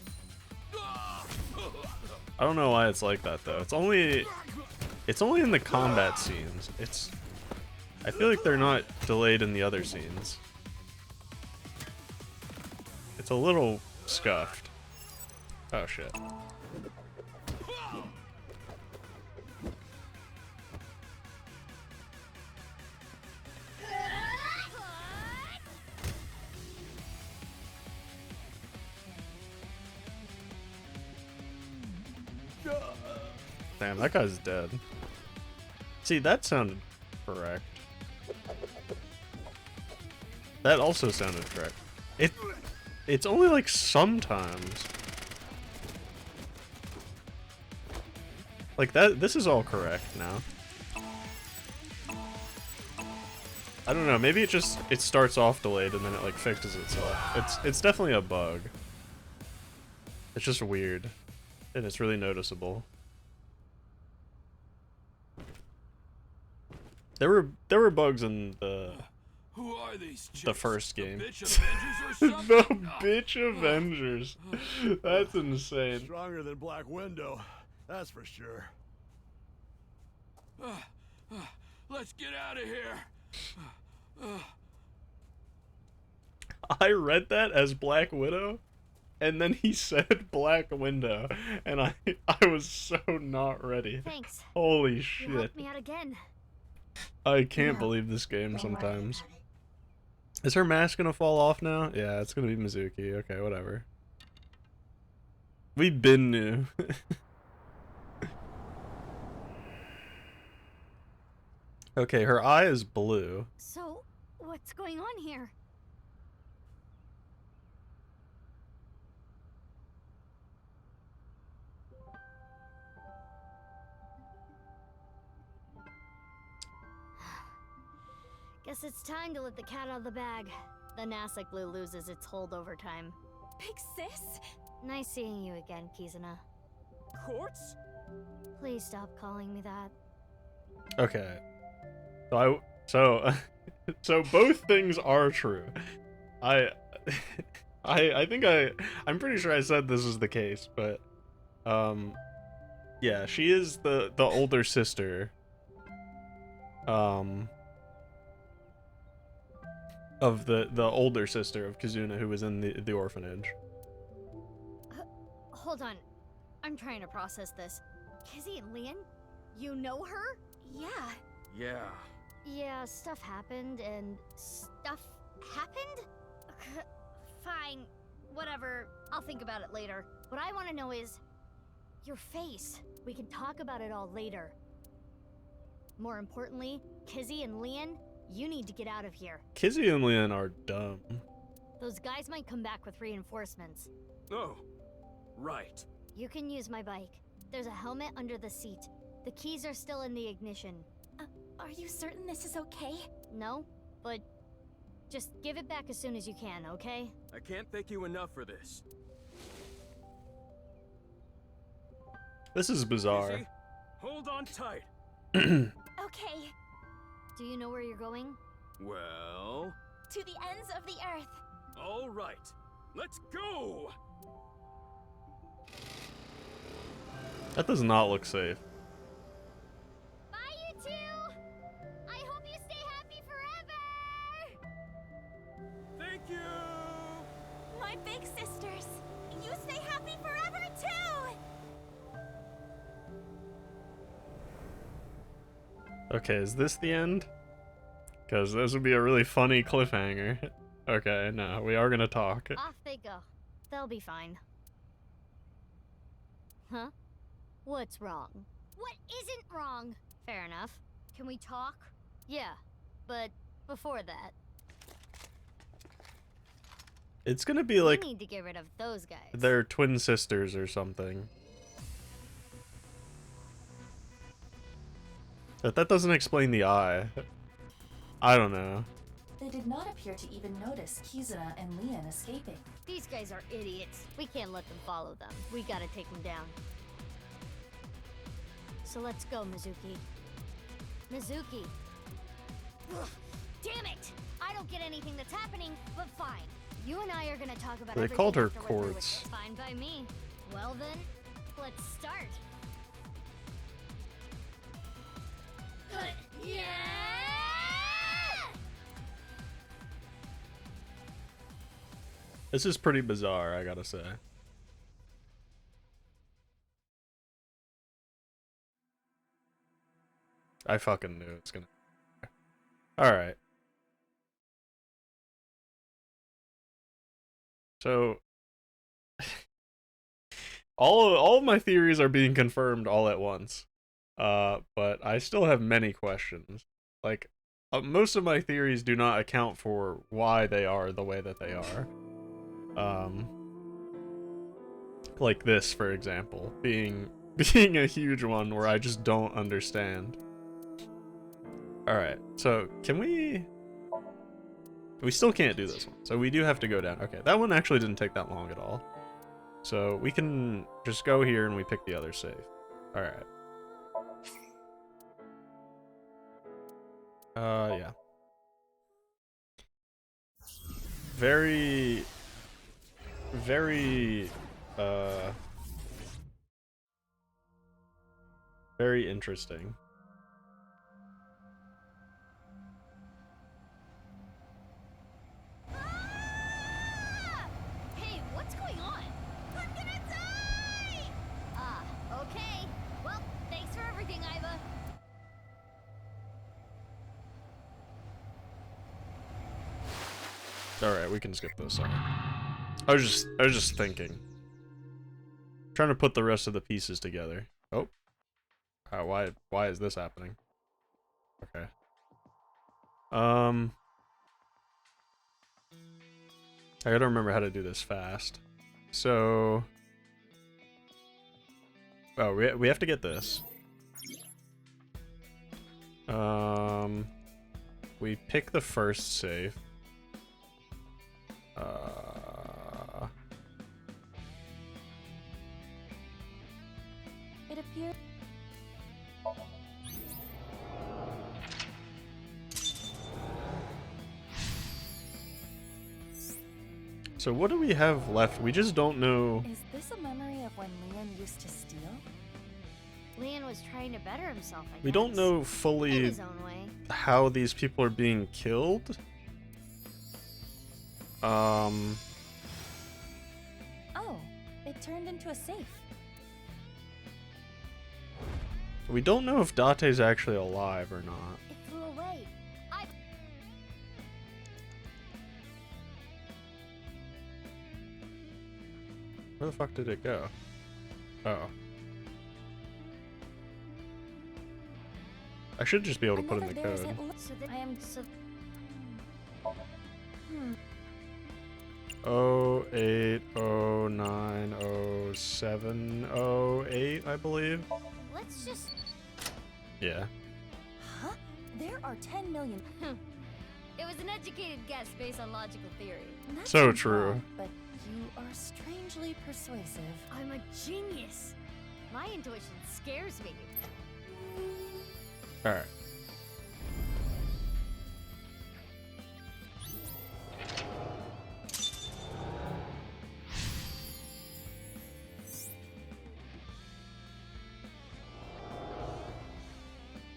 [SPEAKER 1] I don't know why it's like that, though. It's only in the combat scenes. I feel like they're not delayed in the other scenes. It's a little scuffed. Oh, shit. Damn, that guy's dead. See, that sounded correct. That also sounded correct. It's only like sometimes. Like that, this is all correct now. I don't know, maybe it starts off delayed and then it like fixes itself. It's definitely a bug. It's just weird. And it's really noticeable. There were bugs in
[SPEAKER 9] Who are these
[SPEAKER 1] the first game.
[SPEAKER 9] The
[SPEAKER 1] Bitch Avengers. That's insane.
[SPEAKER 15] Stronger than Black Widow, that's for sure.
[SPEAKER 9] Let's get out of here.
[SPEAKER 1] I read that as Black Widow, and then he said Black Window, and I was so not ready.
[SPEAKER 2] Thanks.
[SPEAKER 1] Holy
[SPEAKER 2] You
[SPEAKER 1] shit.
[SPEAKER 2] helped me out again.
[SPEAKER 1] I can't believe this game sometimes. Is her mask gonna fall off now? Yeah, it's gonna be Mizuki. Okay, whatever. We been new. Okay, her eye is blue.
[SPEAKER 2] So, what's going on here? Guess it's time to let the cat out of the bag. The Nasek Blue loses its hold over time.
[SPEAKER 8] Big sis?
[SPEAKER 2] Nice seeing you again, Kizuna.
[SPEAKER 9] Quartz?
[SPEAKER 2] Please stop calling me that.
[SPEAKER 1] Okay. So both things are true. I think I'm pretty sure I said this is the case, but yeah, she is the older sister of the older sister of Kizuna, who was in the orphanage.
[SPEAKER 2] Hold on. I'm trying to process this. Kizzy and Leon? You know her?
[SPEAKER 8] Yeah.
[SPEAKER 9] Yeah.
[SPEAKER 2] Yeah, stuff happened, and stuff happened? Fine. Whatever. I'll think about it later. What I want to know is your face. We can talk about it all later. More importantly, Kizzy and Leon, you need to get out of here.
[SPEAKER 1] Kizzy and Leon are dumb.
[SPEAKER 2] Those guys might come back with reinforcements.
[SPEAKER 9] Oh, right.
[SPEAKER 2] You can use my bike. There's a helmet under the seat. The keys are still in the ignition.
[SPEAKER 8] Are you certain this is okay?
[SPEAKER 2] No, but just give it back as soon as you can, okay?
[SPEAKER 9] I can't thank you enough for this.
[SPEAKER 1] This is bizarre.
[SPEAKER 9] Easy. Hold on tight.
[SPEAKER 8] Okay.
[SPEAKER 2] Do you know where you're going?
[SPEAKER 9] Well...
[SPEAKER 8] To the ends of the earth.
[SPEAKER 9] All right. Let's go!
[SPEAKER 1] That does not look safe.
[SPEAKER 2] Bye, you two! I hope you stay happy forever!
[SPEAKER 9] Thank you!
[SPEAKER 8] My
[SPEAKER 1] Okay, is this the end? Because this would be a really funny cliffhanger. Okay, no, we are gonna talk.
[SPEAKER 2] Off they go. They'll be fine. Huh? What's wrong? What isn't wrong? Fair enough. Can we talk? Yeah, but before that,
[SPEAKER 1] It's gonna be like
[SPEAKER 2] we need to get rid of those guys.
[SPEAKER 1] they're twin sisters or something. But that doesn't explain the eye. I don't know.
[SPEAKER 3] They did not appear to even notice Kizuna and Leon escaping.
[SPEAKER 2] These guys are idiots. We can't let them follow them. We gotta take them down. So let's go, Mizuki. Mizuki. Ugh, damn it! I don't get anything that's happening, but fine. You and I are gonna talk about
[SPEAKER 1] They
[SPEAKER 2] everything
[SPEAKER 1] called her
[SPEAKER 2] after we're through with
[SPEAKER 1] Quartz.
[SPEAKER 2] this. Fine by me. Well then, let's start. Yeah!
[SPEAKER 1] This is pretty bizarre, I gotta say. I fucking knew it was gonna. Alright. So all of my theories are being confirmed all at once. But I still have many questions. Like, most of my theories do not account for why they are the way that they are. Like this, for example, being a huge one where I just don't understand. Alright, so can we still can't do this one, so we do have to go down. Okay, that one actually didn't take that long at all. So we can just go here and we pick the other safe. Alright. Yeah. Very, very interesting.
[SPEAKER 2] Hey, what's going on? I'm gonna die! Ah, okay. Well, thanks for everything, Iva.
[SPEAKER 1] Alright, we can skip this. I was just thinking. Trying to put the rest of the pieces together. Oh. Why is this happening? Okay. I gotta remember how to do this fast. So... Oh, we have to get this. We pick the first safe.
[SPEAKER 8] It appears.
[SPEAKER 1] So what do we have left? We just don't know.
[SPEAKER 8] Is this a memory of when Leon used to steal?
[SPEAKER 2] Leon was trying to better himself, I guess.
[SPEAKER 1] We don't know
[SPEAKER 2] In
[SPEAKER 1] fully
[SPEAKER 2] his own way.
[SPEAKER 1] how these people are being killed.
[SPEAKER 8] Oh, it turned into a safe.
[SPEAKER 1] We don't know if Date's actually alive or not.
[SPEAKER 2] It flew away.
[SPEAKER 1] Where the fuck did it go? Oh. I should just be able to put in the code.
[SPEAKER 2] So that I am so. Hmm.
[SPEAKER 1] 08090708, I believe.
[SPEAKER 2] Let's just.
[SPEAKER 1] Yeah.
[SPEAKER 8] Huh? There are 10 million.
[SPEAKER 2] It was an educated guess based on logical theory.
[SPEAKER 8] That
[SPEAKER 1] So
[SPEAKER 8] sounds
[SPEAKER 1] true.
[SPEAKER 8] odd, but you are strangely persuasive.
[SPEAKER 2] I'm a genius. My intuition scares me.
[SPEAKER 1] Alright.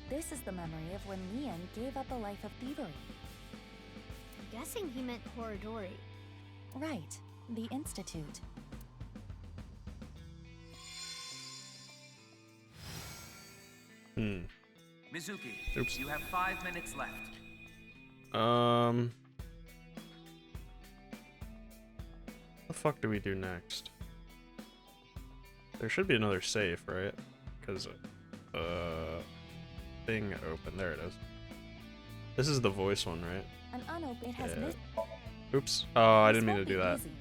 [SPEAKER 8] This is the memory of when Leon gave up a life of thievery.
[SPEAKER 2] I'm guessing he meant Horadori.
[SPEAKER 8] Right, the Institute.
[SPEAKER 10] Mizuki,
[SPEAKER 1] Oops.
[SPEAKER 10] you have 5 minutes left.
[SPEAKER 1] What the fuck do we do next? There should be another safe, right? Because, thing open. There it is. This is the voice one, right?
[SPEAKER 8] An unopened. It has
[SPEAKER 1] Yeah.
[SPEAKER 8] missed.
[SPEAKER 1] Oops. Oh, I didn't mean to
[SPEAKER 8] won't
[SPEAKER 1] do
[SPEAKER 8] be
[SPEAKER 1] that.
[SPEAKER 8] easy.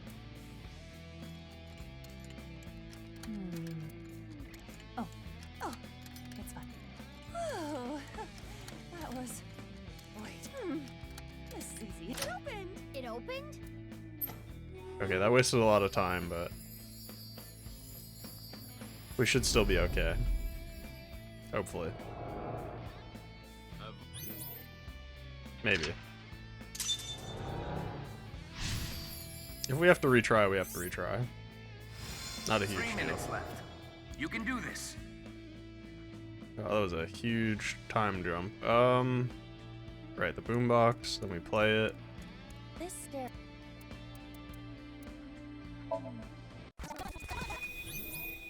[SPEAKER 8] Oh, it's fine. Oh, that was. Wait. This is easy. It opened.
[SPEAKER 2] It opened?
[SPEAKER 1] Okay, that wasted a lot of time, but we should still be okay. Hopefully. Maybe. If we have to retry, we have to retry. Not a huge
[SPEAKER 10] 3
[SPEAKER 1] deal.
[SPEAKER 10] minutes left. You can do this.
[SPEAKER 1] Oh, that was a huge time jump. Right, the boombox, then we play it.
[SPEAKER 8] This stair.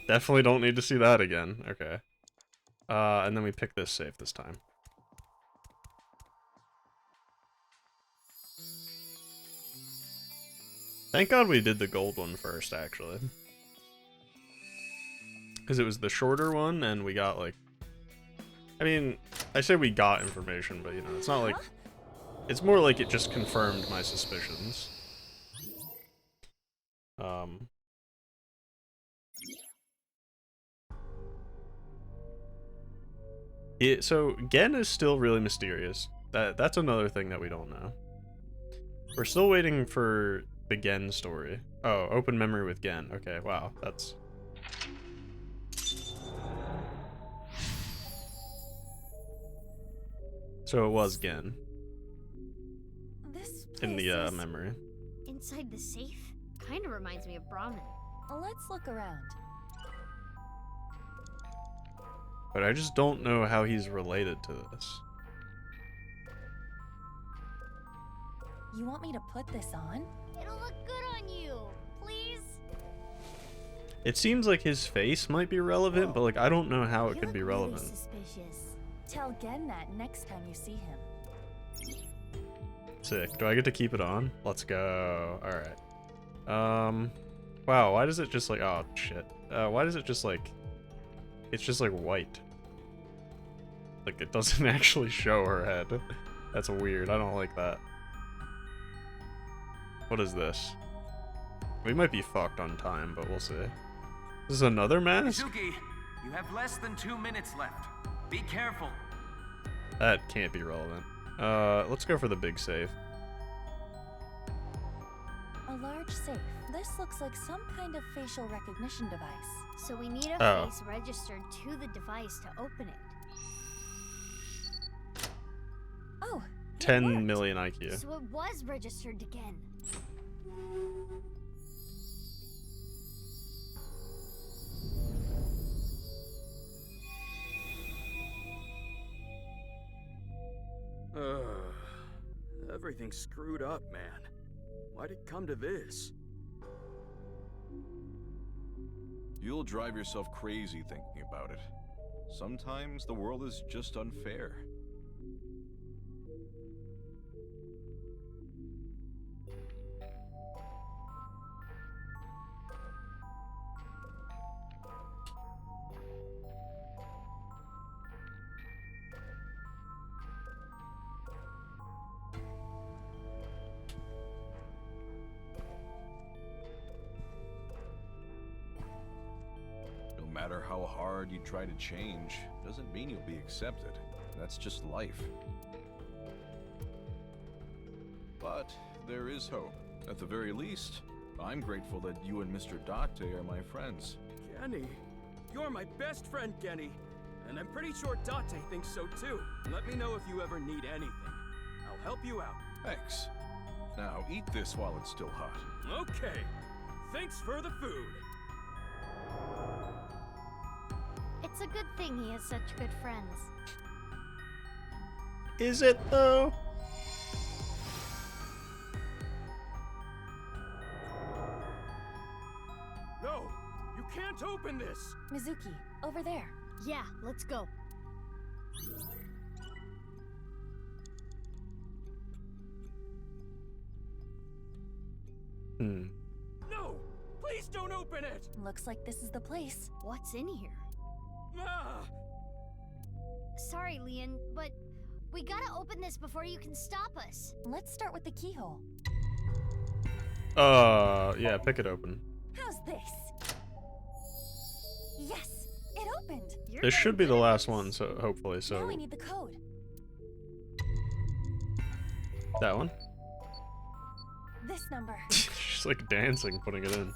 [SPEAKER 1] Definitely don't need to see that again. Okay. And then we pick this safe this time. Thank God we did the gold one first, actually. Because it was the shorter one, and we got, like... I mean, I say we got information, but, you know, it's not like... It's more like it just confirmed my suspicions. So, Gen is still really mysterious. That's another thing that we don't know. We're still waiting for the Gen story. Oh, open memory with Gen. Okay, wow, that's... So it was Gen.
[SPEAKER 8] This
[SPEAKER 1] In the
[SPEAKER 8] place is-
[SPEAKER 1] memory.
[SPEAKER 2] Inside the safe? Kinda reminds me of Brahmin.
[SPEAKER 8] Let's look around.
[SPEAKER 1] But I just don't know how he's related to this.
[SPEAKER 8] You want me to put this on?
[SPEAKER 2] It'll look good on you. Please?
[SPEAKER 1] It seems like his face might be relevant, but like I don't know how it
[SPEAKER 8] You
[SPEAKER 1] could be
[SPEAKER 8] look really
[SPEAKER 1] relevant.
[SPEAKER 8] suspicious. Tell Gen that next time you see him.
[SPEAKER 1] Sick. Do I get to keep it on? Let's go. Alright. Wow, why does it just like... Oh, shit. Why does it just like... It's just like white. Like it doesn't actually show her head. That's weird. I don't like that. What is this? We might be fucked on time, but we'll see. This is another mask?
[SPEAKER 10] Mizuki, you have less than 2 minutes left. Be careful.
[SPEAKER 1] That can't be relevant. Let's go for the big safe.
[SPEAKER 8] A large safe. This looks like some kind of facial recognition device.
[SPEAKER 2] So we need a
[SPEAKER 1] Oh.
[SPEAKER 2] face registered to the device to open it.
[SPEAKER 8] Oh,
[SPEAKER 1] 10 million IQ.
[SPEAKER 2] So it was registered again.
[SPEAKER 9] Everything's screwed up, man. Why'd it come to this?
[SPEAKER 16] You'll drive yourself crazy thinking about it. Sometimes the world is just unfair. No matter how hard you try to change, doesn't mean you'll be accepted. That's just life. But there is hope. At the very least, I'm grateful that you and Mr. Date are my friends.
[SPEAKER 9] Genny, you're my best friend, Genny. And I'm pretty sure Date thinks so too. Let me know if you ever need anything. I'll help you out.
[SPEAKER 16] Thanks. Now eat this while it's still hot.
[SPEAKER 9] Okay. Thanks for the food.
[SPEAKER 2] It's a good thing he has such good friends.
[SPEAKER 1] Is it though?
[SPEAKER 9] No! You can't open this!
[SPEAKER 8] Mizuki, over there.
[SPEAKER 2] Yeah, let's go.
[SPEAKER 9] open it!
[SPEAKER 8] Looks like this is the place.
[SPEAKER 2] What's in here?
[SPEAKER 9] Ah!
[SPEAKER 2] Sorry, Leon, but we gotta open this before you can stop us.
[SPEAKER 8] Let's start with the keyhole.
[SPEAKER 1] Yeah, pick it open.
[SPEAKER 8] How's this? Yes, it opened.
[SPEAKER 1] This should be the last one, so hopefully.
[SPEAKER 8] Now
[SPEAKER 1] So
[SPEAKER 8] we need the code.
[SPEAKER 1] that one.
[SPEAKER 8] This number.
[SPEAKER 1] She's like dancing, putting it in.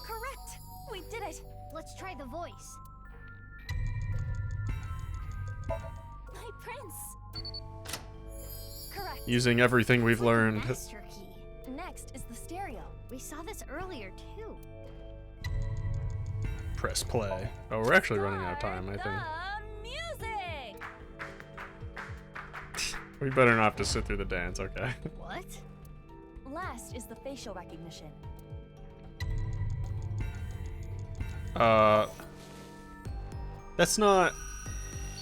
[SPEAKER 8] Correct. We did it.
[SPEAKER 2] Let's try the voice.
[SPEAKER 8] My prince. Correct.
[SPEAKER 1] Using everything we've learned.
[SPEAKER 2] Master key.
[SPEAKER 8] Next is the stereo.
[SPEAKER 2] We saw this earlier too.
[SPEAKER 1] Press play. Oh, we're actually running out of time, I think.
[SPEAKER 8] Music.
[SPEAKER 1] We better not have to sit through the dance, okay?
[SPEAKER 2] What?
[SPEAKER 8] Last is the facial recognition.
[SPEAKER 1] That's not...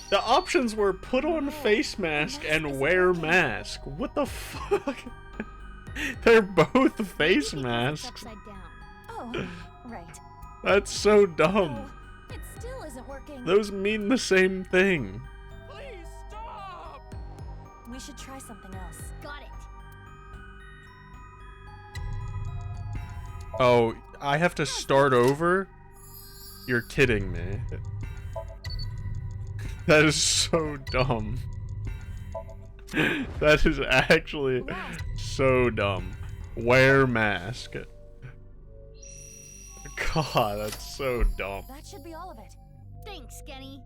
[SPEAKER 1] The options were put on face mask and wear mask. What the fuck? They're both face masks.
[SPEAKER 2] Upside down.
[SPEAKER 8] Oh, right.
[SPEAKER 1] That's so dumb.
[SPEAKER 8] It still isn't working.
[SPEAKER 1] Those mean the same thing.
[SPEAKER 9] Please stop!
[SPEAKER 8] We should try something else.
[SPEAKER 2] Got it.
[SPEAKER 1] Oh, I have to start over? You're kidding me. That is so dumb. That is actually so dumb. Wear mask. God, that's so dumb.
[SPEAKER 8] That should be all of it.
[SPEAKER 2] Thanks, Kenny.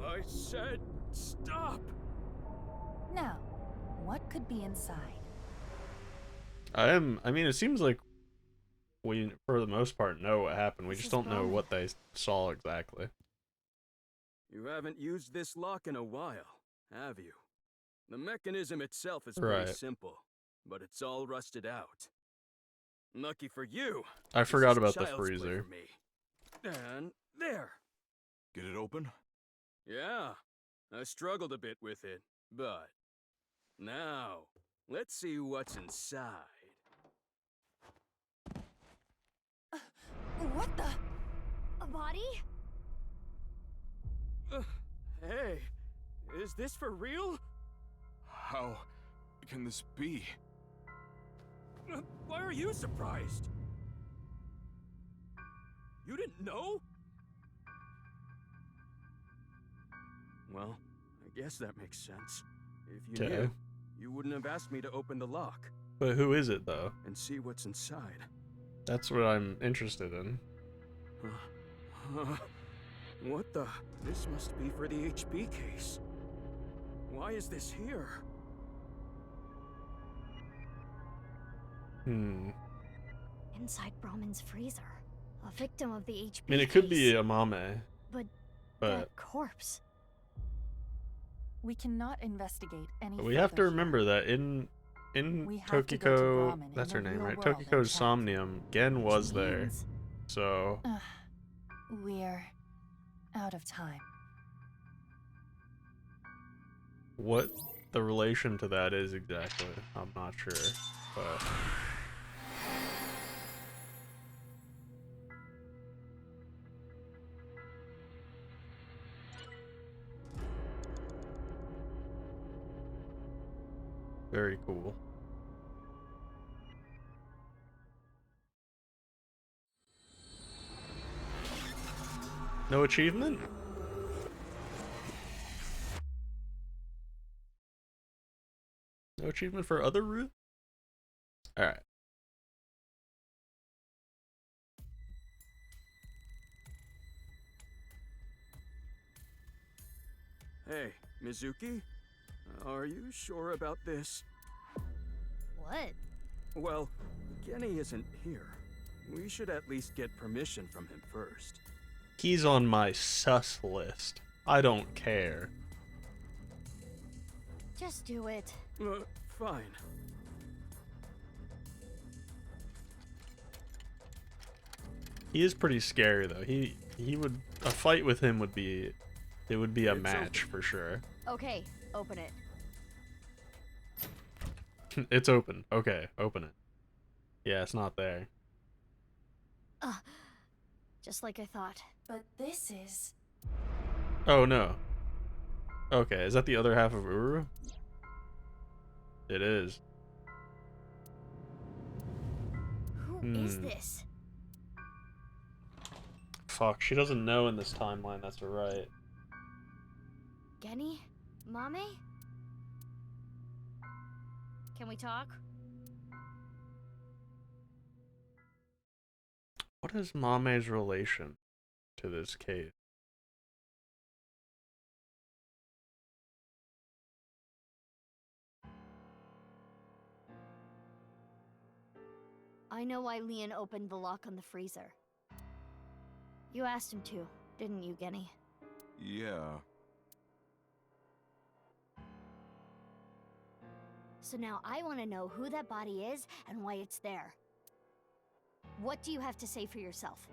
[SPEAKER 9] I said stop!
[SPEAKER 8] Now, what could be inside?
[SPEAKER 1] I mean, it seems like we, for the most part, know what happened. We
[SPEAKER 8] This
[SPEAKER 1] just
[SPEAKER 8] is
[SPEAKER 1] don't know
[SPEAKER 8] wrong.
[SPEAKER 1] what they saw exactly.
[SPEAKER 9] You haven't used this lock in a while, have you? The mechanism itself is very
[SPEAKER 1] Right.
[SPEAKER 9] simple, but it's all rusted out. Lucky for you.
[SPEAKER 1] I
[SPEAKER 9] this
[SPEAKER 1] forgot
[SPEAKER 9] is
[SPEAKER 1] about the
[SPEAKER 9] child's play
[SPEAKER 1] freezer.
[SPEAKER 9] for me. And there.
[SPEAKER 16] Get it open?
[SPEAKER 9] Yeah, I struggled a bit with it, but now let's see what's inside.
[SPEAKER 8] What the?
[SPEAKER 2] A body?
[SPEAKER 9] Hey, is this for real?
[SPEAKER 16] How can this be?
[SPEAKER 9] Why are you surprised? You didn't know? Well, I guess that makes sense. If you
[SPEAKER 1] Okay.
[SPEAKER 9] knew, you wouldn't have asked me to open the lock
[SPEAKER 1] But who is it, though?
[SPEAKER 9] and see what's inside.
[SPEAKER 1] That's what I'm interested in.
[SPEAKER 9] What the? This must be for the HP case. Why is this here?
[SPEAKER 2] Inside Brahman's freezer. A victim of the HB
[SPEAKER 1] I mean, it could be
[SPEAKER 2] case.
[SPEAKER 1] a Mame.
[SPEAKER 2] But
[SPEAKER 1] But
[SPEAKER 2] that corpse.
[SPEAKER 8] We cannot investigate any
[SPEAKER 1] we have to
[SPEAKER 8] further.
[SPEAKER 1] remember that in
[SPEAKER 8] We have to go to
[SPEAKER 1] Tokiko,
[SPEAKER 8] Brahman
[SPEAKER 1] that's
[SPEAKER 8] in
[SPEAKER 1] her
[SPEAKER 8] the
[SPEAKER 1] name,
[SPEAKER 8] real
[SPEAKER 1] right?
[SPEAKER 8] world and
[SPEAKER 1] Tokiko's
[SPEAKER 8] check.
[SPEAKER 1] Somnium, Gen was there.
[SPEAKER 2] means?
[SPEAKER 1] So
[SPEAKER 8] We're out of time.
[SPEAKER 1] what the relation to that is exactly, I'm not sure. But very cool. No achievement? No achievement for other route? Alright.
[SPEAKER 9] Hey, Mizuki? Are you sure about this?
[SPEAKER 2] What?
[SPEAKER 9] Well, Kenny isn't here. We should at least get permission from him first.
[SPEAKER 1] He's on my sus list. I don't care.
[SPEAKER 2] Just do it.
[SPEAKER 9] Fine.
[SPEAKER 1] He is pretty scary though. He would, a fight with him would be, it would be a
[SPEAKER 9] It's
[SPEAKER 1] match for sure.
[SPEAKER 2] Okay, open it.
[SPEAKER 1] It's open. Okay, open it. Yeah, it's not there.
[SPEAKER 2] Just like I thought.
[SPEAKER 3] But this is...
[SPEAKER 1] Oh no. Okay, is that the other half of Uru? It is.
[SPEAKER 2] Who is this?
[SPEAKER 1] Fuck, she doesn't know in this timeline that's right.
[SPEAKER 2] Genny? Mame? Can we talk?
[SPEAKER 1] What is Mame's relation to this case?
[SPEAKER 2] I know why Leon opened the lock on the freezer. You asked him to, didn't you, Genny?
[SPEAKER 16] Yeah.
[SPEAKER 2] So now I want to know who that body is and why it's there. What do you have to say for yourself?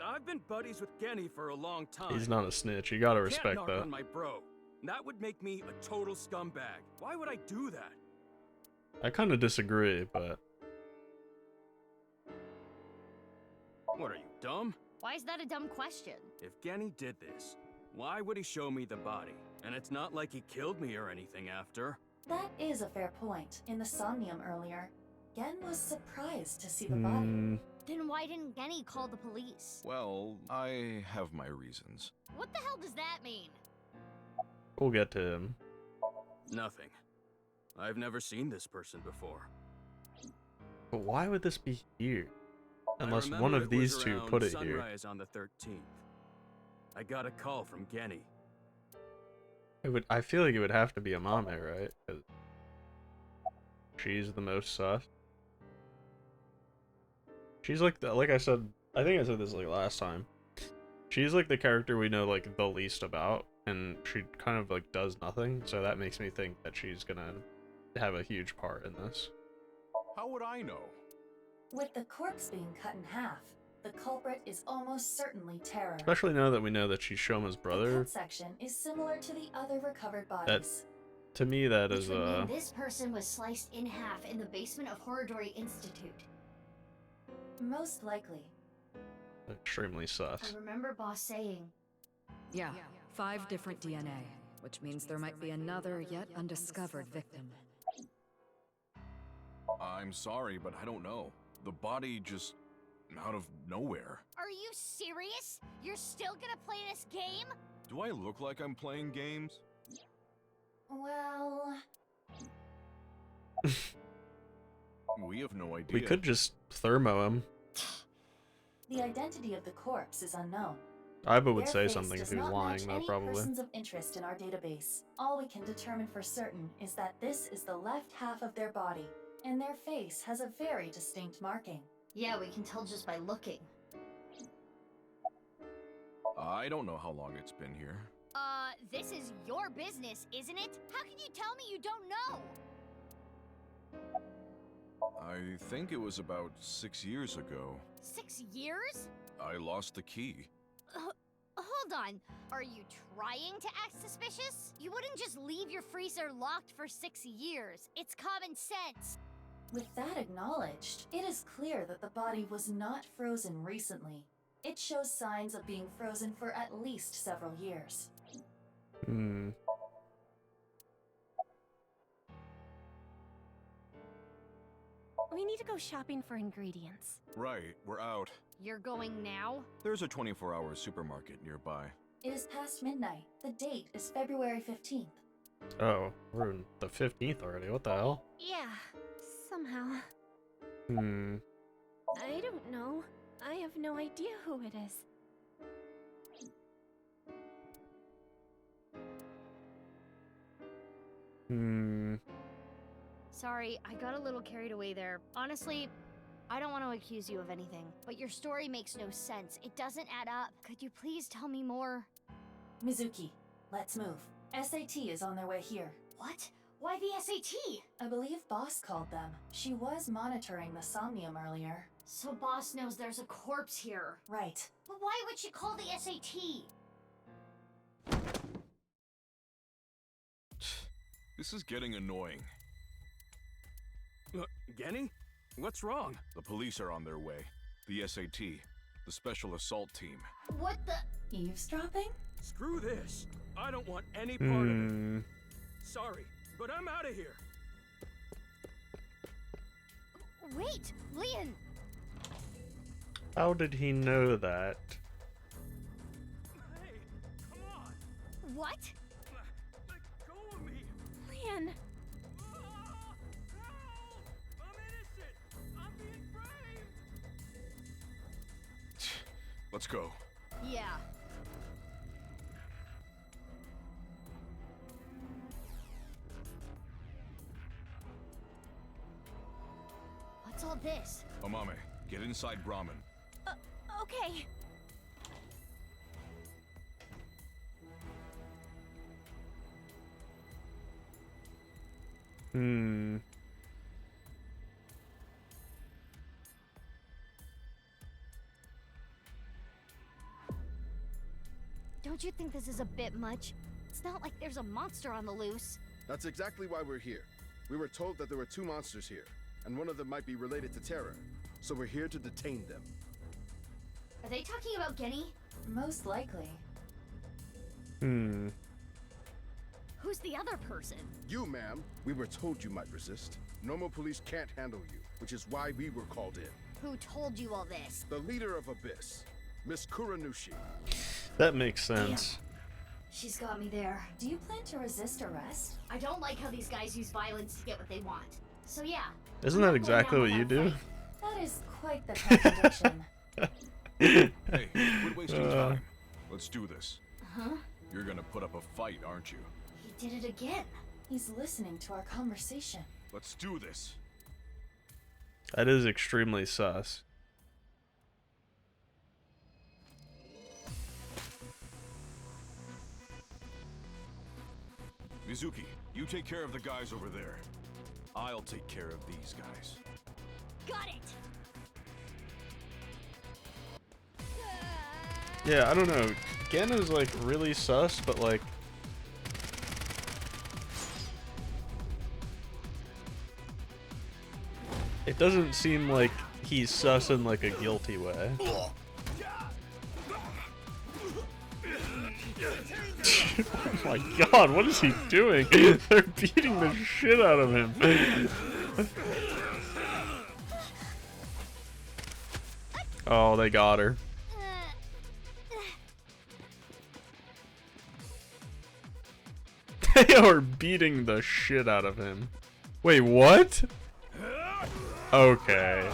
[SPEAKER 9] I've been buddies with Genny for a long time.
[SPEAKER 1] He's not a snitch. You gotta
[SPEAKER 9] Can't
[SPEAKER 1] respect
[SPEAKER 9] knock
[SPEAKER 1] that.
[SPEAKER 9] on my bro. That would make me a total scumbag. Why would I do that?
[SPEAKER 1] I kind of disagree, but
[SPEAKER 9] What are you, dumb?
[SPEAKER 2] Why is that a dumb question?
[SPEAKER 9] If Genny did this, why would he show me the body? And it's not like he killed me or anything after.
[SPEAKER 3] That is a fair point. In the Somnium earlier, Gen was surprised to see the body.
[SPEAKER 2] Then why didn't Genny call the police?
[SPEAKER 16] Well, I have my reasons.
[SPEAKER 2] What the hell does that mean?
[SPEAKER 1] we'll get to him.
[SPEAKER 9] Nothing. I've never seen this person before.
[SPEAKER 1] But why would this be here? Unless
[SPEAKER 9] I
[SPEAKER 1] one
[SPEAKER 9] remember
[SPEAKER 1] of
[SPEAKER 9] it
[SPEAKER 1] these
[SPEAKER 9] was
[SPEAKER 1] two
[SPEAKER 9] around
[SPEAKER 1] put it here.
[SPEAKER 9] sunrise on the 13th. I got a call from Genny.
[SPEAKER 1] I feel like it would have to be a Mame, right? 'Cause she's the most sus. She's like like I said, I think I said this like last time. She's like the character we know like the least about, and she kind of like does nothing, so that makes me think that she's gonna have a huge part in this.
[SPEAKER 16] How would I know?
[SPEAKER 3] With the corpse being cut in half, the culprit is almost certainly Terror.
[SPEAKER 1] Especially now that we know that she's Shoma's
[SPEAKER 3] The
[SPEAKER 1] brother.
[SPEAKER 3] cut section is similar to the other recovered bodies.
[SPEAKER 1] That, to me, that
[SPEAKER 2] Which
[SPEAKER 1] is
[SPEAKER 2] would mean this person was sliced in half in the basement of Horridori Institute.
[SPEAKER 3] Most likely.
[SPEAKER 1] extremely sus.
[SPEAKER 2] I remember Boss saying.
[SPEAKER 11] Yeah, 5 different DNA, which means there might be another yet undiscovered victim.
[SPEAKER 16] I'm sorry, but I don't know. The body just out of nowhere.
[SPEAKER 2] Are you serious? You're still gonna play this game?
[SPEAKER 16] Do I look like I'm playing games?
[SPEAKER 3] Well...
[SPEAKER 16] We have no idea.
[SPEAKER 1] We could just thermo him.
[SPEAKER 3] The identity of the corpse is unknown.
[SPEAKER 1] Iba would
[SPEAKER 3] Their
[SPEAKER 1] say
[SPEAKER 3] face
[SPEAKER 1] something
[SPEAKER 3] does
[SPEAKER 1] if he was
[SPEAKER 3] not
[SPEAKER 1] lying,
[SPEAKER 3] match
[SPEAKER 1] though,
[SPEAKER 3] any
[SPEAKER 1] probably.
[SPEAKER 3] persons of interest in our database. All we can determine for certain is that this is the left half of their body, and their face has a very distinct marking.
[SPEAKER 2] Yeah, we can tell just by looking.
[SPEAKER 16] I don't know how long it's been here.
[SPEAKER 2] This is your business, isn't it? How can you tell me you don't know?
[SPEAKER 16] I think it was about 6 years ago.
[SPEAKER 2] 6 years?
[SPEAKER 16] I lost the key.
[SPEAKER 2] Hold on. Are you trying to act suspicious? You wouldn't just leave your freezer locked for 6 years. It's common sense.
[SPEAKER 3] With that acknowledged, it is clear that the body was not frozen recently. It shows signs of being frozen for at least several years.
[SPEAKER 1] Hmm.
[SPEAKER 12] We need to go shopping for ingredients.
[SPEAKER 16] Right, we're out.
[SPEAKER 2] You're going now?
[SPEAKER 16] There's a 24-hour supermarket nearby.
[SPEAKER 3] It is past midnight. The date is February 15th.
[SPEAKER 1] Oh, we're in the 15th already. What the hell?
[SPEAKER 12] Yeah, somehow.
[SPEAKER 1] Hmm.
[SPEAKER 12] I don't know. I have no idea who it is.
[SPEAKER 1] Hmm.
[SPEAKER 2] Sorry, I got a little carried away there. Honestly, I don't want to accuse you of anything, but your story makes no sense. It doesn't add up. Could you please tell me more?
[SPEAKER 3] Mizuki, let's move. SAT is on their way here.
[SPEAKER 2] What? Why the SAT?
[SPEAKER 3] I believe Boss called them. She was monitoring the Somnium earlier.
[SPEAKER 2] So Boss knows there's a corpse here.
[SPEAKER 3] Right.
[SPEAKER 2] But why would she call the SAT?
[SPEAKER 16] This is getting annoying.
[SPEAKER 9] Genny? What's wrong?
[SPEAKER 16] The police are on their way. The SAT. The Special Assault Team.
[SPEAKER 2] What the?
[SPEAKER 3] Eavesdropping?
[SPEAKER 9] Screw this. I don't want any part of it. Sorry, but I'm out of here.
[SPEAKER 2] Wait, Leon!
[SPEAKER 1] How did he know that?
[SPEAKER 9] Hey, come on.
[SPEAKER 2] What?
[SPEAKER 9] Let go of me.
[SPEAKER 2] Leon!
[SPEAKER 9] Help! I'm innocent. I'm being framed.
[SPEAKER 16] Let's go.
[SPEAKER 2] Yeah. What's all this?
[SPEAKER 16] Amame, get inside Brahmin.
[SPEAKER 2] Okay. Don't you think this is a bit much? It's not like there's a monster on the loose.
[SPEAKER 17] That's exactly why we're here. We were told that there were 2 monsters here, and one of them might be related to Terror. So we're here to detain them.
[SPEAKER 2] Are they talking about Genny?
[SPEAKER 3] Most likely.
[SPEAKER 2] Who's the other person?
[SPEAKER 17] You, ma'am. We were told you might resist. Normal police can't handle you, which is why we were called in.
[SPEAKER 2] Who told you all this?
[SPEAKER 17] The leader of Abyss, Miss Kuranushi.
[SPEAKER 1] That makes sense.
[SPEAKER 2] She's got me there.
[SPEAKER 3] Do you plan to resist arrest?
[SPEAKER 2] I don't like how these guys use violence to get what they want. So yeah.
[SPEAKER 1] Isn't that exactly what you do?
[SPEAKER 3] That is quite the contradiction.
[SPEAKER 16] Hey, quit wasting time. Let's do this.
[SPEAKER 2] Huh?
[SPEAKER 16] You're gonna put up a fight, aren't you?
[SPEAKER 2] He did it again.
[SPEAKER 3] He's listening to our conversation.
[SPEAKER 16] Let's do this.
[SPEAKER 1] That is extremely sus.
[SPEAKER 16] Mizuki, you take care of the guys over there. I'll take care of these guys.
[SPEAKER 2] Got it.
[SPEAKER 1] Yeah, I don't know. Gen is like really sus, but like it doesn't seem like he's sus in like a guilty way. Oh my god, what is he doing? They're beating the shit out of him. Oh, they got her. They are beating the shit out of him. Wait, what? Okay.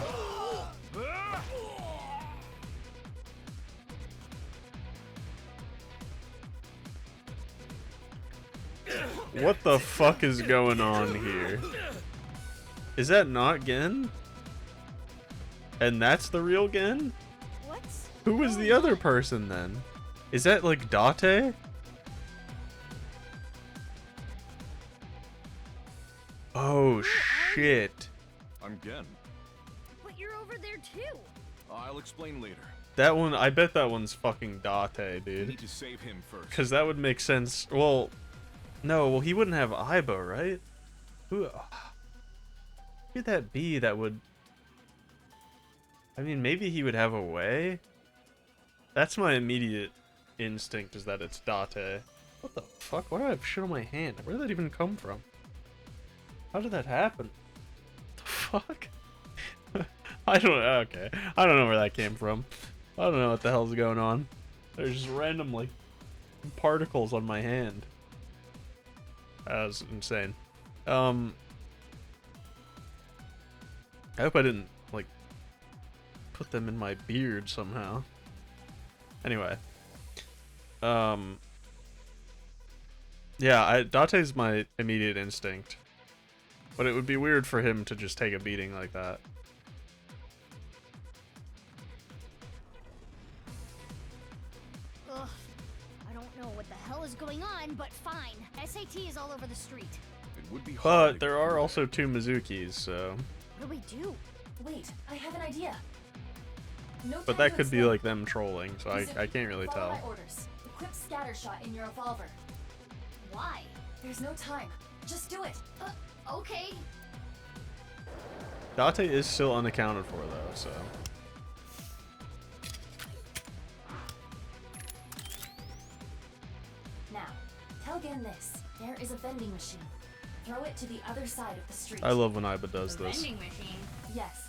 [SPEAKER 1] What the fuck is going on here? Is that not Gen? And that's the real Gen? Who was the other person then? Is that like Date? Oh shit.
[SPEAKER 16] I'm Gen.
[SPEAKER 2] But you're over there too.
[SPEAKER 16] I'll explain later.
[SPEAKER 1] That one, I bet that one's fucking Date,
[SPEAKER 16] We
[SPEAKER 1] dude.
[SPEAKER 16] need to save him first.
[SPEAKER 1] Because that would make sense. Well, no, well, he wouldn't have Aiba, right? Who could that be that would... I mean, maybe he would have a way? That's my immediate instinct, is that it's Date. What the fuck? Why do I have shit on my hand? Where did that even come from? How did that happen? What the fuck? I don't know. Okay. I don't know where that came from. I don't know what the hell's going on. There's just random, like, particles on my hand. That was insane. I hope I didn't, like, put them in my beard somehow. Anyway. Yeah, Date's my immediate instinct. But it would be weird for him to just take a beating like that.
[SPEAKER 2] Ugh. I don't know what the hell is going on, but fine. SAT is all over the street.
[SPEAKER 16] It would be hard.
[SPEAKER 1] But there are also 2 Mizukis, so...
[SPEAKER 2] What do we do?
[SPEAKER 3] Wait, I have an idea. No
[SPEAKER 1] But
[SPEAKER 3] time
[SPEAKER 1] that
[SPEAKER 3] to
[SPEAKER 1] could be
[SPEAKER 3] explain.
[SPEAKER 1] like them trolling, so I can't really
[SPEAKER 3] Follow
[SPEAKER 1] tell.
[SPEAKER 3] my orders. Equip scatter shot in your revolver.
[SPEAKER 2] Why?
[SPEAKER 3] There's no time.
[SPEAKER 8] Just do it.
[SPEAKER 2] Okay.
[SPEAKER 1] Date is still unaccounted for though, so.
[SPEAKER 3] Now, tell Gen this. There is a vending machine. Throw it to the other side of the street.
[SPEAKER 1] I love when Iba does this.
[SPEAKER 2] Vending machine.
[SPEAKER 3] Yes.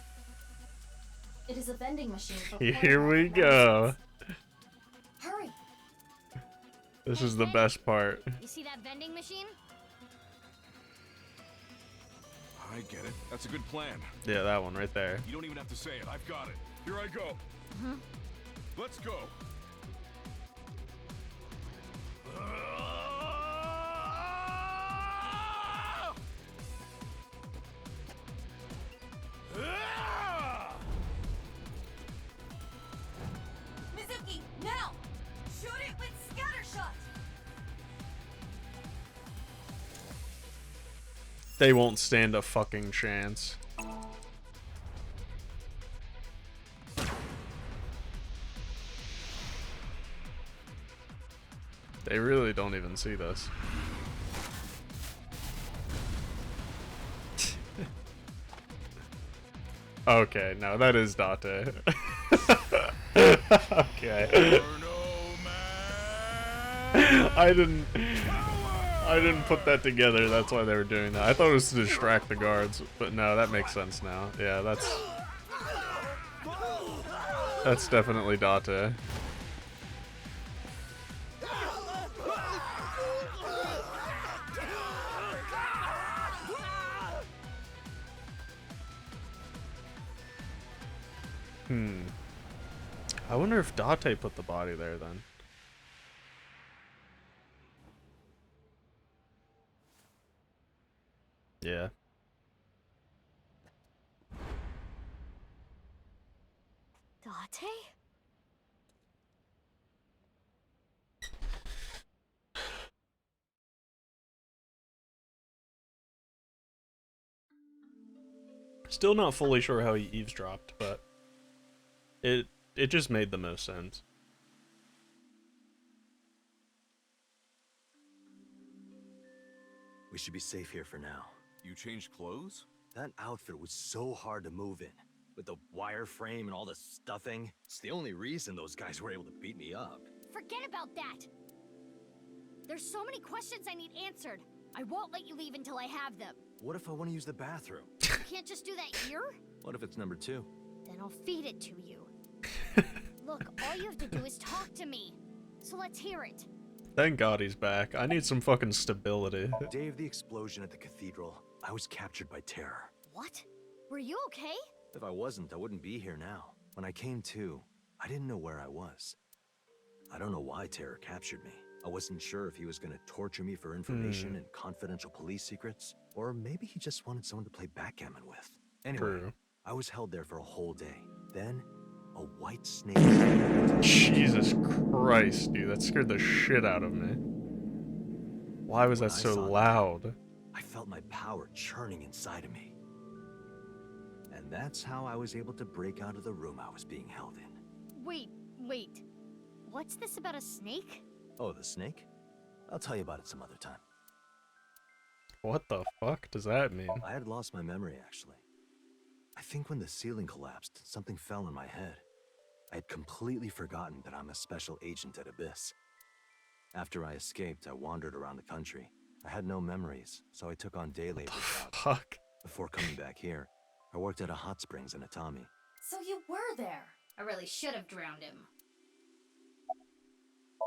[SPEAKER 3] It is a vending machine for
[SPEAKER 1] Here we go.
[SPEAKER 3] Hurry.
[SPEAKER 1] This is the best part.
[SPEAKER 2] You see that vending machine?
[SPEAKER 9] I get it. That's a good plan.
[SPEAKER 1] Yeah, that one right there.
[SPEAKER 9] You don't even have to say it. I've got it. Here I go. Let's go.
[SPEAKER 8] Mizuki, now! Shoot it with scattershot!
[SPEAKER 1] They won't stand a fucking chance. They really don't even see this. Okay, no, that is Date. Okay. I didn't put that together, that's why they were doing that. I thought it was to distract the guards, but no, that makes sense now. Yeah, that's definitely Date. I wonder if Date put the body there then. Yeah.
[SPEAKER 2] Date?
[SPEAKER 1] Still not fully sure how he eavesdropped, but it just made the most sense.
[SPEAKER 18] We should be safe here for now.
[SPEAKER 9] You changed clothes?
[SPEAKER 18] That outfit was so hard to move in. With the wireframe and all the stuffing. It's the only reason those guys were able to beat me up.
[SPEAKER 2] Forget about that. There's so many questions I need answered. I won't let you leave until I have them.
[SPEAKER 18] What if I want to use the bathroom?
[SPEAKER 2] You can't just do that here?
[SPEAKER 18] What if it's number 2?
[SPEAKER 2] Then I'll feed it to you. Look, all you have to do is talk to me. So let's hear it.
[SPEAKER 1] Thank God he's back. I need some fucking stability.
[SPEAKER 18] The day of the explosion at the cathedral, I was captured by terror.
[SPEAKER 2] What? Were you okay?
[SPEAKER 18] If I wasn't, I wouldn't be here now. When I came to, I didn't know where I was. I don't know why terror captured me. I wasn't sure if he was going to torture me for information and confidential police secrets, or maybe he just wanted someone to play backgammon with. Anyway, I was held there for a whole day. Then, a white snake.
[SPEAKER 1] Jesus Christ, dude, that scared the shit out of me. Why was that so loud?
[SPEAKER 18] I felt my power churning inside of me. And that's how I was able to break out of the room I was being held in.
[SPEAKER 2] Wait. What's this about a snake?
[SPEAKER 18] Oh, the snake? I'll tell you about it some other time.
[SPEAKER 1] What the fuck does that mean?
[SPEAKER 18] I had lost my memory, actually. I think when the ceiling collapsed, something fell in my head. I had completely forgotten that I'm a special agent at Abyss. After I escaped, I wandered around the country. I had no memories, so I took on day labor jobs.
[SPEAKER 1] Fuck.
[SPEAKER 18] Before coming back here, I worked at a hot springs in Atami.
[SPEAKER 3] So you were there.
[SPEAKER 2] I really should have drowned him.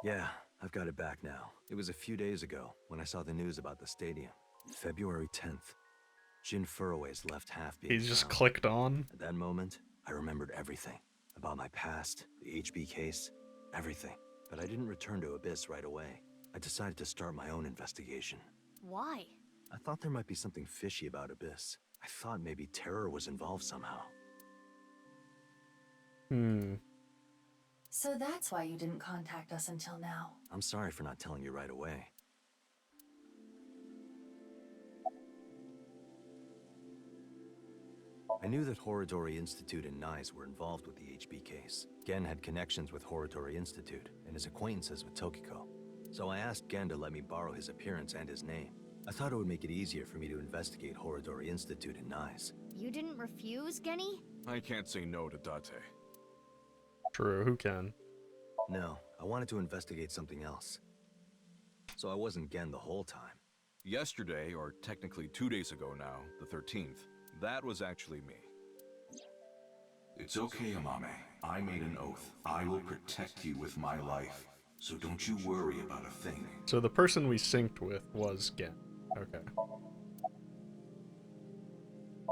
[SPEAKER 18] Yeah, I've got it back now. It was a few days ago when I saw the news about the stadium. February 10th. Jin Furroway's left half being
[SPEAKER 1] He's just
[SPEAKER 18] found.
[SPEAKER 1] clicked on.
[SPEAKER 18] At that moment, I remembered everything. About my past, the HB case, everything. But I didn't return to Abyss right away. I decided to start my own investigation.
[SPEAKER 2] Why?
[SPEAKER 18] I thought there might be something fishy about Abyss. I thought maybe terror was involved somehow.
[SPEAKER 3] So that's why you didn't contact us until now.
[SPEAKER 18] I'm sorry for not telling you right away. I knew that Horodori Institute and NICE were involved with the HB case. Gen had connections with Horodori Institute and his acquaintances with Tokiko. So I asked Gen to let me borrow his appearance and his name. I thought it would make it easier for me to investigate Horadori Institute in Nyes.
[SPEAKER 2] You didn't refuse, Genny?
[SPEAKER 16] I can't say no to Date.
[SPEAKER 1] True, who can?
[SPEAKER 18] No, I wanted to investigate something else. So I wasn't Gen the whole time.
[SPEAKER 16] Yesterday, or technically 2 days ago now, the 13th, that was actually me.
[SPEAKER 5] It's okay, Amame. I made an oath. I will protect you with my life. So don't you worry about a thing.
[SPEAKER 1] So the person we synced with was Gen. Okay.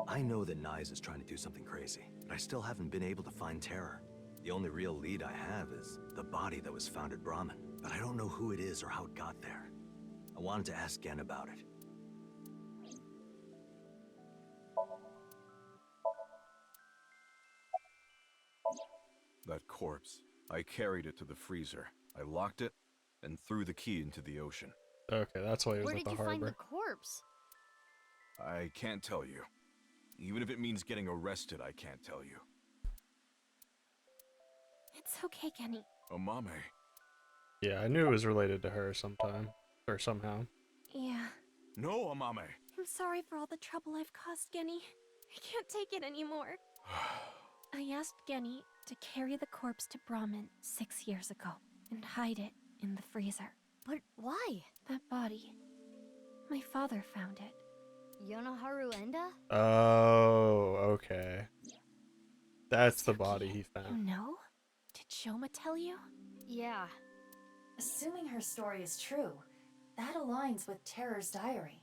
[SPEAKER 18] I know that Nyes is trying to do something crazy, but I still haven't been able to find Terror. The only real lead I have is the body that was found at Brahmin, but I don't know who it is or how it got there. I wanted to ask Gen about it.
[SPEAKER 16] That corpse. I carried it to the freezer. I locked it and threw the key into the ocean.
[SPEAKER 1] Okay, that's why he was
[SPEAKER 2] Where
[SPEAKER 1] at
[SPEAKER 2] did
[SPEAKER 1] the
[SPEAKER 2] you
[SPEAKER 1] harbor.
[SPEAKER 2] find the corpse?
[SPEAKER 16] I can't tell you. Even if it means getting arrested, I can't tell you.
[SPEAKER 12] It's okay, Genny.
[SPEAKER 16] Amame.
[SPEAKER 1] Yeah, I knew it was related to her sometime. Or somehow.
[SPEAKER 12] Yeah.
[SPEAKER 16] No, Amame.
[SPEAKER 12] I'm sorry for all the trouble I've caused, Genny. I can't take it anymore. I asked Genny to carry the corpse to Brahmin 6 years ago and hide it in the freezer.
[SPEAKER 2] But why?
[SPEAKER 12] That body. My father found it.
[SPEAKER 2] Yonoharu Enda?
[SPEAKER 1] Oh, okay. That's the body he
[SPEAKER 12] You
[SPEAKER 1] found.
[SPEAKER 12] know? Did Shoma tell you?
[SPEAKER 2] Yeah.
[SPEAKER 3] Assuming her story is true, that aligns with Terror's diary.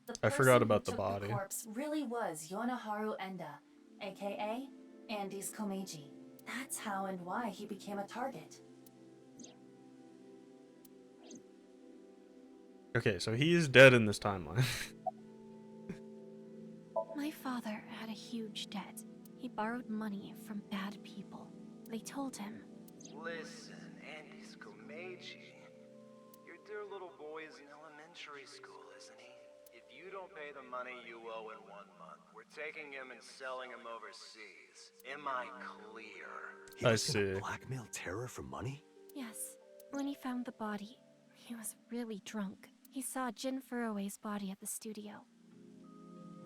[SPEAKER 3] The
[SPEAKER 1] I forgot
[SPEAKER 3] person
[SPEAKER 1] about
[SPEAKER 3] who
[SPEAKER 1] the
[SPEAKER 3] took
[SPEAKER 1] body.
[SPEAKER 3] The corpse really was Yonoharu Enda, aka Andy's Komeiji. That's how and why he became a target.
[SPEAKER 1] Okay, so he is dead in this timeline.
[SPEAKER 12] My father had a huge debt. He borrowed money from bad people. They told him,
[SPEAKER 19] Listen, Andy's Komeiji. Your dear little boy is in elementary school, isn't he? If you don't pay the money you owe in 1 month, we're taking him and selling him overseas. Am I clear?
[SPEAKER 18] He
[SPEAKER 1] I
[SPEAKER 18] was gonna
[SPEAKER 1] see.
[SPEAKER 18] blackmail Terror for money?
[SPEAKER 12] yes. When he found the body, he was really drunk. He saw Jin Furue's body at the studio.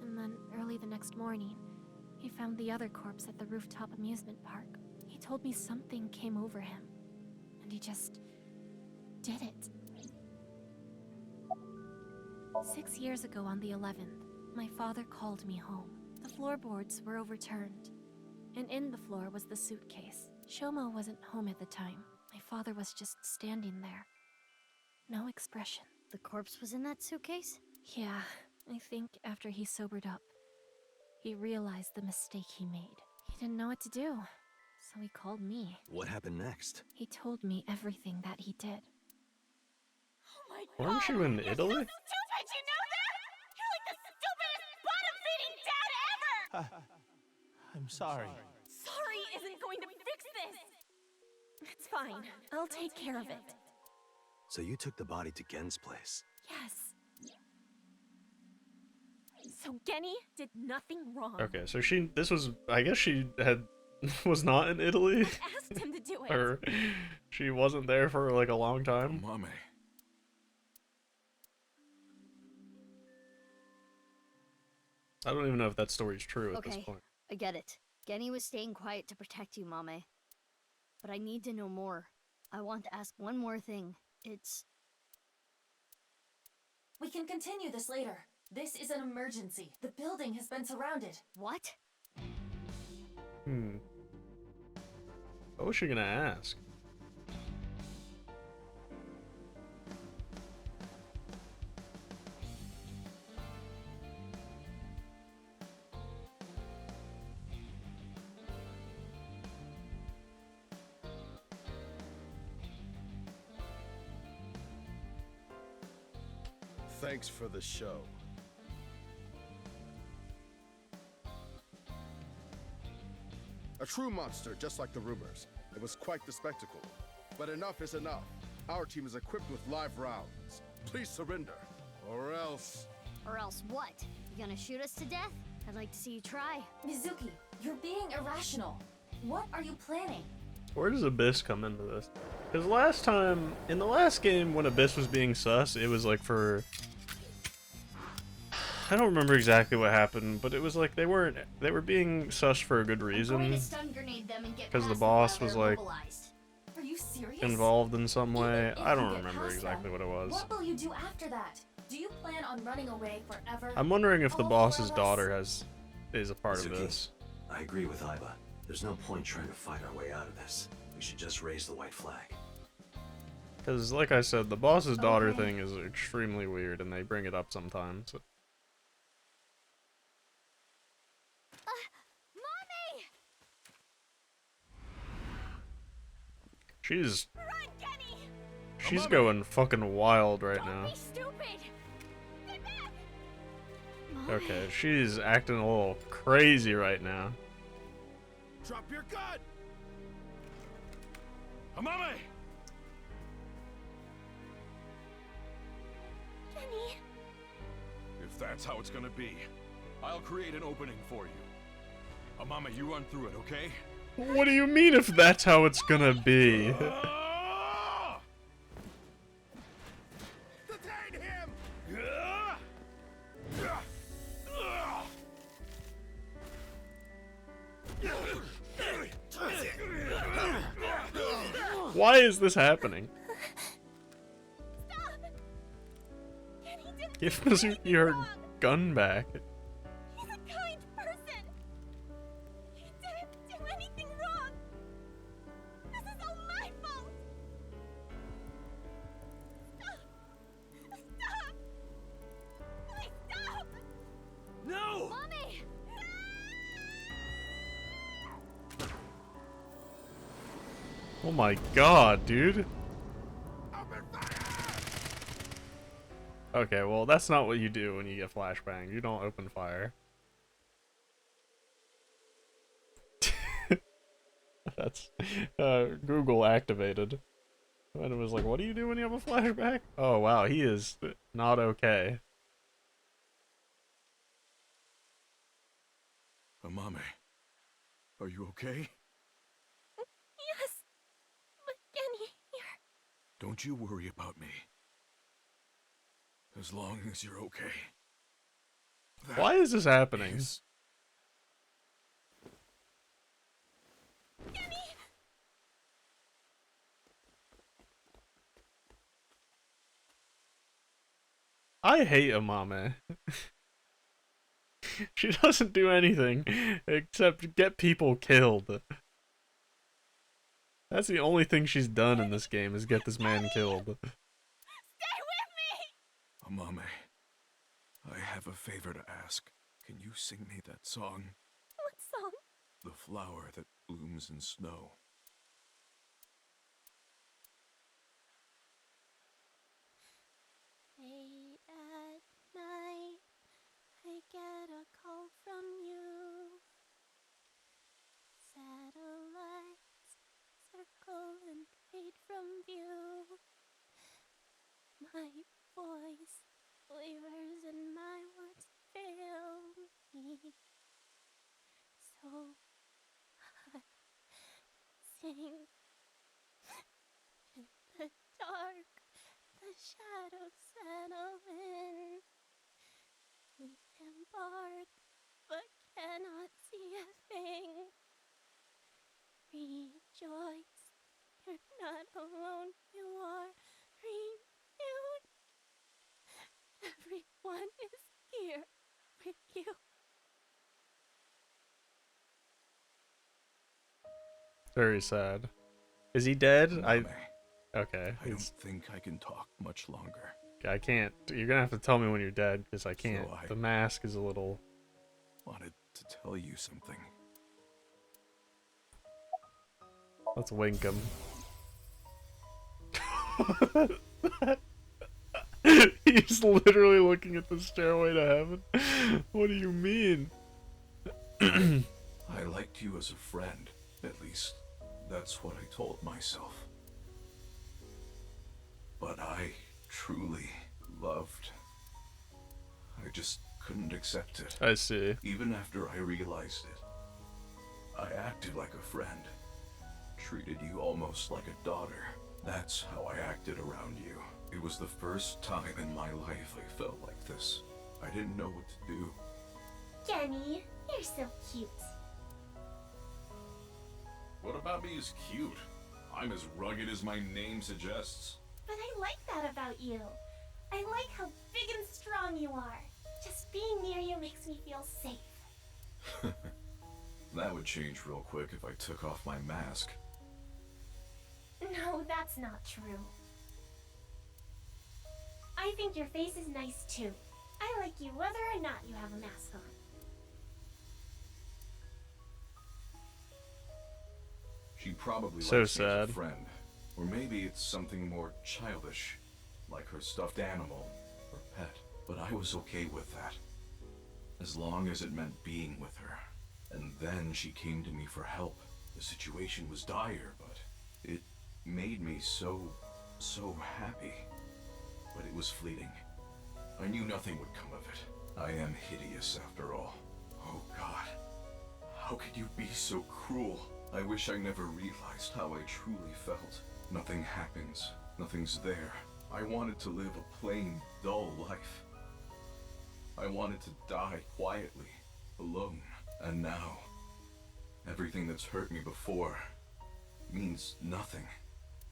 [SPEAKER 12] And then early the next morning, he found the other corpse at the rooftop amusement park. He told me something came over him, and he just did it. 6 years ago on the 11th, my father called me home. The floorboards were overturned, and in the floor was the suitcase. Shoma wasn't home at the time. My father was just standing there. No expression.
[SPEAKER 2] The corpse was in that suitcase?
[SPEAKER 12] Yeah, I think after he sobered up, he realized the mistake he made. He didn't know what to do, so he called me.
[SPEAKER 18] What happened next?
[SPEAKER 12] He told me everything that he did.
[SPEAKER 13] Oh my
[SPEAKER 1] Weren't you in Italy?
[SPEAKER 13] Stupid, you know that? You're like the stupidest bottom-feeding dad ever!
[SPEAKER 20] I'm sorry.
[SPEAKER 12] Sorry isn't going to fix this! It's fine. I'll take care of it.
[SPEAKER 18] So you took the body to Gen's place.
[SPEAKER 12] Yes. So Genny did nothing wrong.
[SPEAKER 1] Okay, so I guess she was not in Italy?
[SPEAKER 12] I asked him to do it.
[SPEAKER 1] Or she wasn't there for like a long time?
[SPEAKER 16] Mame.
[SPEAKER 1] I don't even know if that story's true at this
[SPEAKER 2] Okay,
[SPEAKER 1] point.
[SPEAKER 2] I get it. Genny was staying quiet to protect you, Mame. But I need to know more. I want to ask one more thing. It's...
[SPEAKER 3] We can continue this later. This is an emergency. The building has been surrounded.
[SPEAKER 2] What?
[SPEAKER 1] What was she gonna ask?
[SPEAKER 17] Thanks for the show. A true monster, just like the rumors. It was quite the spectacle. But enough is enough. Our team is equipped with live rounds. Please surrender, or else...
[SPEAKER 2] Or else what? You gonna shoot us to death? I'd like to see you try.
[SPEAKER 3] Mizuki, you're being irrational. What are you planning?
[SPEAKER 1] Where does Abyss come into this? Because last time, in the last game when Abyss was being sus, it was like for I don't remember exactly what happened, but it was like they were being sus for a good reason. Because the boss was like
[SPEAKER 3] Are you serious?
[SPEAKER 1] involved in some
[SPEAKER 3] Even
[SPEAKER 1] way.
[SPEAKER 3] if
[SPEAKER 1] I
[SPEAKER 3] you
[SPEAKER 1] don't
[SPEAKER 3] get
[SPEAKER 1] remember
[SPEAKER 3] past
[SPEAKER 1] exactly
[SPEAKER 3] them,
[SPEAKER 1] what it was.
[SPEAKER 3] What will you do after that? Do you plan on running away forever?
[SPEAKER 1] I'm wondering if the
[SPEAKER 3] All
[SPEAKER 1] boss's
[SPEAKER 3] four of us?
[SPEAKER 1] daughter is a part of
[SPEAKER 18] Mizuki,
[SPEAKER 1] this.
[SPEAKER 18] I agree with Iba. There's no point trying to fight our way out of this. We should just raise the white flag.
[SPEAKER 1] Because, like I said, the boss's daughter thing is extremely weird, and they bring it up sometimes.
[SPEAKER 2] Mommy!
[SPEAKER 1] She's going fucking wild right now. Okay, she's acting a little crazy right now.
[SPEAKER 15] Drop your gun! Amame!
[SPEAKER 12] Kenny.
[SPEAKER 16] If that's how it's gonna be, I'll create an opening for you. Amame, you run through it, okay?
[SPEAKER 1] What do you mean if that's how it's gonna be?
[SPEAKER 15] Detain him!
[SPEAKER 1] Why is this happening? Give Mizuki her gun back.
[SPEAKER 12] He's a kind person. He didn't do anything wrong. This is all my fault. Stop. Stop. Please stop.
[SPEAKER 9] No!
[SPEAKER 2] Mommy!
[SPEAKER 1] Oh my god, dude. Okay, well, that's not what you do when you get flashbang. You don't open fire. That's Google activated. And it was like, what do you do when you have a flashback? Oh wow, he is not okay.
[SPEAKER 16] Amame, are you okay?
[SPEAKER 12] Yes. But Kenny, here.
[SPEAKER 16] Don't you worry about me. As long as you're okay.
[SPEAKER 1] Why is this happening?
[SPEAKER 12] Kenny.
[SPEAKER 1] I hate Amame. She doesn't do anything except get people killed. That's the only thing she's done in this game is get this man killed.
[SPEAKER 12] Stay with me.
[SPEAKER 16] Amame, I have a favor to ask. Can you sing me that song?
[SPEAKER 12] What song?
[SPEAKER 16] The flower that blooms in snow.
[SPEAKER 12] Late at night, I get a call from you. Satellites circle and fade from view. My voice wavers and my words fail me. So I sing in the dark. The shadows settle in. We embark, but cannot see a thing. Rejoice, you're not alone. You are renewed. Everyone is here with you.
[SPEAKER 1] Very sad. Is he dead? Okay.
[SPEAKER 16] I don't think I can talk much longer.
[SPEAKER 1] I can't. You're gonna have to tell me when you're dead, because I can't. The mask is a little...
[SPEAKER 16] Wanted to tell you something.
[SPEAKER 1] Let's wink him. He's literally looking at the stairway to heaven. What do you mean?
[SPEAKER 16] I liked you as a friend. At least, that's what I told myself. But I truly loved. I just couldn't accept it.
[SPEAKER 1] I see.
[SPEAKER 16] Even after I realized it, I acted like a friend. Treated you almost like a daughter. That's how I acted around you. It was the first time in my life I felt like this.
[SPEAKER 5] I didn't know what to do.
[SPEAKER 4] Kenny, you're so cute.
[SPEAKER 5] What about me is cute? I'm as rugged as my name suggests.
[SPEAKER 21] But I like that about you. I like how big and strong you are. Just being near you makes me feel safe.
[SPEAKER 5] That would change real quick if I took off my mask.
[SPEAKER 21] No, that's not true. I think your face is nice too. I like you whether or not you have a mask on.
[SPEAKER 5] She probably
[SPEAKER 1] So
[SPEAKER 5] likes me as
[SPEAKER 1] sad.
[SPEAKER 5] a friend. Or maybe it's something more childish, like her stuffed animal or pet. But I was okay with that, as long as it meant being with her. And then she came to me for help. The situation was dire, but it made me so happy. But it was fleeting. I knew nothing would come of it. I am hideous after all. Oh God, how could you be so cruel? I wish I never realized how I truly felt. Nothing happens. Nothing's there. I wanted to live a plain, dull life. I wanted to die quietly, alone. And now, everything that's hurt me before means nothing.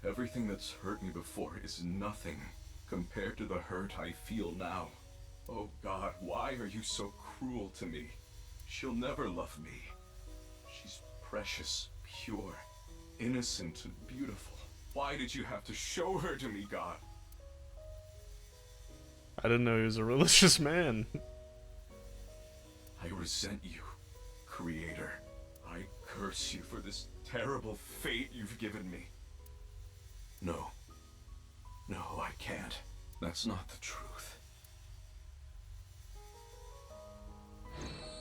[SPEAKER 5] Everything that's hurt me before is nothing compared to the hurt I feel now. Oh God, why are you so cruel to me? She'll never love me. She's precious, pure, innocent, and beautiful. Why did you have to show her to me, God?
[SPEAKER 1] I didn't know he was a religious man.
[SPEAKER 5] I resent you, Creator. I curse you for this terrible fate you've given me. No. No, I can't. That's not the truth.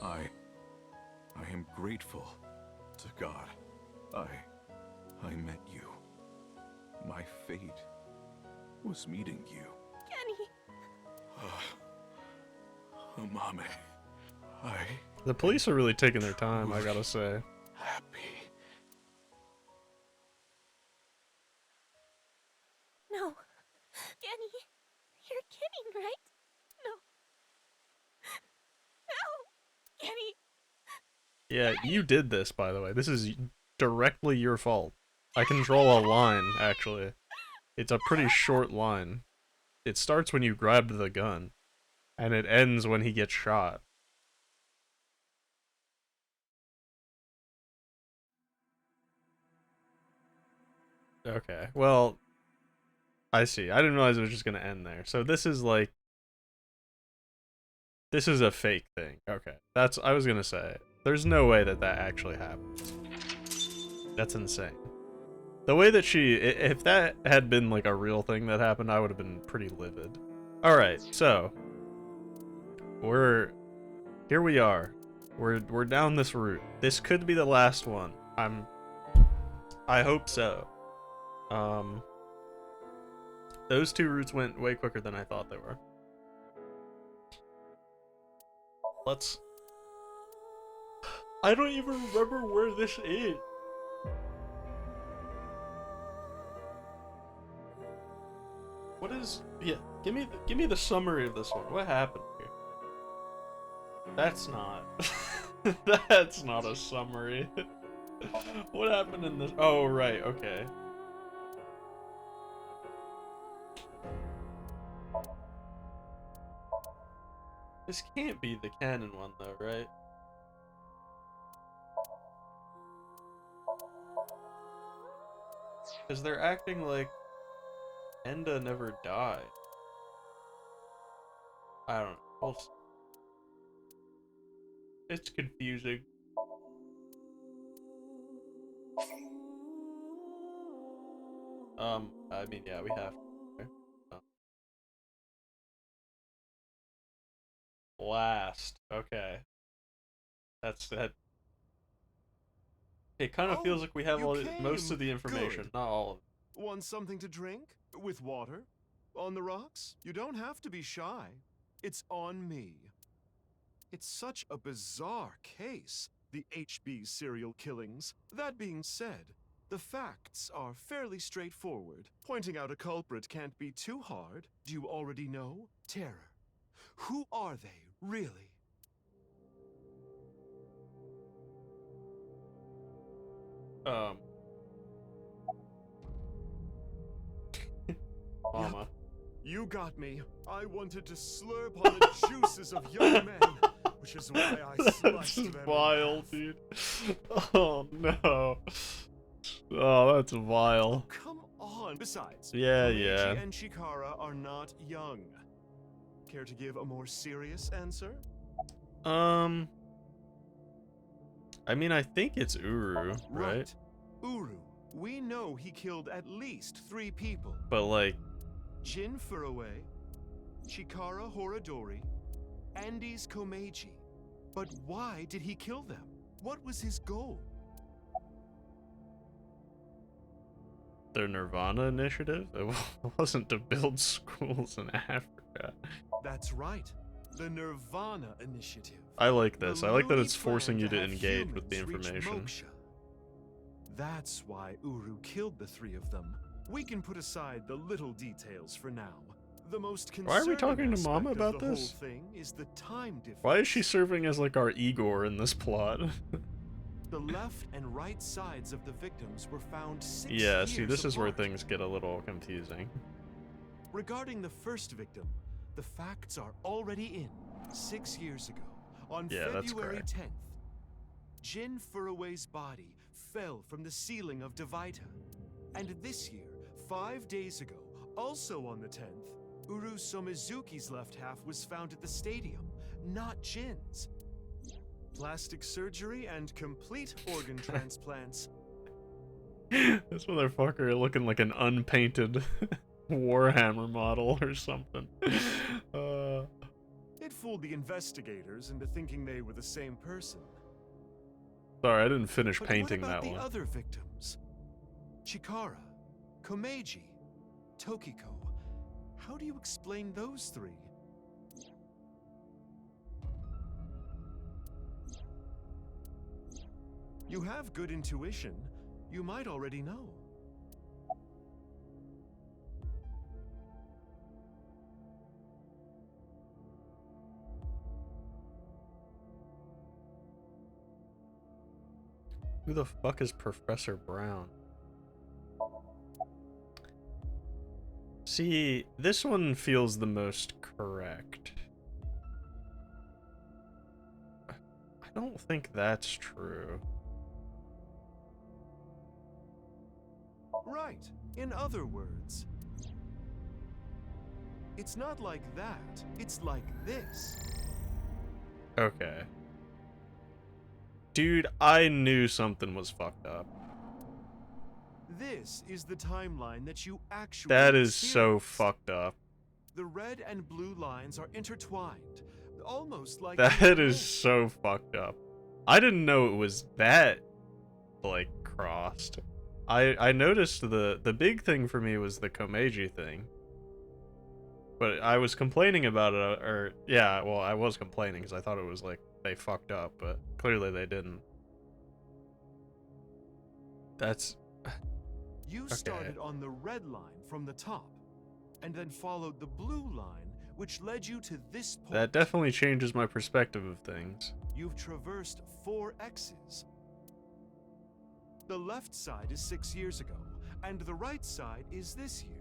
[SPEAKER 5] I am grateful to God. I met you. My fate was meeting you.
[SPEAKER 21] Kenny!
[SPEAKER 5] Mame,
[SPEAKER 1] The police are really taking their time, I gotta say.
[SPEAKER 21] No. Kenny, you're kidding, right? No. No! Kenny!
[SPEAKER 1] Yeah, you did this, by the way. This is directly your fault. I can draw a line, actually. It's a pretty short line. It starts when you grab the gun, and it ends when he gets shot. Okay, well, I see. I didn't realize it was just gonna end there. So this is like... This is a fake thing. Okay, I was gonna say. There's no way that that actually happened. That's insane. The way that if that had been like a real thing that happened, I would have been pretty livid. Alright, so... Here we are. We're down this route. This could be the last one. I hope so. Those two routes went way quicker than I thought they were. I don't even remember where this is. What is... Yeah, give me the summary of this one. What happened here? That's not... That's not a summary. What happened in this... Oh, right, okay. This can't be the canon one, though, right? Because they're acting like Enda never died. I don't know. We'll see. It's confusing. I mean, yeah, we have to. Last. Okay. That's that. It kind of feels like we have most of the information,
[SPEAKER 15] Good.
[SPEAKER 1] not all of it.
[SPEAKER 15] Want something to drink? With water? On the rocks? You don't have to be shy. It's on me. It's such a bizarre case, the HB serial killings. That being said, the facts are fairly straightforward. Pointing out a culprit can't be too hard. Do you already know? Terror. Who are they, really?
[SPEAKER 1] Mama.
[SPEAKER 15] You got me. I wanted to slurp on the juices of young men, which is why I
[SPEAKER 1] That's
[SPEAKER 15] sliced them.
[SPEAKER 1] vile, dude. Oh no. Oh, that's vile.
[SPEAKER 15] Come on. Besides,
[SPEAKER 1] Yeah,
[SPEAKER 15] Komeiji
[SPEAKER 1] yeah.
[SPEAKER 15] and Chikara are not young. Care to give a more serious answer?
[SPEAKER 1] I mean, I think it's Uru, right?
[SPEAKER 15] Uru. We know he killed at least 3 people.
[SPEAKER 1] But like,
[SPEAKER 15] Jin Furue, Chikara Horadori, Andes Komeiji. But why did he kill them? What was his goal?
[SPEAKER 1] their Nirvana initiative? It wasn't to build schools in Africa.
[SPEAKER 15] That's right. The Nirvana initiative.
[SPEAKER 1] I like this. I like that it's
[SPEAKER 15] The Looney
[SPEAKER 1] forcing you
[SPEAKER 15] plan
[SPEAKER 1] to
[SPEAKER 15] have
[SPEAKER 1] engage with the
[SPEAKER 15] humans reach
[SPEAKER 1] information.
[SPEAKER 15] moksha. That's why Uru killed the 3 of them. We can put aside the little details for now. The most
[SPEAKER 1] Why are we talking to
[SPEAKER 15] aspect
[SPEAKER 1] Mama
[SPEAKER 15] of
[SPEAKER 1] about
[SPEAKER 15] the
[SPEAKER 1] this?
[SPEAKER 15] whole thing is the time difference.
[SPEAKER 1] Why is she serving as like our Igor in this plot?
[SPEAKER 15] The left and right sides of the victims were found 6
[SPEAKER 1] Yeah,
[SPEAKER 15] years
[SPEAKER 1] see, this is where
[SPEAKER 15] apart.
[SPEAKER 1] things get a little confusing.
[SPEAKER 15] Regarding the first victim, the facts are already in. 6 years ago, on
[SPEAKER 1] Yeah, that's
[SPEAKER 15] February
[SPEAKER 1] correct.
[SPEAKER 15] 10th, Jin Furue's body fell from the ceiling of Devaita. And this year, 5 days ago, also on the 10th, Uru Somizuki's left half was found at the stadium, not Jin's. Plastic surgery and complete organ transplants.
[SPEAKER 1] This motherfucker looking like an unpainted Warhammer model or something.
[SPEAKER 15] It fooled the investigators into thinking they were the same person.
[SPEAKER 1] Sorry, I didn't finish
[SPEAKER 15] But
[SPEAKER 1] painting
[SPEAKER 15] what about
[SPEAKER 1] that
[SPEAKER 15] the
[SPEAKER 1] one.
[SPEAKER 15] other victims? Chikara, Komeiji, Tokiko. How do you explain those 3? You have good intuition. You might already know.
[SPEAKER 1] Who the fuck is Professor Brown? See, this one feels the most correct. I don't think that's true.
[SPEAKER 15] Right. In other words, it's not like that. It's like this.
[SPEAKER 1] Okay. Dude, I knew something was fucked up.
[SPEAKER 15] This is the timeline that you actually
[SPEAKER 1] That is so
[SPEAKER 15] experienced.
[SPEAKER 1] fucked up.
[SPEAKER 15] The red and blue lines are intertwined, almost like
[SPEAKER 1] That is so fucked up. I didn't know it was that, like, crossed. I noticed the big thing for me was the Komeiji thing. But I was complaining about it, or, yeah, well, I was complaining because I thought it was like, they fucked up, but clearly they didn't. That's...
[SPEAKER 15] You
[SPEAKER 1] Okay.
[SPEAKER 15] started on the red line from the top, and then followed the blue line, which led you to this point.
[SPEAKER 1] That definitely changes my perspective of things.
[SPEAKER 15] You've traversed 4 X's. The left side is 6 years ago, and the right side is this year.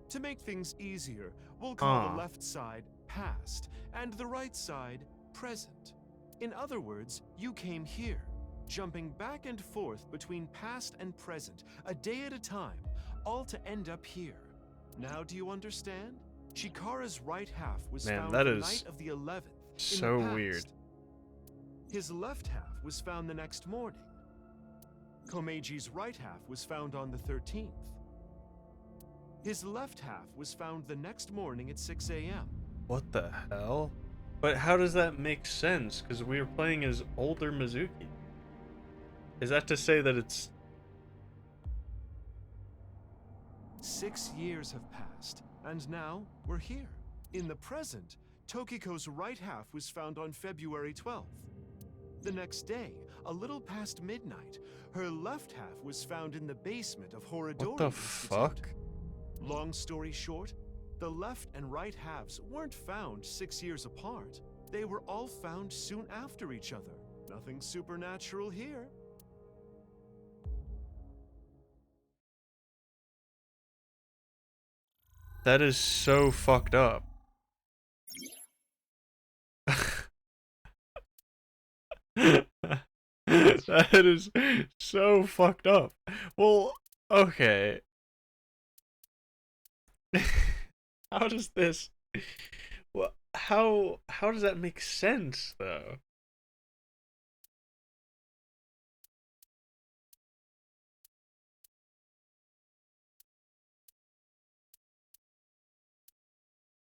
[SPEAKER 15] To make things easier, we'll call the left side past, and the right side present. In other words, you came here, jumping back and forth between past and present, a day at a time, all to end up here. Now do you understand? Chikara's right half was
[SPEAKER 1] Man,
[SPEAKER 15] found
[SPEAKER 1] that
[SPEAKER 15] the
[SPEAKER 1] is
[SPEAKER 15] night of the 11th.
[SPEAKER 1] so
[SPEAKER 15] in the past.
[SPEAKER 1] weird.
[SPEAKER 15] His left half was found the next morning. Komeiji's right half was found on the 13th. His left half was found the next morning at 6 a.m.
[SPEAKER 1] What the hell? But how does that make sense? Because we were playing as older Mizuki. Is that to say that it's...
[SPEAKER 15] 6 years have passed, and now we're here. In the present, Tokiko's right half was found on February 12th. The next day, a little past midnight, her left half was found in the basement of Horadori
[SPEAKER 1] What the
[SPEAKER 15] Institute.
[SPEAKER 1] fuck?
[SPEAKER 15] Long story short, The left and right halves weren't found 6 years apart. They were all found soon after each other. Nothing supernatural here.
[SPEAKER 1] That is so fucked up. That is so fucked up. Well, okay. How does this... Well, how does that make sense, though?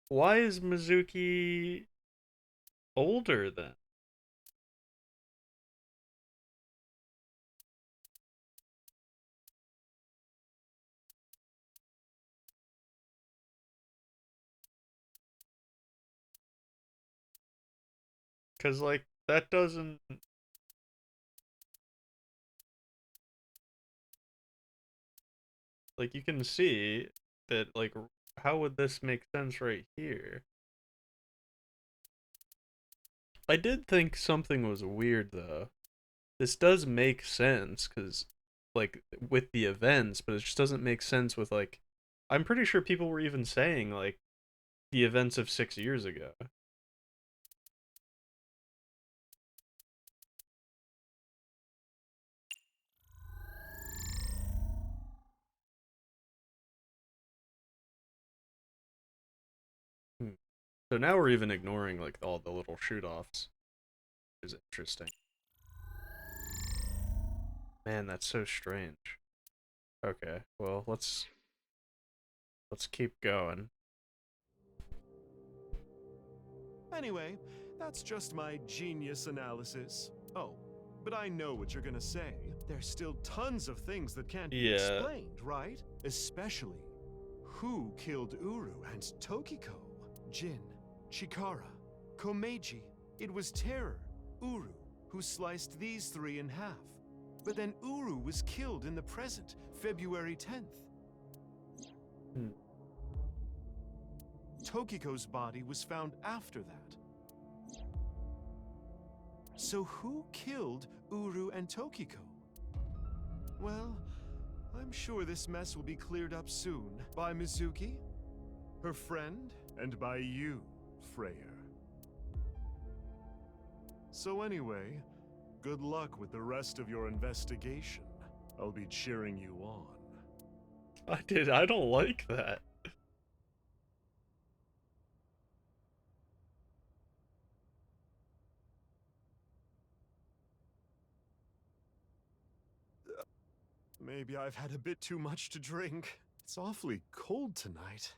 [SPEAKER 1] Why is Mizuki older then? Because, like, that doesn't... Like, you can see that, like, how would this make sense right here? I did think something was weird, though. This does make sense, because, like, with the events, but it just doesn't make sense with, like... I'm pretty sure people were even saying, like, the events of 6 years ago. So now we're even ignoring, like, all the little shoot-offs. Which is interesting. Man, that's so strange. Okay, well, let's keep going.
[SPEAKER 15] Anyway, that's just my genius analysis. Oh, but I know what you're gonna say. There's still tons of things that can't be explained, right? Especially, who killed Uru and Tokiko? Jin, Chikara, Komeiji. It was Terror, Uru, who sliced these three in half. But then Uru was killed in the present, February 10th. Tokiko's body was found after that. So who killed Uru and Tokiko? Well, I'm sure this mess will be cleared up soon by Mizuki, her friend, and by you, Freyr. So anyway, good luck with the rest of your investigation. I'll be cheering you on.
[SPEAKER 1] I don't like that.
[SPEAKER 15] Maybe I've had a bit too much to drink. It's awfully cold tonight.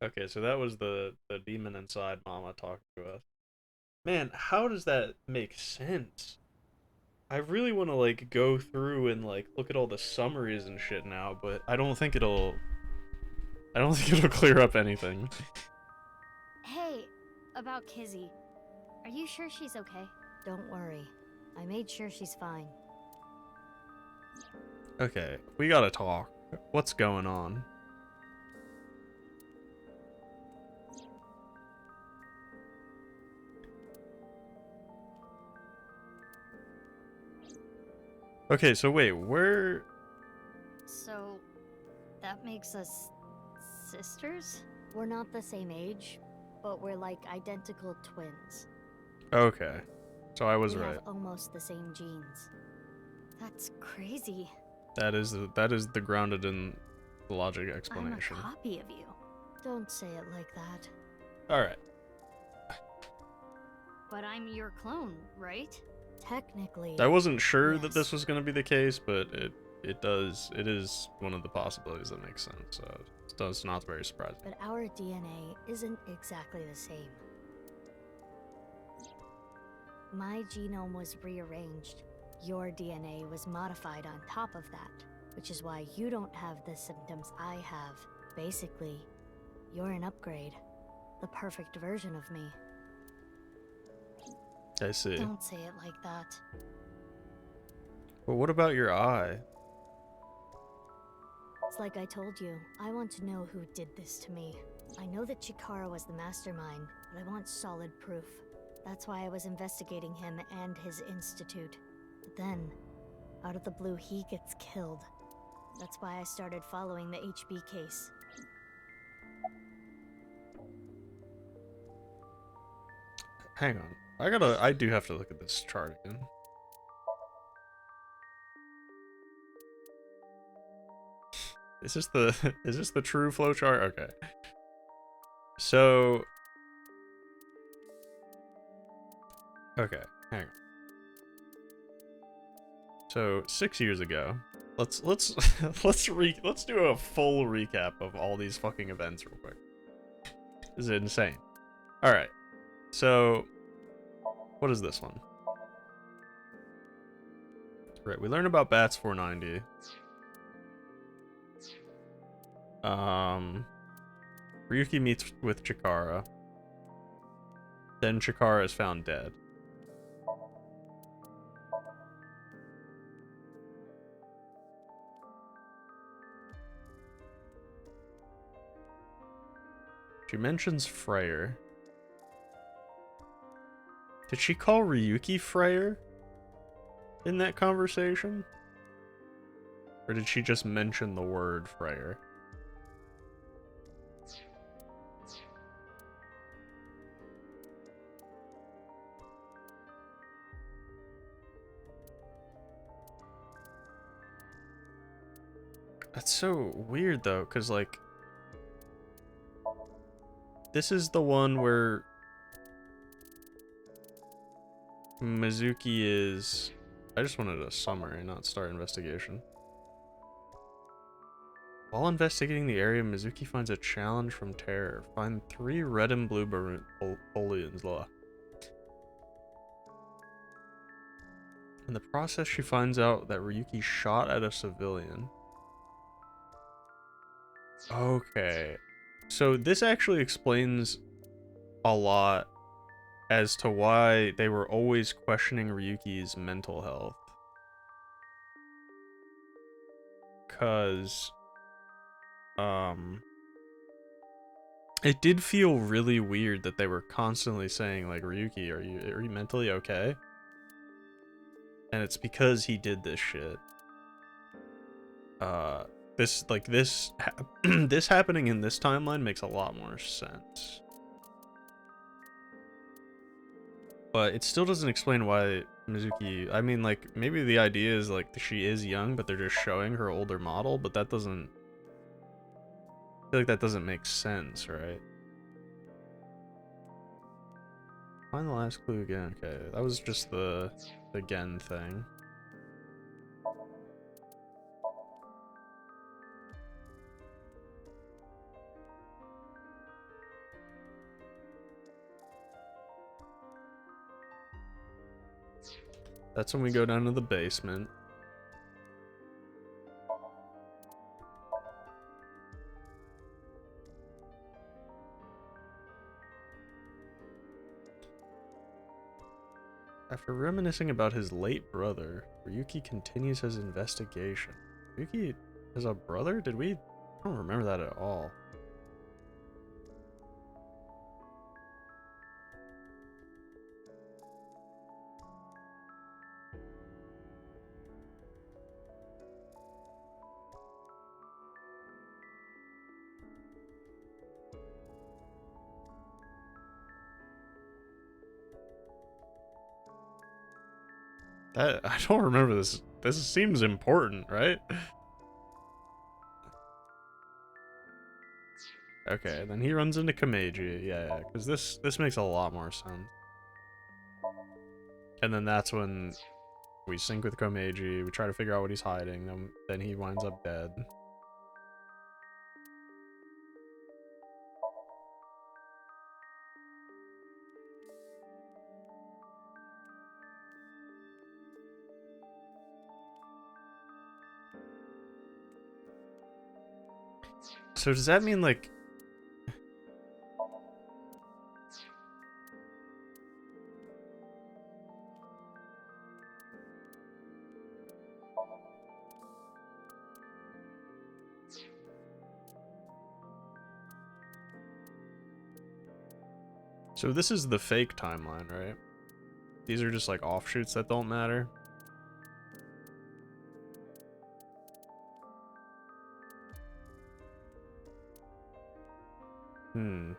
[SPEAKER 1] Okay, so that was the demon inside Mama talking to us. Man, how does that make sense? I really want to, like, go through and, like, look at all the summaries and shit now, but I don't think it'll clear up anything.
[SPEAKER 2] Hey, about Kizzy. Are you sure she's okay? Don't worry. I made sure she's fine.
[SPEAKER 1] Okay, we gotta talk. What's going on? Okay, so wait, where...
[SPEAKER 2] So, that makes us sisters? We're not the same age, but we're like identical twins.
[SPEAKER 1] Okay, so I was
[SPEAKER 2] we
[SPEAKER 1] right.
[SPEAKER 2] have almost the same genes. That's crazy.
[SPEAKER 1] That is the grounded in logic explanation.
[SPEAKER 2] I'm a copy of you. Don't say it like that.
[SPEAKER 1] Alright.
[SPEAKER 2] But I'm your clone, right? Technically.
[SPEAKER 1] I wasn't sure that this was going to be the case, but it is one of the possibilities that makes sense, so it's not very surprising.
[SPEAKER 2] But our DNA isn't exactly the same. My genome was rearranged. Your DNA was modified on top of that, which is why you don't have the symptoms I have. Basically, you're an upgrade. The perfect version of me.
[SPEAKER 1] I see.
[SPEAKER 2] Don't say it like that.
[SPEAKER 1] But what about your eye?
[SPEAKER 2] It's like I told you, I want to know who did this to me. I know that Chikara was the mastermind, but I want solid proof. That's why I was investigating him and his institute. But then, out of the blue, he gets killed. That's why I started following the HB case.
[SPEAKER 1] Hang on. I do have to look at this chart again. Is this the true flowchart? Okay. So okay, hang on. So 6 years ago, let's let's do a full recap of all these fucking events real quick. This is insane. All right. So what is this one? Right, we learn about Bats 490. Ryuki meets with Chikara. Then Chikara is found dead. She mentions Freyr. Did she call Ryuki Freyr in that conversation? Or did she just mention the word Freyr? That's so weird though, because like this is the one where Mizuki is... I just wanted a summary, not start investigation. While investigating the area, Mizuki finds a challenge from Terror. Find 3 red and blue bolians. In the process, she finds out that Ryuki shot at a civilian. Okay. So this actually explains a lot as to why they were always questioning Ryuki's mental health. Cause it did feel really weird that they were constantly saying like, Ryuki, are you mentally okay? And it's because he did this shit. This happening in this timeline makes a lot more sense. But it still doesn't explain why Mizuki... I mean, like, maybe the idea is, like, she is young, but they're just showing her older model, but that doesn't... I feel like that doesn't make sense, right? Find the last clue again. Okay, that was just the Gen thing. That's when we go down to the basement. After reminiscing about his late brother, Ryuki continues his investigation. Ryuki has a brother? I don't remember that at all. I don't remember this. This seems important, right? Okay, then he runs into Kameji. Yeah, because this makes a lot more sense. And then that's when we sync with Komeiji, we try to figure out what he's hiding, then he winds up dead. So does that mean, like... So this is the fake timeline, right? These are just like offshoots that don't matter. Hmm.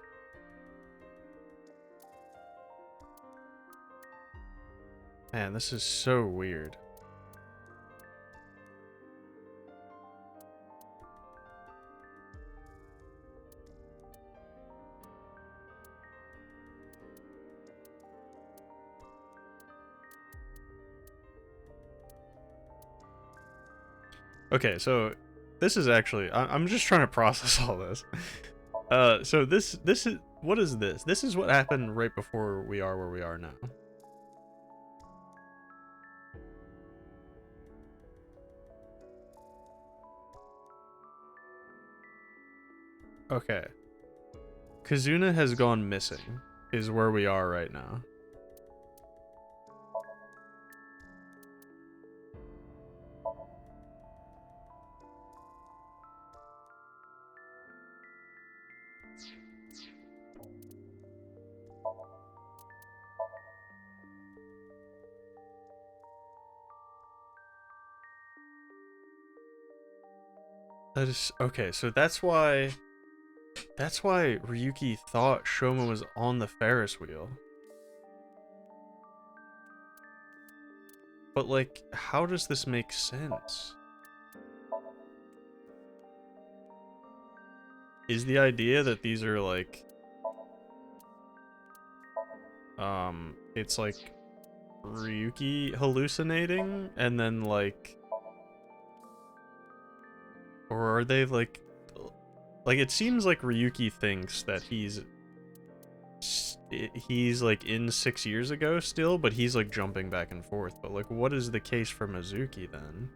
[SPEAKER 1] Man, this is so weird. Okay, so this is actually, I'm just trying to process all this. So this is, what is this? This is what happened right before we are where we are now. Okay. Kazuna has gone missing, is where we are right now. That is okay, so that's why Ryuki thought Shoma was on the Ferris wheel. But like, how does this make sense? Is the idea that these are like it's like Ryuki hallucinating and then like, or are they like it seems like Ryuki thinks that he's like in 6 years ago still, but he's like jumping back and forth. But like, what is the case for Mizuki then?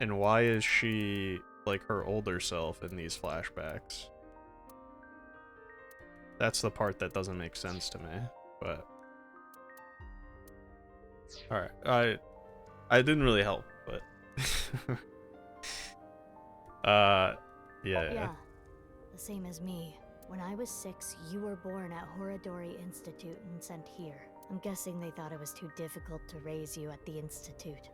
[SPEAKER 1] And why is she like her older self in these flashbacks? That's the part that doesn't make sense to me, but alright, I didn't really help, but yeah.
[SPEAKER 2] The same as me. When I was 6, you were born at Horadori Institute and sent here. I'm guessing they thought it was too difficult to raise you at the Institute.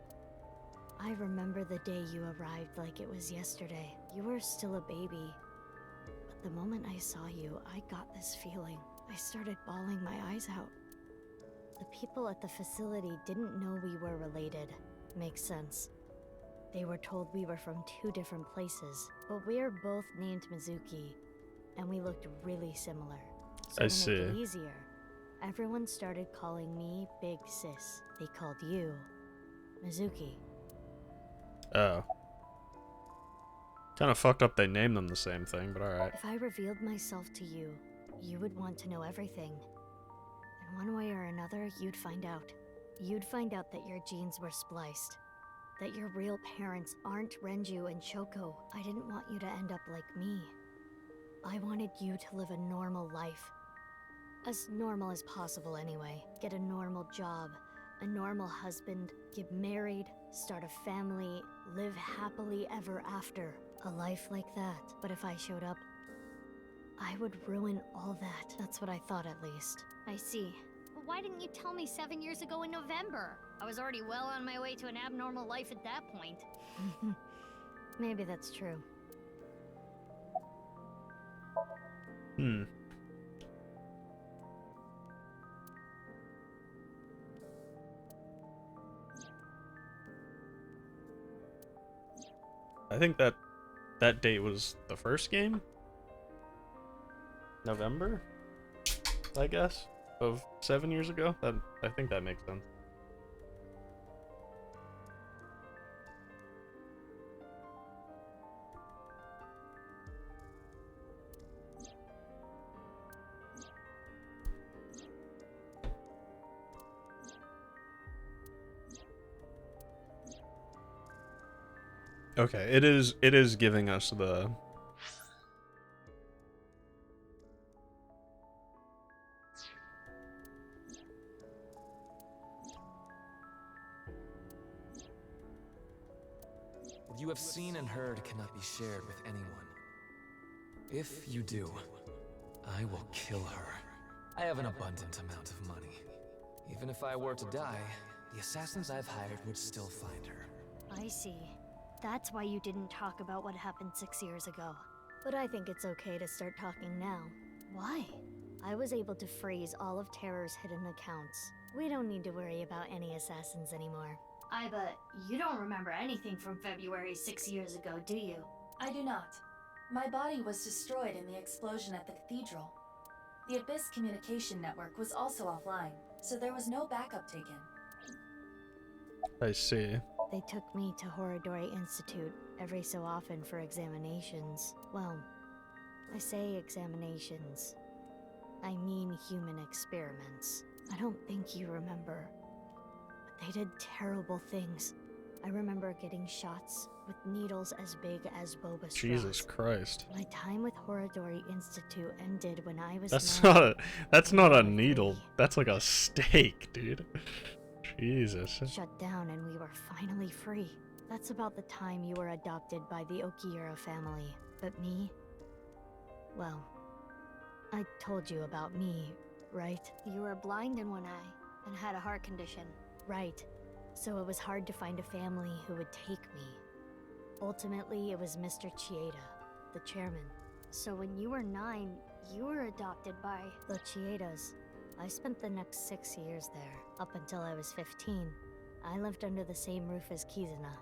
[SPEAKER 2] I remember the day you arrived like it was yesterday. You were still a baby. But the moment I saw you, I got this feeling. I started bawling my eyes out. The people at the facility didn't know we were related. Makes sense. They were told we were from 2 different places, but we're both named Mizuki, and we looked really similar. So to make it easier, everyone started calling me Big Sis. They called you Mizuki.
[SPEAKER 1] Oh. Kind of fucked up they named them the same thing, but alright.
[SPEAKER 2] If I revealed myself to you, you would want to know everything. And one way or another, you'd find out. You'd find out that your genes were spliced. That your real parents aren't Renju and Choco. I didn't want you to end up like me. I wanted you to live a normal life. As normal as possible anyway. Get a normal job, a normal husband, get married, start a family, live happily ever after. A life like that. But if I showed up, I would ruin all that. That's what I thought, at least. I see. But why didn't you tell me 7 years ago in November? I was already well on my way to an abnormal life at that point. Maybe that's true.
[SPEAKER 1] I think that date was the first game? November? I guess? Of 7 years ago? I think that makes sense. Okay, it is giving us the
[SPEAKER 6] What you have seen and heard cannot be shared with anyone. If you do, I will kill her. I have an abundant amount of money. Even if I were to die, the assassins I've hired would still find her.
[SPEAKER 2] I see. That's why you didn't talk about what happened 6 years ago. But I think it's okay to start talking now. Why? I was able to freeze all of Terror's hidden accounts. We don't need to worry about any assassins anymore. Bet you don't remember anything from February 6 years ago, do you?
[SPEAKER 3] I do not. My body was destroyed in the explosion at the cathedral. The Abyss communication network was also offline, so there was no backup taken.
[SPEAKER 1] I see.
[SPEAKER 2] They took me to Horodori Institute every so often for examinations. Well, I say examinations. I mean human experiments. I don't think you remember, but they did terrible things. I remember getting shots with needles as big as boba straws.
[SPEAKER 1] Jesus Christ.
[SPEAKER 2] My time with Horodori Institute ended when I was
[SPEAKER 1] That's not a needle. That's like a stake, dude. Jesus.
[SPEAKER 2] Shut down and we were finally free. That's about the time you were adopted by the Okiura family. But me? Well, I told you about me, right? You were blind in one eye and had a heart condition. Right. So it was hard to find a family who would take me. Ultimately, it was Mr. Chieda, the chairman. So when you were 9, you were adopted by the Chiedas. I spent the next 6 years there, up until I was 15. I lived under the same roof as Kizuna.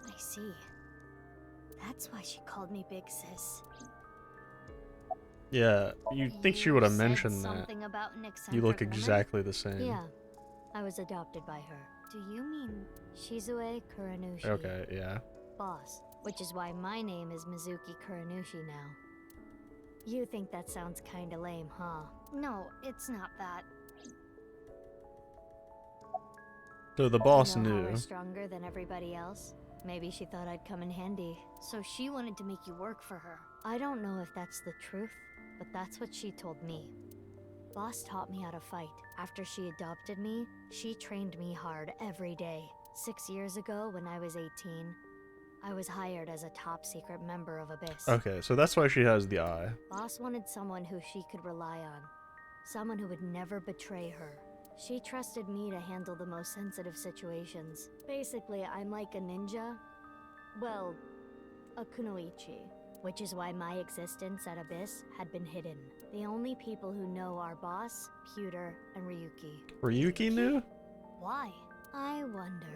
[SPEAKER 2] I see. That's why she called me Big Sis.
[SPEAKER 1] Yeah, you'd think she would have mentioned that.
[SPEAKER 2] Something about an
[SPEAKER 1] You look
[SPEAKER 2] eccentric woman?
[SPEAKER 1] exactly the same.
[SPEAKER 2] Yeah, I was adopted by her. Do you mean Shizue Kuranushi?
[SPEAKER 1] Okay, yeah.
[SPEAKER 2] Boss, which is why my name is Mizuki Kuranushi now. You think that sounds kinda lame, huh? No, it's not that.
[SPEAKER 1] So the boss
[SPEAKER 2] You know how
[SPEAKER 1] knew.
[SPEAKER 2] we're stronger than everybody else? Maybe she thought I'd come in handy, so she wanted to make you work for her. I don't know if that's the truth, but that's what she told me. Boss taught me how to fight. After she adopted me, she trained me hard every day. 6 years ago, when I was 18, I was hired as a top-secret member of Abyss.
[SPEAKER 1] Okay, so that's why she has the eye.
[SPEAKER 2] Boss wanted someone who she could rely on. Someone who would never betray her. She trusted me to handle the most sensitive situations. Basically, I'm like a ninja. Well, a kunoichi. Which is why my existence at Abyss had been hidden. The only people who know are Boss, Pewter, and Ryuki.
[SPEAKER 1] Ryuki knew?
[SPEAKER 2] Why? I wonder.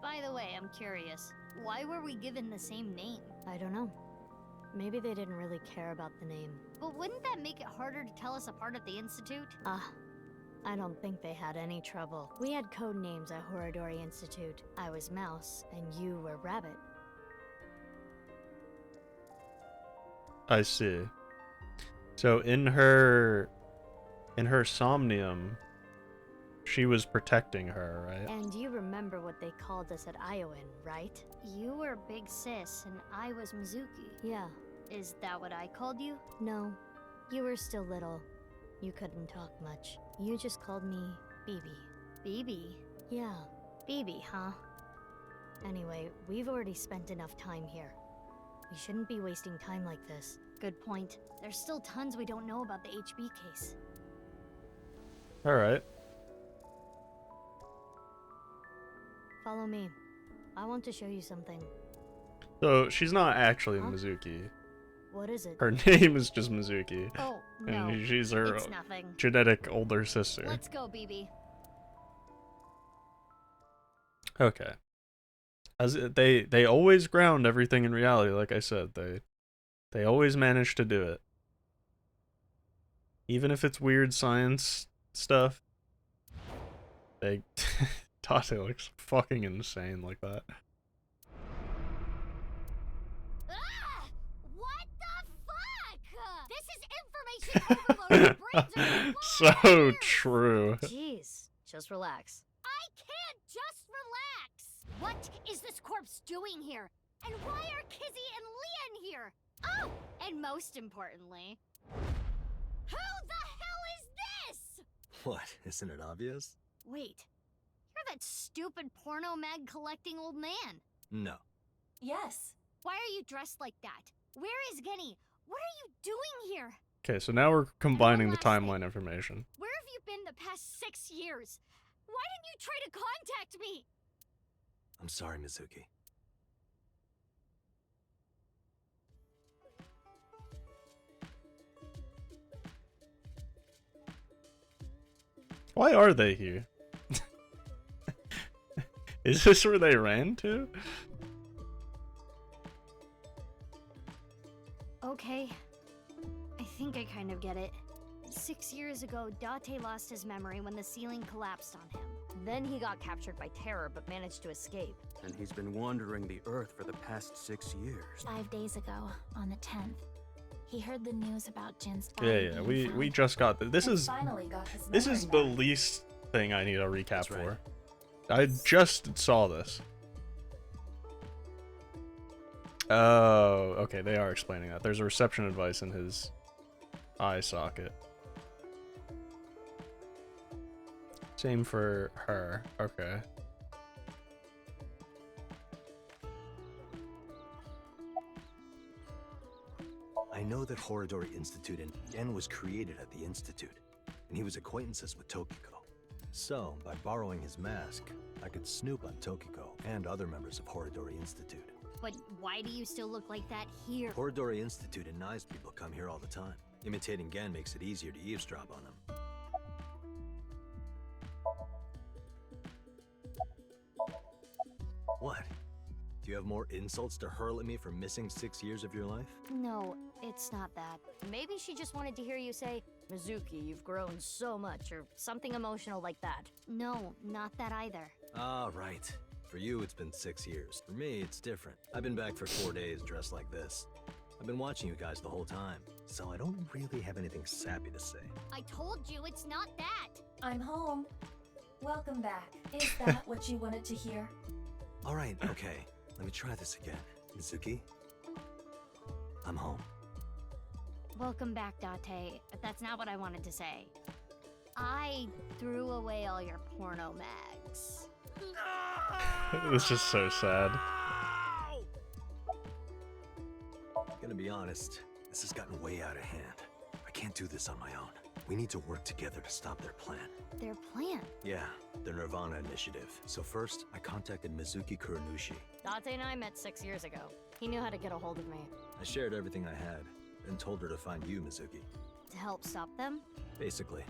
[SPEAKER 2] By the way, I'm curious. Why were we given the same name? I don't know. Maybe they didn't really care about the name. But wouldn't that make it harder to tell us apart at the Institute? I don't think they had any trouble. We had code names at Horodori Institute. I was Mouse, and you were Rabbit.
[SPEAKER 1] I see. So in her Somnium, she was protecting her, right?
[SPEAKER 2] And you remember what they called us at Iowan, right? You were Big Sis, and I was Mizuki. Yeah. Is that what I called you? No. You were still little. You couldn't talk much. You just called me Bibi. Bibi? Yeah. Bibi, huh? Anyway, we've already spent enough time here. We shouldn't be wasting time like this. Good point. There's still tons we don't know about the HB case.
[SPEAKER 1] Alright.
[SPEAKER 2] Follow me. I want to show you something.
[SPEAKER 1] So she's not actually Mizuki.
[SPEAKER 2] What is it?
[SPEAKER 1] Her name is just Mizuki.
[SPEAKER 2] Oh,
[SPEAKER 1] and
[SPEAKER 2] no.
[SPEAKER 1] she's her
[SPEAKER 2] It's nothing.
[SPEAKER 1] genetic older sister.
[SPEAKER 2] Let's go, Bibi.
[SPEAKER 1] Okay. As they always ground everything in reality, like I said. They always manage to do it. Even if it's weird science stuff. They Tate looks fucking insane like that.
[SPEAKER 2] What the fuck? This is information overload.
[SPEAKER 1] So true.
[SPEAKER 2] Jeez, just relax. I can't just relax. What is this corpse doing here? And why are Kizzy and Leon here? Oh, and most importantly, who the hell is this?
[SPEAKER 18] What? Isn't it obvious?
[SPEAKER 2] Wait, you're that stupid porno mag collecting old man.
[SPEAKER 18] No.
[SPEAKER 3] Yes,
[SPEAKER 2] Why are you dressed like that? Where is Genny? What are you doing here?
[SPEAKER 1] Okay, so now we're combining the timeline information.
[SPEAKER 2] Where have you been the past 6 years? Why didn't you try to contact me?
[SPEAKER 18] I'm sorry, Mizuki.
[SPEAKER 1] Why are they here? Is this where they ran to?
[SPEAKER 2] Okay. I think I kind of get it. 6 years ago, Date lost his memory when the ceiling collapsed on him. Then he got captured by terror but managed to escape.
[SPEAKER 9] And he's been wandering the Earth for the past 6 years.
[SPEAKER 3] 5 days ago, on the 10th, he heard the news about Jin's
[SPEAKER 1] Yeah, we just got this. This is the least thing I need a recap for. I just saw this. Oh, okay, they are explaining that. There's a reception device in his eye socket. Same for her. Okay.
[SPEAKER 18] I know that Horodori Institute and Gen was created at the Institute, and he was acquaintances with Tokiko. So, by borrowing his mask, I could snoop on Tokiko and other members of Horodori Institute.
[SPEAKER 2] But why do you still look like that here?
[SPEAKER 18] Horodori Institute and Nai's people come here all the time. Imitating Gen makes it easier to eavesdrop on them. What? Do you have more insults to hurl at me for missing 6 years of your life?
[SPEAKER 2] No, it's not that. Maybe she just wanted to hear you say, Mizuki, you've grown so much, or something emotional like that. No, not that either.
[SPEAKER 18] Ah, right. For you, it's been 6 years. For me, it's different. I've been back for 4 days dressed like this. I've been watching you guys the whole time, so I don't really have anything sappy to say.
[SPEAKER 2] I told you it's not that.
[SPEAKER 3] I'm home. Welcome back. Is that what you wanted to hear?
[SPEAKER 18] All right, okay. Let me try this again. Mizuki? I'm home.
[SPEAKER 2] Welcome back, Date, but that's not what I wanted to say. I threw away all your porno mags.
[SPEAKER 1] This is so sad.
[SPEAKER 18] Gonna be honest, this has gotten way out of hand. I can't do this on my own. We need to work together to stop their plan.
[SPEAKER 2] Their plan?
[SPEAKER 18] Yeah, their Nirvana initiative. So first, I contacted Mizuki Kuranushi.
[SPEAKER 2] Date and I met 6 years ago. He knew how to get a hold of me.
[SPEAKER 18] I shared everything I had, then told her to find you, Mizuki.
[SPEAKER 2] To help stop them?
[SPEAKER 18] Basically.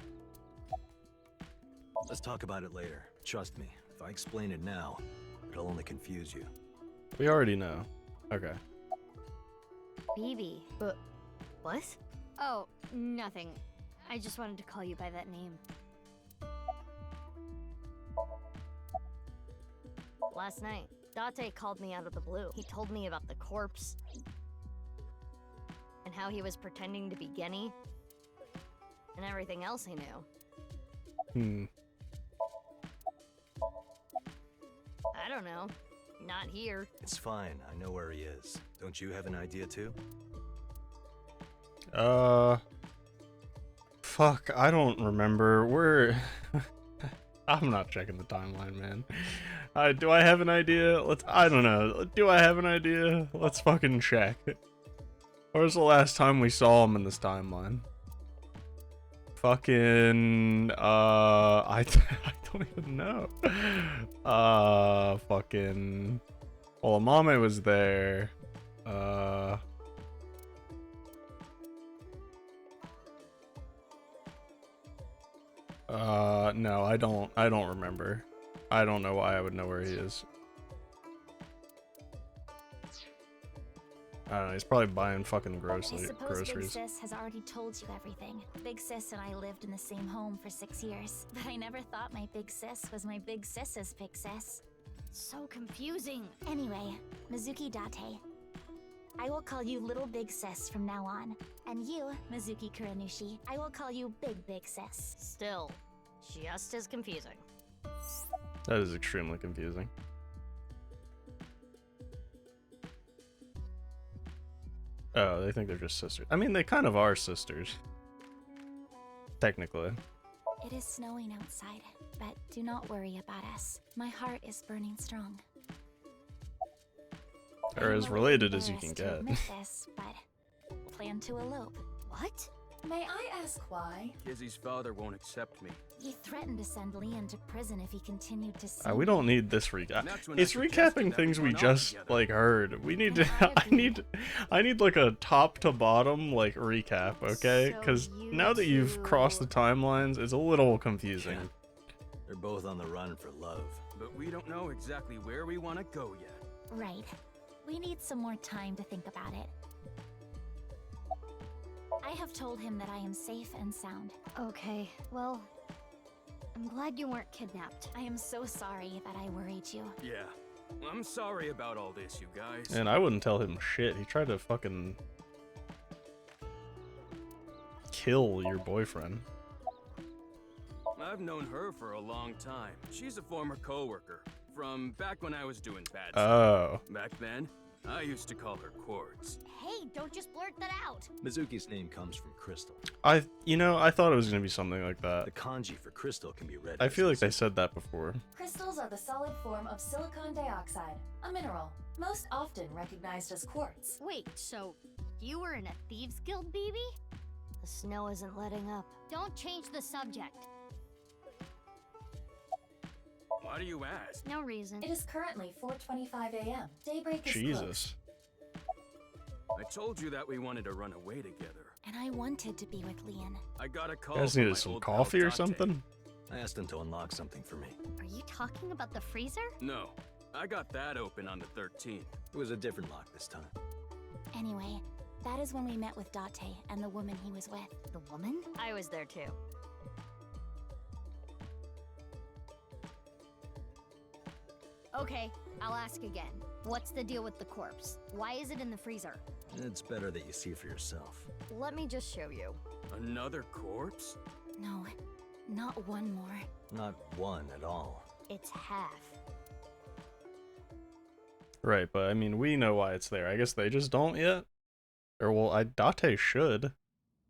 [SPEAKER 18] Let's talk about it later. Trust me, if I explain it now, it'll only confuse you.
[SPEAKER 1] We already know. Okay.
[SPEAKER 2] BB. What? Oh, nothing. I just wanted to call you by that name. Last night, Date called me out of the blue. He told me about the corpse and how he was pretending to be Genny and everything else he knew. I don't know. Not here.
[SPEAKER 18] It's fine, I know where he is. Don't you have an idea too?
[SPEAKER 1] Fuck, I don't remember. I'm not checking the timeline, man. Do I have an idea? I don't know. Do I have an idea? Let's fucking check. Where's the last time we saw him in this timeline? Fucking, I don't even know. Fucking, well, Amame was there. No, I don't remember. I don't know why I would know where he is. I don't know, he's probably buying fucking groceries.
[SPEAKER 3] I suppose Big Sis has already told you everything. Big Sis and I lived in the same home for 6 years, but I never thought my Big Sis was my Big Sis's Big Sis.
[SPEAKER 2] So confusing.
[SPEAKER 3] Anyway, Mizuki Date. I will call you Little Big Sis from now on. And you, Mizuki Kuranushi, I will call you Big Sis.
[SPEAKER 2] Still, just as confusing.
[SPEAKER 1] That is extremely confusing. Oh, they think they're just sisters. I mean, they kind of are sisters. Technically.
[SPEAKER 3] It is snowing outside, but do not worry about us. My heart is burning strong.
[SPEAKER 1] Or as related as you can
[SPEAKER 8] To
[SPEAKER 1] get.
[SPEAKER 8] admit this, but plan to elope.
[SPEAKER 2] What?
[SPEAKER 3] May I ask why?
[SPEAKER 9] Kizzy's father won't accept me.
[SPEAKER 8] He threatened to send Leon to prison if he continued to see
[SPEAKER 1] We
[SPEAKER 8] me.
[SPEAKER 1] don't need this recap.
[SPEAKER 9] That's when I
[SPEAKER 1] It's
[SPEAKER 9] suggested
[SPEAKER 1] recapping
[SPEAKER 9] that we
[SPEAKER 1] things we
[SPEAKER 9] run off
[SPEAKER 1] just
[SPEAKER 9] together.
[SPEAKER 1] like heard. We need to. I need like a top to bottom like recap, okay?
[SPEAKER 2] So
[SPEAKER 1] Because
[SPEAKER 2] you
[SPEAKER 1] now that you've
[SPEAKER 2] two-
[SPEAKER 1] crossed the timelines, it's a little confusing.
[SPEAKER 18] They're both on the run for love.
[SPEAKER 9] But we don't know exactly where we want to go yet.
[SPEAKER 8] Right. We need some more time to think about it. I have told him that I am safe and sound.
[SPEAKER 2] Okay, well, I'm glad you weren't kidnapped.
[SPEAKER 8] I am so sorry that I worried you.
[SPEAKER 9] Yeah. I'm sorry about all this, you guys.
[SPEAKER 1] And I wouldn't tell him shit. He tried to fucking kill your boyfriend.
[SPEAKER 9] I've known her for a long time. She's a former coworker from back when I was doing bad
[SPEAKER 1] Oh.
[SPEAKER 9] stuff. Back then, I used to call her Quartz.
[SPEAKER 2] Hey, don't just blurt that out.
[SPEAKER 18] Mizuki's name comes from crystal.
[SPEAKER 1] I thought it was gonna be something like that.
[SPEAKER 18] The kanji for crystal can be read.
[SPEAKER 1] I
[SPEAKER 18] as
[SPEAKER 1] feel like they said that before.
[SPEAKER 3] Crystals are the solid form of silicon dioxide, a mineral, most often recognized as quartz.
[SPEAKER 2] Wait, so you were in a Thieves Guild, baby? The snow isn't letting up. Don't change the subject.
[SPEAKER 9] Why do you ask?
[SPEAKER 2] No reason.
[SPEAKER 3] It is currently 4:25 a.m. Daybreak is
[SPEAKER 1] Jesus.
[SPEAKER 9] I told you that we wanted to run away together.
[SPEAKER 8] And I wanted to be with Leon.
[SPEAKER 9] I got a call.
[SPEAKER 1] You guys
[SPEAKER 9] from
[SPEAKER 1] needed
[SPEAKER 9] my
[SPEAKER 1] some
[SPEAKER 9] old pal
[SPEAKER 1] coffee or
[SPEAKER 9] Dante.
[SPEAKER 1] something?
[SPEAKER 18] I asked him to unlock something for me.
[SPEAKER 2] Are you talking about the freezer?
[SPEAKER 9] No, I got that open on the 13th.
[SPEAKER 18] It was a different lock this time.
[SPEAKER 8] Anyway, that is when we met with Date and the woman he was with.
[SPEAKER 2] The woman? I was there too. Okay, I'll ask again. What's the deal with the corpse? Why is it in the freezer?
[SPEAKER 18] It's better that you see for yourself.
[SPEAKER 2] Let me just show you.
[SPEAKER 9] Another corpse?
[SPEAKER 8] No, not one more.
[SPEAKER 18] Not one at all.
[SPEAKER 2] It's half.
[SPEAKER 1] Right, but I mean, we know why it's there. I guess they just don't yet. Or well, Date should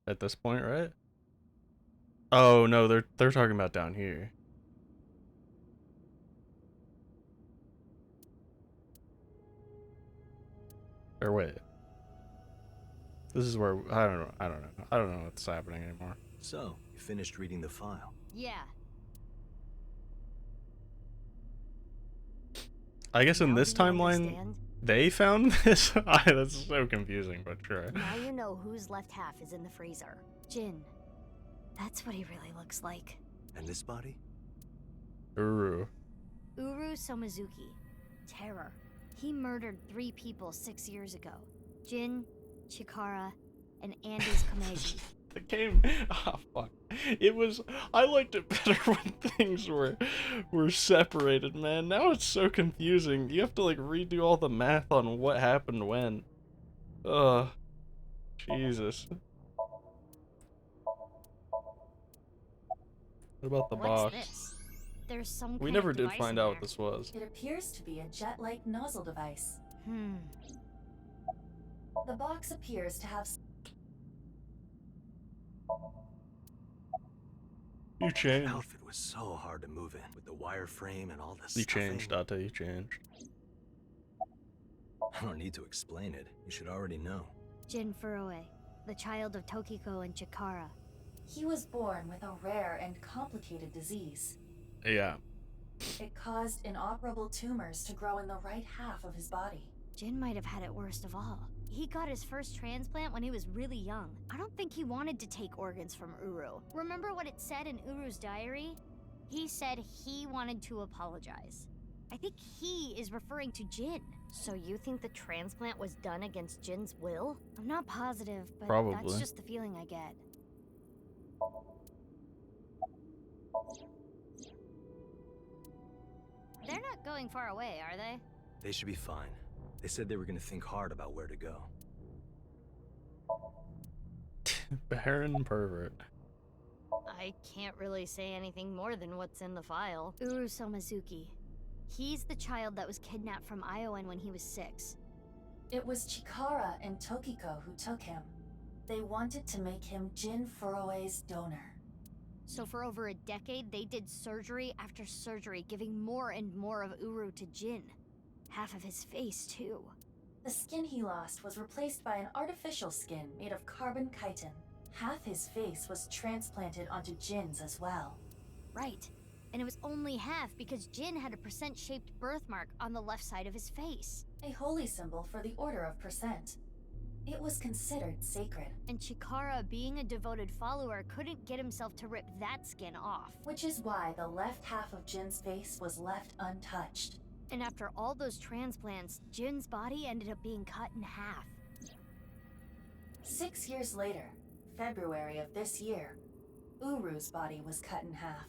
[SPEAKER 1] at this point, right? Oh no, they're talking about down here. Or wait. This is where I don't know what's happening anymore.
[SPEAKER 18] So, you finished reading the file.
[SPEAKER 2] Yeah.
[SPEAKER 1] I guess in
[SPEAKER 2] Now
[SPEAKER 1] this
[SPEAKER 2] do you
[SPEAKER 1] timeline,
[SPEAKER 2] understand?
[SPEAKER 1] they found this. That's so confusing, but sure.
[SPEAKER 2] Now you know whose left half is in the freezer. Jin. That's what he really looks like.
[SPEAKER 18] And this body?
[SPEAKER 1] Uru.
[SPEAKER 2] Uru Somizuki. Terror. He murdered 3 people 6 years ago. Jin, Chikara, and Andy's Komeiji.
[SPEAKER 1] The game, fuck. I liked it better when things were separated, man. Now it's so confusing. You have to like redo all the math on what happened when. Ugh. Jesus. What about the box?
[SPEAKER 2] What's this? There's some
[SPEAKER 1] We
[SPEAKER 2] kind
[SPEAKER 1] never
[SPEAKER 2] of
[SPEAKER 1] did
[SPEAKER 2] device in
[SPEAKER 1] find out what
[SPEAKER 2] there.
[SPEAKER 1] this was.
[SPEAKER 3] It appears to be a jet-like nozzle device. The box appears to have
[SPEAKER 1] You changed.
[SPEAKER 18] The outfit was so hard to move in with the wireframe and all this.
[SPEAKER 1] You changed, Date. You changed.
[SPEAKER 18] I don't need to explain it. You should already know.
[SPEAKER 2] Jin Furue, the child of Tokiko and Chikara.
[SPEAKER 3] He was born with a rare and complicated disease.
[SPEAKER 1] Yeah.
[SPEAKER 3] It caused inoperable tumors to grow in the right half of his body.
[SPEAKER 2] Jin might have had it worst of all. He got his first transplant when he was really young. I don't think he wanted to take organs from Uru. Remember what it said in Uru's diary? He said he wanted to apologize. I think he is referring to Jin. So you think the transplant was done against Jin's will? I'm not positive, but
[SPEAKER 1] Probably.
[SPEAKER 2] that's just the feeling I get. They're not going far away, are they?
[SPEAKER 18] They should be fine. They said they were going to think hard about where to go.
[SPEAKER 1] Baron pervert.
[SPEAKER 2] I can't really say anything more than what's in the file. Uru Somizuki. He's the child that was kidnapped from Iowan when he was 6.
[SPEAKER 3] It was Chikara and Tokiko who took him. They wanted to make him Jin Furue's donor.
[SPEAKER 2] So for over a decade, they did surgery after surgery, giving more and more of Uru to Jin. Half of his face, too.
[SPEAKER 3] The skin he lost was replaced by an artificial skin made of carbon chitin. Half his face was transplanted onto Jin's as well.
[SPEAKER 2] Right. And it was only half because Jin had a percent-shaped birthmark on the left side of his face.
[SPEAKER 3] A holy symbol for the order of percent. It was considered sacred.
[SPEAKER 2] And Chikara, being a devoted follower, couldn't get himself to rip that skin off.
[SPEAKER 3] Which is why the left half of Jin's face was left untouched.
[SPEAKER 2] And after all those transplants, Jin's body ended up being cut in half.
[SPEAKER 3] 6 years later, February of this year, Uru's body was cut in half.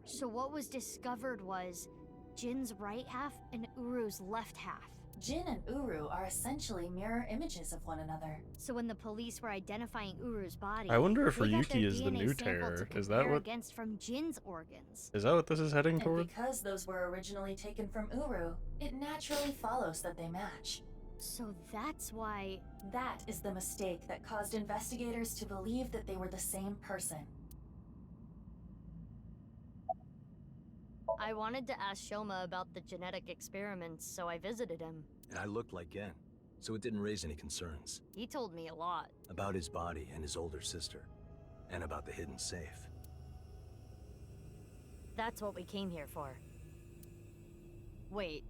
[SPEAKER 2] So what was discovered was Jin's right half and Uru's left half.
[SPEAKER 3] Jin and Uru are essentially mirror images of one another.
[SPEAKER 2] So when the police were identifying Uru's body,
[SPEAKER 1] I wonder if
[SPEAKER 2] they got their
[SPEAKER 1] Ryuki is the
[SPEAKER 2] DNA
[SPEAKER 1] new
[SPEAKER 2] sample
[SPEAKER 1] terror.
[SPEAKER 2] to
[SPEAKER 1] Is that
[SPEAKER 2] compare
[SPEAKER 1] what?
[SPEAKER 2] against from Jin's organs.
[SPEAKER 1] Is that what this is heading
[SPEAKER 3] And
[SPEAKER 1] toward?
[SPEAKER 3] because those were originally taken from Uru, it naturally follows that they match.
[SPEAKER 2] So that's why...
[SPEAKER 3] That is the mistake that caused investigators to believe that they were the same person.
[SPEAKER 2] I wanted to ask Shoma about the genetic experiments, so I visited him.
[SPEAKER 18] And I looked like Gen, so it didn't raise any concerns.
[SPEAKER 2] He told me a lot.
[SPEAKER 18] About his body and his older sister. And about the hidden safe.
[SPEAKER 2] That's what we came here for. Wait,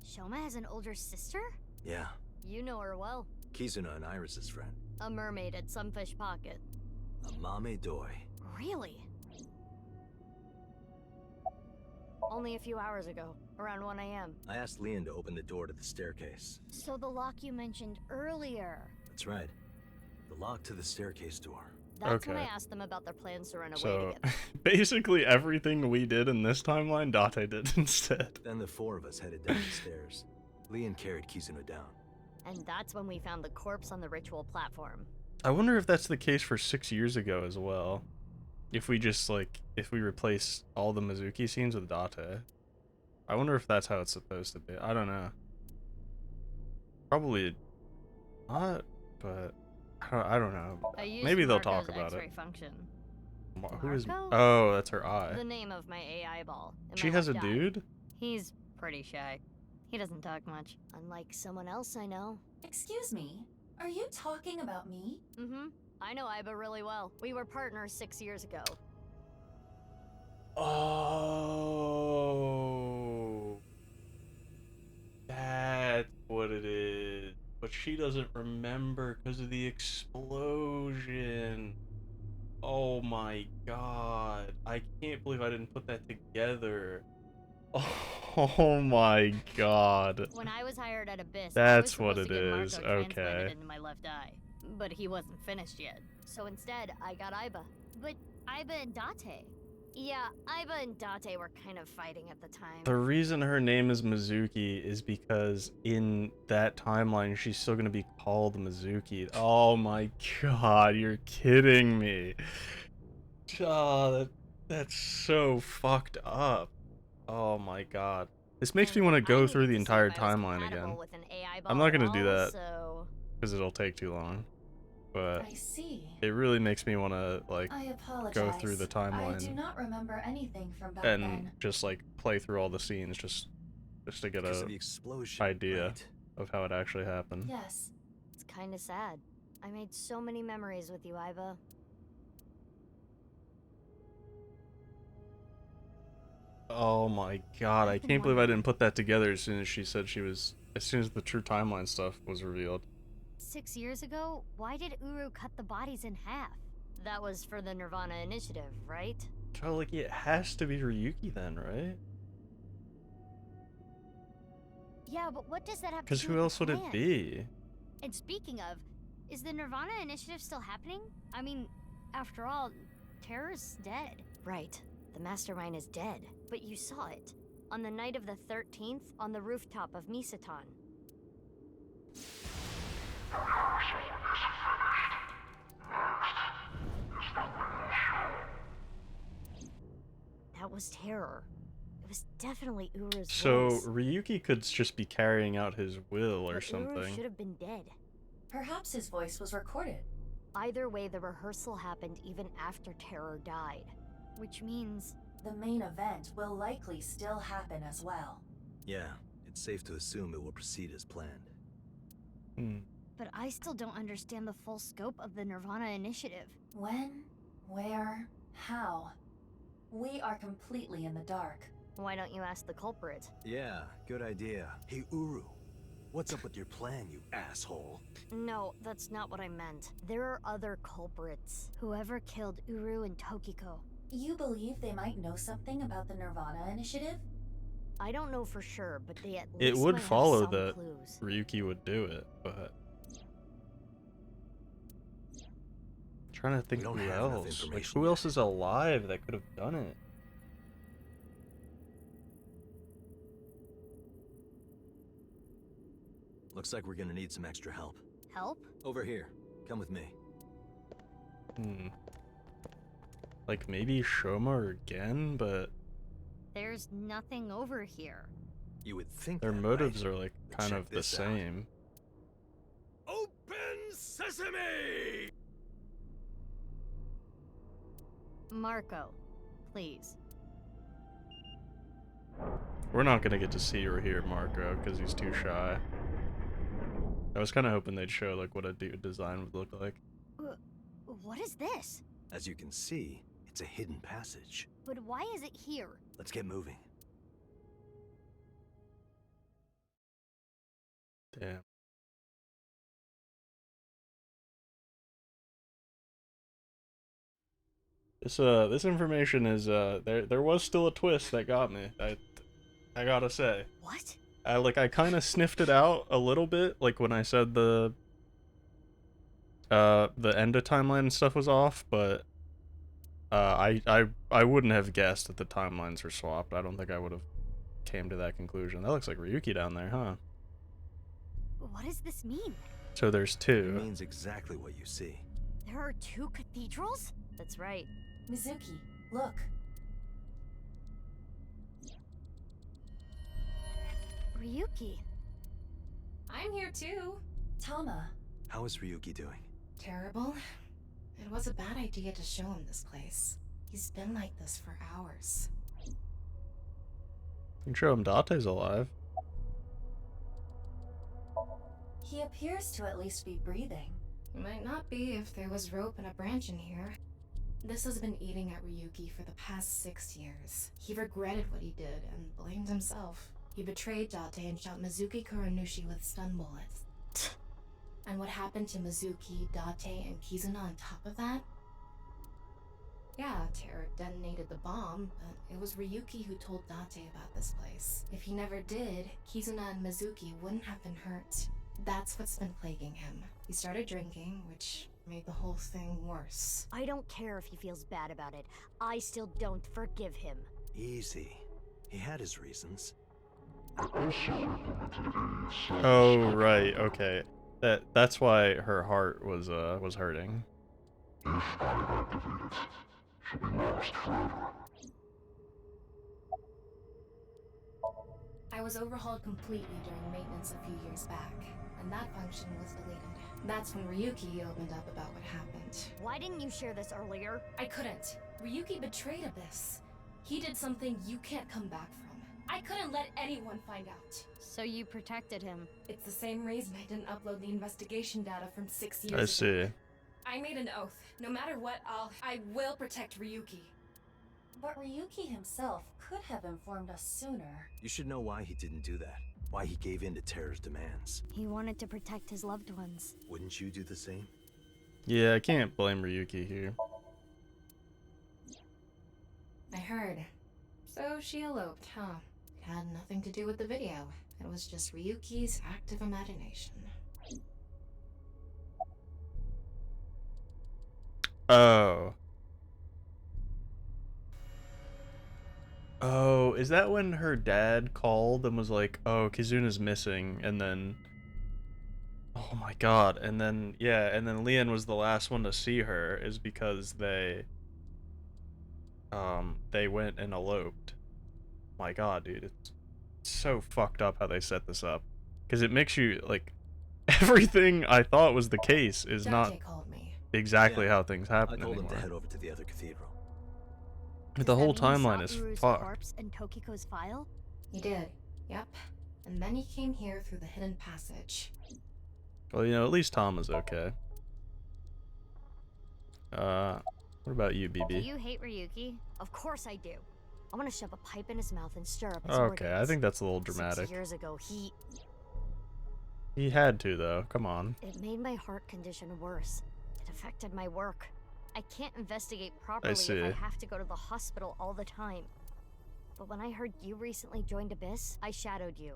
[SPEAKER 2] Shoma has an older sister?
[SPEAKER 18] Yeah.
[SPEAKER 2] You know her well.
[SPEAKER 18] Kizuna and Iris's friend.
[SPEAKER 2] A mermaid at Sunfish Pocket.
[SPEAKER 18] A mame doi.
[SPEAKER 2] Really? Only a few hours ago, around 1 a.m.
[SPEAKER 18] I asked Leon to open the door to the staircase.
[SPEAKER 2] So the lock you mentioned earlier.
[SPEAKER 18] That's right. The lock to the staircase door.
[SPEAKER 2] That's when I
[SPEAKER 1] Okay.
[SPEAKER 2] asked them about their plans to run away
[SPEAKER 1] So
[SPEAKER 2] together.
[SPEAKER 1] basically everything we did in this timeline, Date did instead.
[SPEAKER 18] Then the four of us headed down the stairs. Leon carried Kizuna down.
[SPEAKER 2] And that's when we found the corpse on the ritual platform.
[SPEAKER 1] I wonder if that's the case for 6 years ago as well. If we just if we replace all the Mizuki scenes with Date. I wonder if that's how it's supposed to be. I don't know. Probably not, but I don't know.
[SPEAKER 2] I used
[SPEAKER 1] Maybe they'll
[SPEAKER 2] Marco's
[SPEAKER 1] talk about
[SPEAKER 2] X-ray
[SPEAKER 1] it.
[SPEAKER 2] function.
[SPEAKER 1] Who is?
[SPEAKER 2] Marco?
[SPEAKER 1] Oh, that's her eye.
[SPEAKER 2] The name of my AI ball. in
[SPEAKER 1] She
[SPEAKER 2] my
[SPEAKER 1] has a
[SPEAKER 2] left eye.
[SPEAKER 1] dude?
[SPEAKER 2] He's pretty shy. He doesn't talk much, unlike someone else I know.
[SPEAKER 3] Excuse me, are you talking about me?
[SPEAKER 2] Mm-hmm. I know Iba really well. We were partners 6 years ago.
[SPEAKER 1] Oh, that's what it is. But she doesn't remember because of the explosion. Oh my god. I can't believe I didn't put that together. Oh my god.
[SPEAKER 2] When I was hired at Abyss,
[SPEAKER 1] That's
[SPEAKER 2] I was
[SPEAKER 1] what
[SPEAKER 2] supposed
[SPEAKER 1] it
[SPEAKER 2] to get
[SPEAKER 1] is,
[SPEAKER 2] Marco transplanted
[SPEAKER 1] okay.
[SPEAKER 2] into my left eye, but he wasn't finished yet. So instead, I got Iba. But Iba and Date. Yeah, Iba and Date were kind of fighting at the time.
[SPEAKER 1] The reason her name is Mizuki is because in that timeline she's still gonna be called Mizuki. Oh my god, you're kidding me. Oh, that's so fucked up. Oh my god. This makes me want to go through the entire timeline again.
[SPEAKER 2] With an AI
[SPEAKER 1] I'm not
[SPEAKER 2] ball
[SPEAKER 1] gonna do that
[SPEAKER 2] also.
[SPEAKER 1] because it'll take too long. But
[SPEAKER 3] I see.
[SPEAKER 1] it really makes me want to
[SPEAKER 3] I apologize.
[SPEAKER 1] go through the
[SPEAKER 3] I do
[SPEAKER 1] timeline
[SPEAKER 3] not remember anything from back
[SPEAKER 1] and
[SPEAKER 3] then.
[SPEAKER 1] just play through all the scenes just to get
[SPEAKER 18] Because
[SPEAKER 1] a
[SPEAKER 18] of the explosion,
[SPEAKER 1] idea
[SPEAKER 18] right?
[SPEAKER 1] of how it actually happened.
[SPEAKER 3] Yes.
[SPEAKER 2] It's kind of sad. I made so many memories with you, Iba.
[SPEAKER 1] Oh my god, I can't believe I didn't put that together as soon as she said as soon as the true timeline stuff was revealed.
[SPEAKER 2] 6 years ago, why did Uru cut the bodies in half? That was for the Nirvana initiative, right?
[SPEAKER 1] So it has to be Ryuki then, right?
[SPEAKER 2] Yeah, but what does that have to
[SPEAKER 1] Because
[SPEAKER 2] do
[SPEAKER 1] who
[SPEAKER 2] with
[SPEAKER 1] else
[SPEAKER 2] the
[SPEAKER 1] would it
[SPEAKER 2] plan?
[SPEAKER 1] be?
[SPEAKER 2] And speaking of, is the Nirvana initiative still happening? I mean, after all, Terror's dead. Right, the mastermind is dead. But you saw it. On the night of the 13th, on the rooftop of Misatan. That was Terror. It was definitely Uru's
[SPEAKER 1] So
[SPEAKER 2] voice.
[SPEAKER 1] Ryuki could just be carrying out his will or
[SPEAKER 2] But Uru
[SPEAKER 1] something.
[SPEAKER 2] should have been dead.
[SPEAKER 3] Perhaps his voice was recorded.
[SPEAKER 2] Either way, the rehearsal happened even after Terror died. Which means...
[SPEAKER 3] The main event will likely still happen as well.
[SPEAKER 18] Yeah, It's safe to assume it will proceed as planned.
[SPEAKER 2] But I still don't understand the full scope of the Nirvana initiative.
[SPEAKER 3] When? Where? How? We are completely in the dark.
[SPEAKER 2] Why don't you ask the culprit?
[SPEAKER 18] Yeah, good idea. Hey, Uru, what's up with your plan, you asshole?
[SPEAKER 2] No, that's not what I meant. There are other culprits. Whoever killed Uru and Tokiko.
[SPEAKER 3] You believe they might know something about the Nirvana initiative?
[SPEAKER 2] I don't know for sure, but they at least
[SPEAKER 1] It would
[SPEAKER 2] might
[SPEAKER 1] follow
[SPEAKER 2] have some
[SPEAKER 1] that
[SPEAKER 2] clues.
[SPEAKER 1] Ryuki would do it, but trying to think
[SPEAKER 18] We don't
[SPEAKER 1] who
[SPEAKER 18] have enough
[SPEAKER 1] else. Like,
[SPEAKER 18] information
[SPEAKER 1] who else is alive that could have done it?
[SPEAKER 18] Looks like we're gonna need some extra help.
[SPEAKER 2] Help?
[SPEAKER 18] Over here. Come with me.
[SPEAKER 1] Like maybe Shoma or Gen, but
[SPEAKER 2] There's nothing over here.
[SPEAKER 18] You would think
[SPEAKER 1] their
[SPEAKER 18] that,
[SPEAKER 1] motives
[SPEAKER 18] right?
[SPEAKER 1] are like
[SPEAKER 18] But
[SPEAKER 1] kind
[SPEAKER 18] check
[SPEAKER 1] of the
[SPEAKER 18] this out.
[SPEAKER 1] same.
[SPEAKER 9] Open sesame!
[SPEAKER 2] Marco, please.
[SPEAKER 1] We're not gonna get to see or hear Marco because he's too shy. I was kind of hoping they'd show like what a design would look like.
[SPEAKER 2] What is this?
[SPEAKER 18] As you can see, it's a hidden passage.
[SPEAKER 2] But why is it here?
[SPEAKER 18] Let's get moving.
[SPEAKER 1] Damn. This information is there was still a twist that got me. I gotta say.
[SPEAKER 2] What?
[SPEAKER 1] I kind of sniffed it out a little bit, like when I said the end of timeline and stuff was off, but I wouldn't have guessed that the timelines were swapped. I don't think I would have came to that conclusion. That looks like Ryuki down there, huh?
[SPEAKER 2] What does this mean?
[SPEAKER 1] So there's two.
[SPEAKER 18] It means exactly what you see.
[SPEAKER 2] There are two cathedrals? That's right.
[SPEAKER 3] Mizuki, look.
[SPEAKER 2] Ryuki.
[SPEAKER 7] I'm here too.
[SPEAKER 3] Tama.
[SPEAKER 18] How is Ryuki doing?
[SPEAKER 7] Terrible. It was a bad idea to show him this place. He's been like this for hours.
[SPEAKER 1] You can show him Date's alive.
[SPEAKER 3] He appears to at least be breathing.
[SPEAKER 7] He might not be if there was rope and a branch in here. This has been eating at Ryuki for the past 6 years. He regretted what he did and blamed himself. He betrayed Date and shot Mizuki Kuranushi with stun bullets. And what happened to Mizuki, Date, and Kizuna on top of that? Yeah, Terror detonated the bomb, but it was Ryuki who told Date about this place. If he never did, Kizuna and Mizuki wouldn't have been hurt. That's what's been plaguing him. He started drinking, which made the whole thing worse.
[SPEAKER 2] I don't care if he feels bad about it. I still don't forgive him.
[SPEAKER 18] Easy. He had his reasons.
[SPEAKER 1] Oh right, okay. That's why her heart was hurting.
[SPEAKER 22] If I activate it, she'll be lost forever.
[SPEAKER 7] I was overhauled completely during maintenance a few years back, and that function was deleted. That's when Ryuki opened up about what happened.
[SPEAKER 2] Why didn't you share this earlier?
[SPEAKER 7] I couldn't. Ryuki betrayed Abyss. He did something you can't come back from. I couldn't let anyone find out.
[SPEAKER 2] So you protected him.
[SPEAKER 7] It's the same reason I didn't upload the investigation data from 6 years
[SPEAKER 1] I
[SPEAKER 7] ago.
[SPEAKER 1] see.
[SPEAKER 7] I made an oath. No matter what, I will protect Ryuki.
[SPEAKER 3] But Ryuki himself could have informed us sooner.
[SPEAKER 18] You should know why he didn't do that. Why he gave in to Terror's demands.
[SPEAKER 2] He wanted to protect his loved ones.
[SPEAKER 18] Wouldn't you do the same?
[SPEAKER 1] Yeah, I can't blame Ryuki here.
[SPEAKER 7] I heard. So she eloped, huh? It had nothing to do with the video. It was just Ryuki's active imagination.
[SPEAKER 1] Oh. Oh, is that when her dad called and was like, oh, Kizuna's missing, and then... Oh my god, and then, yeah, and then Leon was the last one to see her, is because they went and eloped. My god, dude, it's so fucked up how they set this up. Because it makes you, like, everything I thought was the case is not exactly how things happen
[SPEAKER 18] I told him
[SPEAKER 1] anymore.
[SPEAKER 18] to head over to the other cathedral.
[SPEAKER 1] The whole
[SPEAKER 2] Does that mean you
[SPEAKER 1] timeline
[SPEAKER 2] saw
[SPEAKER 1] is
[SPEAKER 2] Uru's
[SPEAKER 1] fucked.
[SPEAKER 2] corpse and Tokiko's file?
[SPEAKER 7] He did, yep. and then he came here through the hidden passage.
[SPEAKER 1] Well, you know, at least Tom is okay. What about you,
[SPEAKER 2] Do
[SPEAKER 1] BB?
[SPEAKER 2] you hate Ryuki? Of course I do. I want to shove a pipe in his mouth and stir up his
[SPEAKER 1] Okay, I
[SPEAKER 2] organs.
[SPEAKER 1] think that's a little dramatic.
[SPEAKER 2] 6 years ago,
[SPEAKER 1] He had to, though. Come on.
[SPEAKER 2] It made my heart condition worse. It affected my work. I can't investigate properly
[SPEAKER 1] see.
[SPEAKER 2] if I have to go to the hospital all the time. But when I heard you recently joined Abyss, I shadowed you.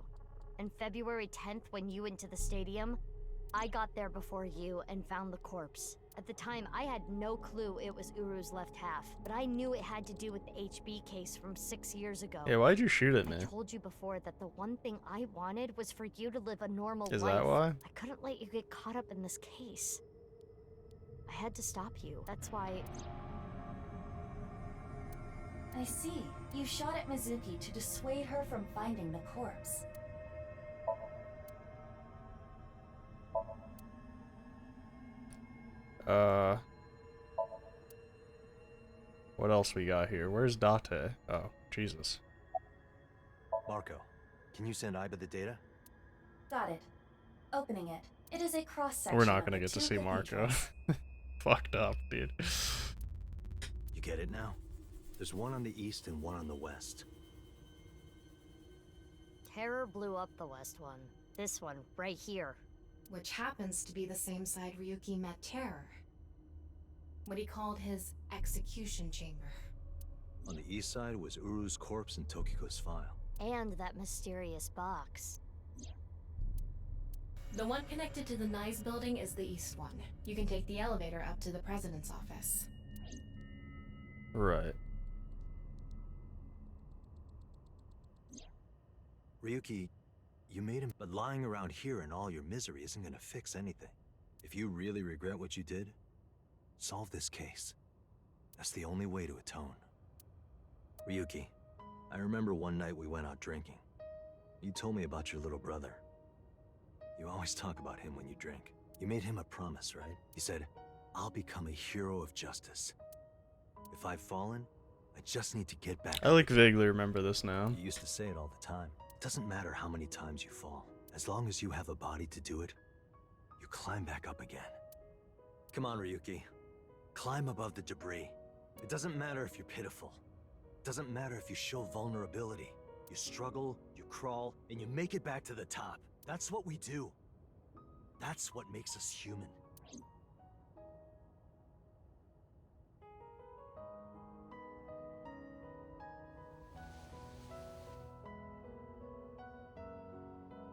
[SPEAKER 2] And February 10th, when you went to the stadium, I got there before you and found the corpse. At the time, I had no clue it was Uru's left half, but I knew it had to do with the HB case from 6 years ago.
[SPEAKER 1] Yeah, why'd you shoot at me?
[SPEAKER 2] I told you before that the one thing I wanted was for you to live a normal life.
[SPEAKER 1] Is that why?
[SPEAKER 2] I couldn't let you get caught up in this case. I had to stop you. That's why...
[SPEAKER 3] I see. You shot at Mizuki to dissuade her from finding the corpse.
[SPEAKER 1] What else we got here? Where's Date? Oh, Jesus.
[SPEAKER 18] Marco, can you send Iba the data?
[SPEAKER 3] Got it. Opening it. It is a cross-section.
[SPEAKER 1] We're not
[SPEAKER 3] of
[SPEAKER 1] gonna
[SPEAKER 3] the
[SPEAKER 1] get to
[SPEAKER 3] two
[SPEAKER 1] see Marco.
[SPEAKER 3] cathedrals.
[SPEAKER 1] Fucked up, dude.
[SPEAKER 18] You get it now? There's one on the east and one on the west.
[SPEAKER 2] Terror blew up the west one. This one, right here.
[SPEAKER 7] Which happens to be the same side Ryuki met Terror. What he called his execution chamber.
[SPEAKER 18] On the east side was Uru's corpse and Tokiko's file.
[SPEAKER 2] And that mysterious box.
[SPEAKER 7] The one connected to the Nyes building is the east one. You can take the elevator up to the president's office.
[SPEAKER 1] Right.
[SPEAKER 18] Ryuki, you made him, but lying around here in all your misery isn't gonna fix anything. If you really regret what you did, solve this case. That's the only way to atone. Ryuki, I remember one night we went out drinking. You told me about your little brother. You always talk about him when you drink. You made him a promise, right? You said, I'll become a hero of justice. If I've fallen, I just need to get back
[SPEAKER 1] I like vaguely remember this now.
[SPEAKER 18] You used to say it all the time. It doesn't matter how many times you fall. As long as you have a body to do it, you climb back up again. Come on, Ryuki. Climb above the debris. It doesn't matter if you're pitiful. It doesn't matter if you show vulnerability. You struggle, you crawl, and you make it back to the top. That's what we do. That's what makes us human.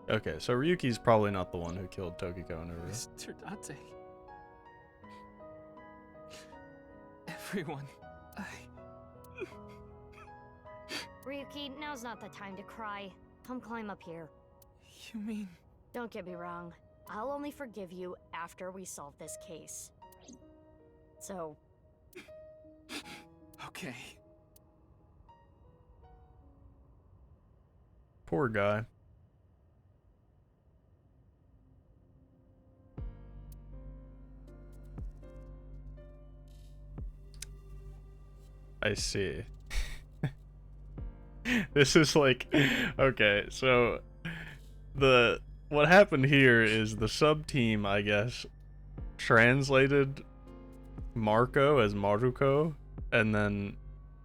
[SPEAKER 1] Okay, so Ryuki's probably not the one who killed Tokiko and Uru.
[SPEAKER 10] Mr. Date. Everyone,
[SPEAKER 2] Ryuki, now's not the time to cry. Come climb up here.
[SPEAKER 10] You mean...
[SPEAKER 2] Don't get me wrong. I'll only forgive you after we solve this case. So...
[SPEAKER 10] Okay.
[SPEAKER 1] Poor guy. I see. This is like, okay, so what happened here is the sub team, I guess, translated Marco as Maruko, and then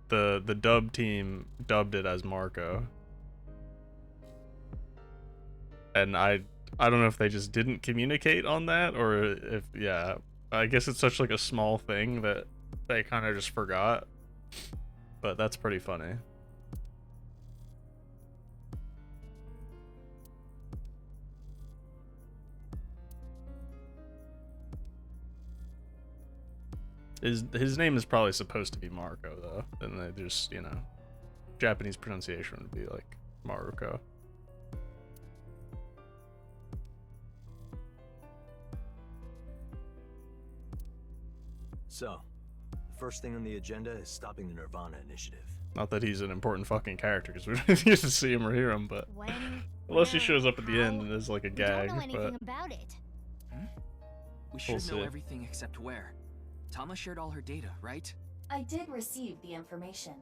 [SPEAKER 1] the dub team dubbed it as Marco. And I don't know if they just didn't communicate on that, or if, yeah, I guess it's such like a small thing that they kind of just forgot. But that's pretty funny. His name is probably supposed to be Marco, though. And they just, you know, Japanese pronunciation would be like Maruko.
[SPEAKER 18] So, the first thing on the agenda is stopping the Nirvana initiative.
[SPEAKER 1] Not that he's an important fucking character, because we don't get to see him or hear him, but... Unless he shows up at the end and is like a gag,
[SPEAKER 2] don't know anything
[SPEAKER 1] but...
[SPEAKER 2] about it.
[SPEAKER 10] We should
[SPEAKER 1] We'll
[SPEAKER 10] know
[SPEAKER 1] see.
[SPEAKER 10] everything except where. Tama shared all her data, right?
[SPEAKER 3] I did receive the information.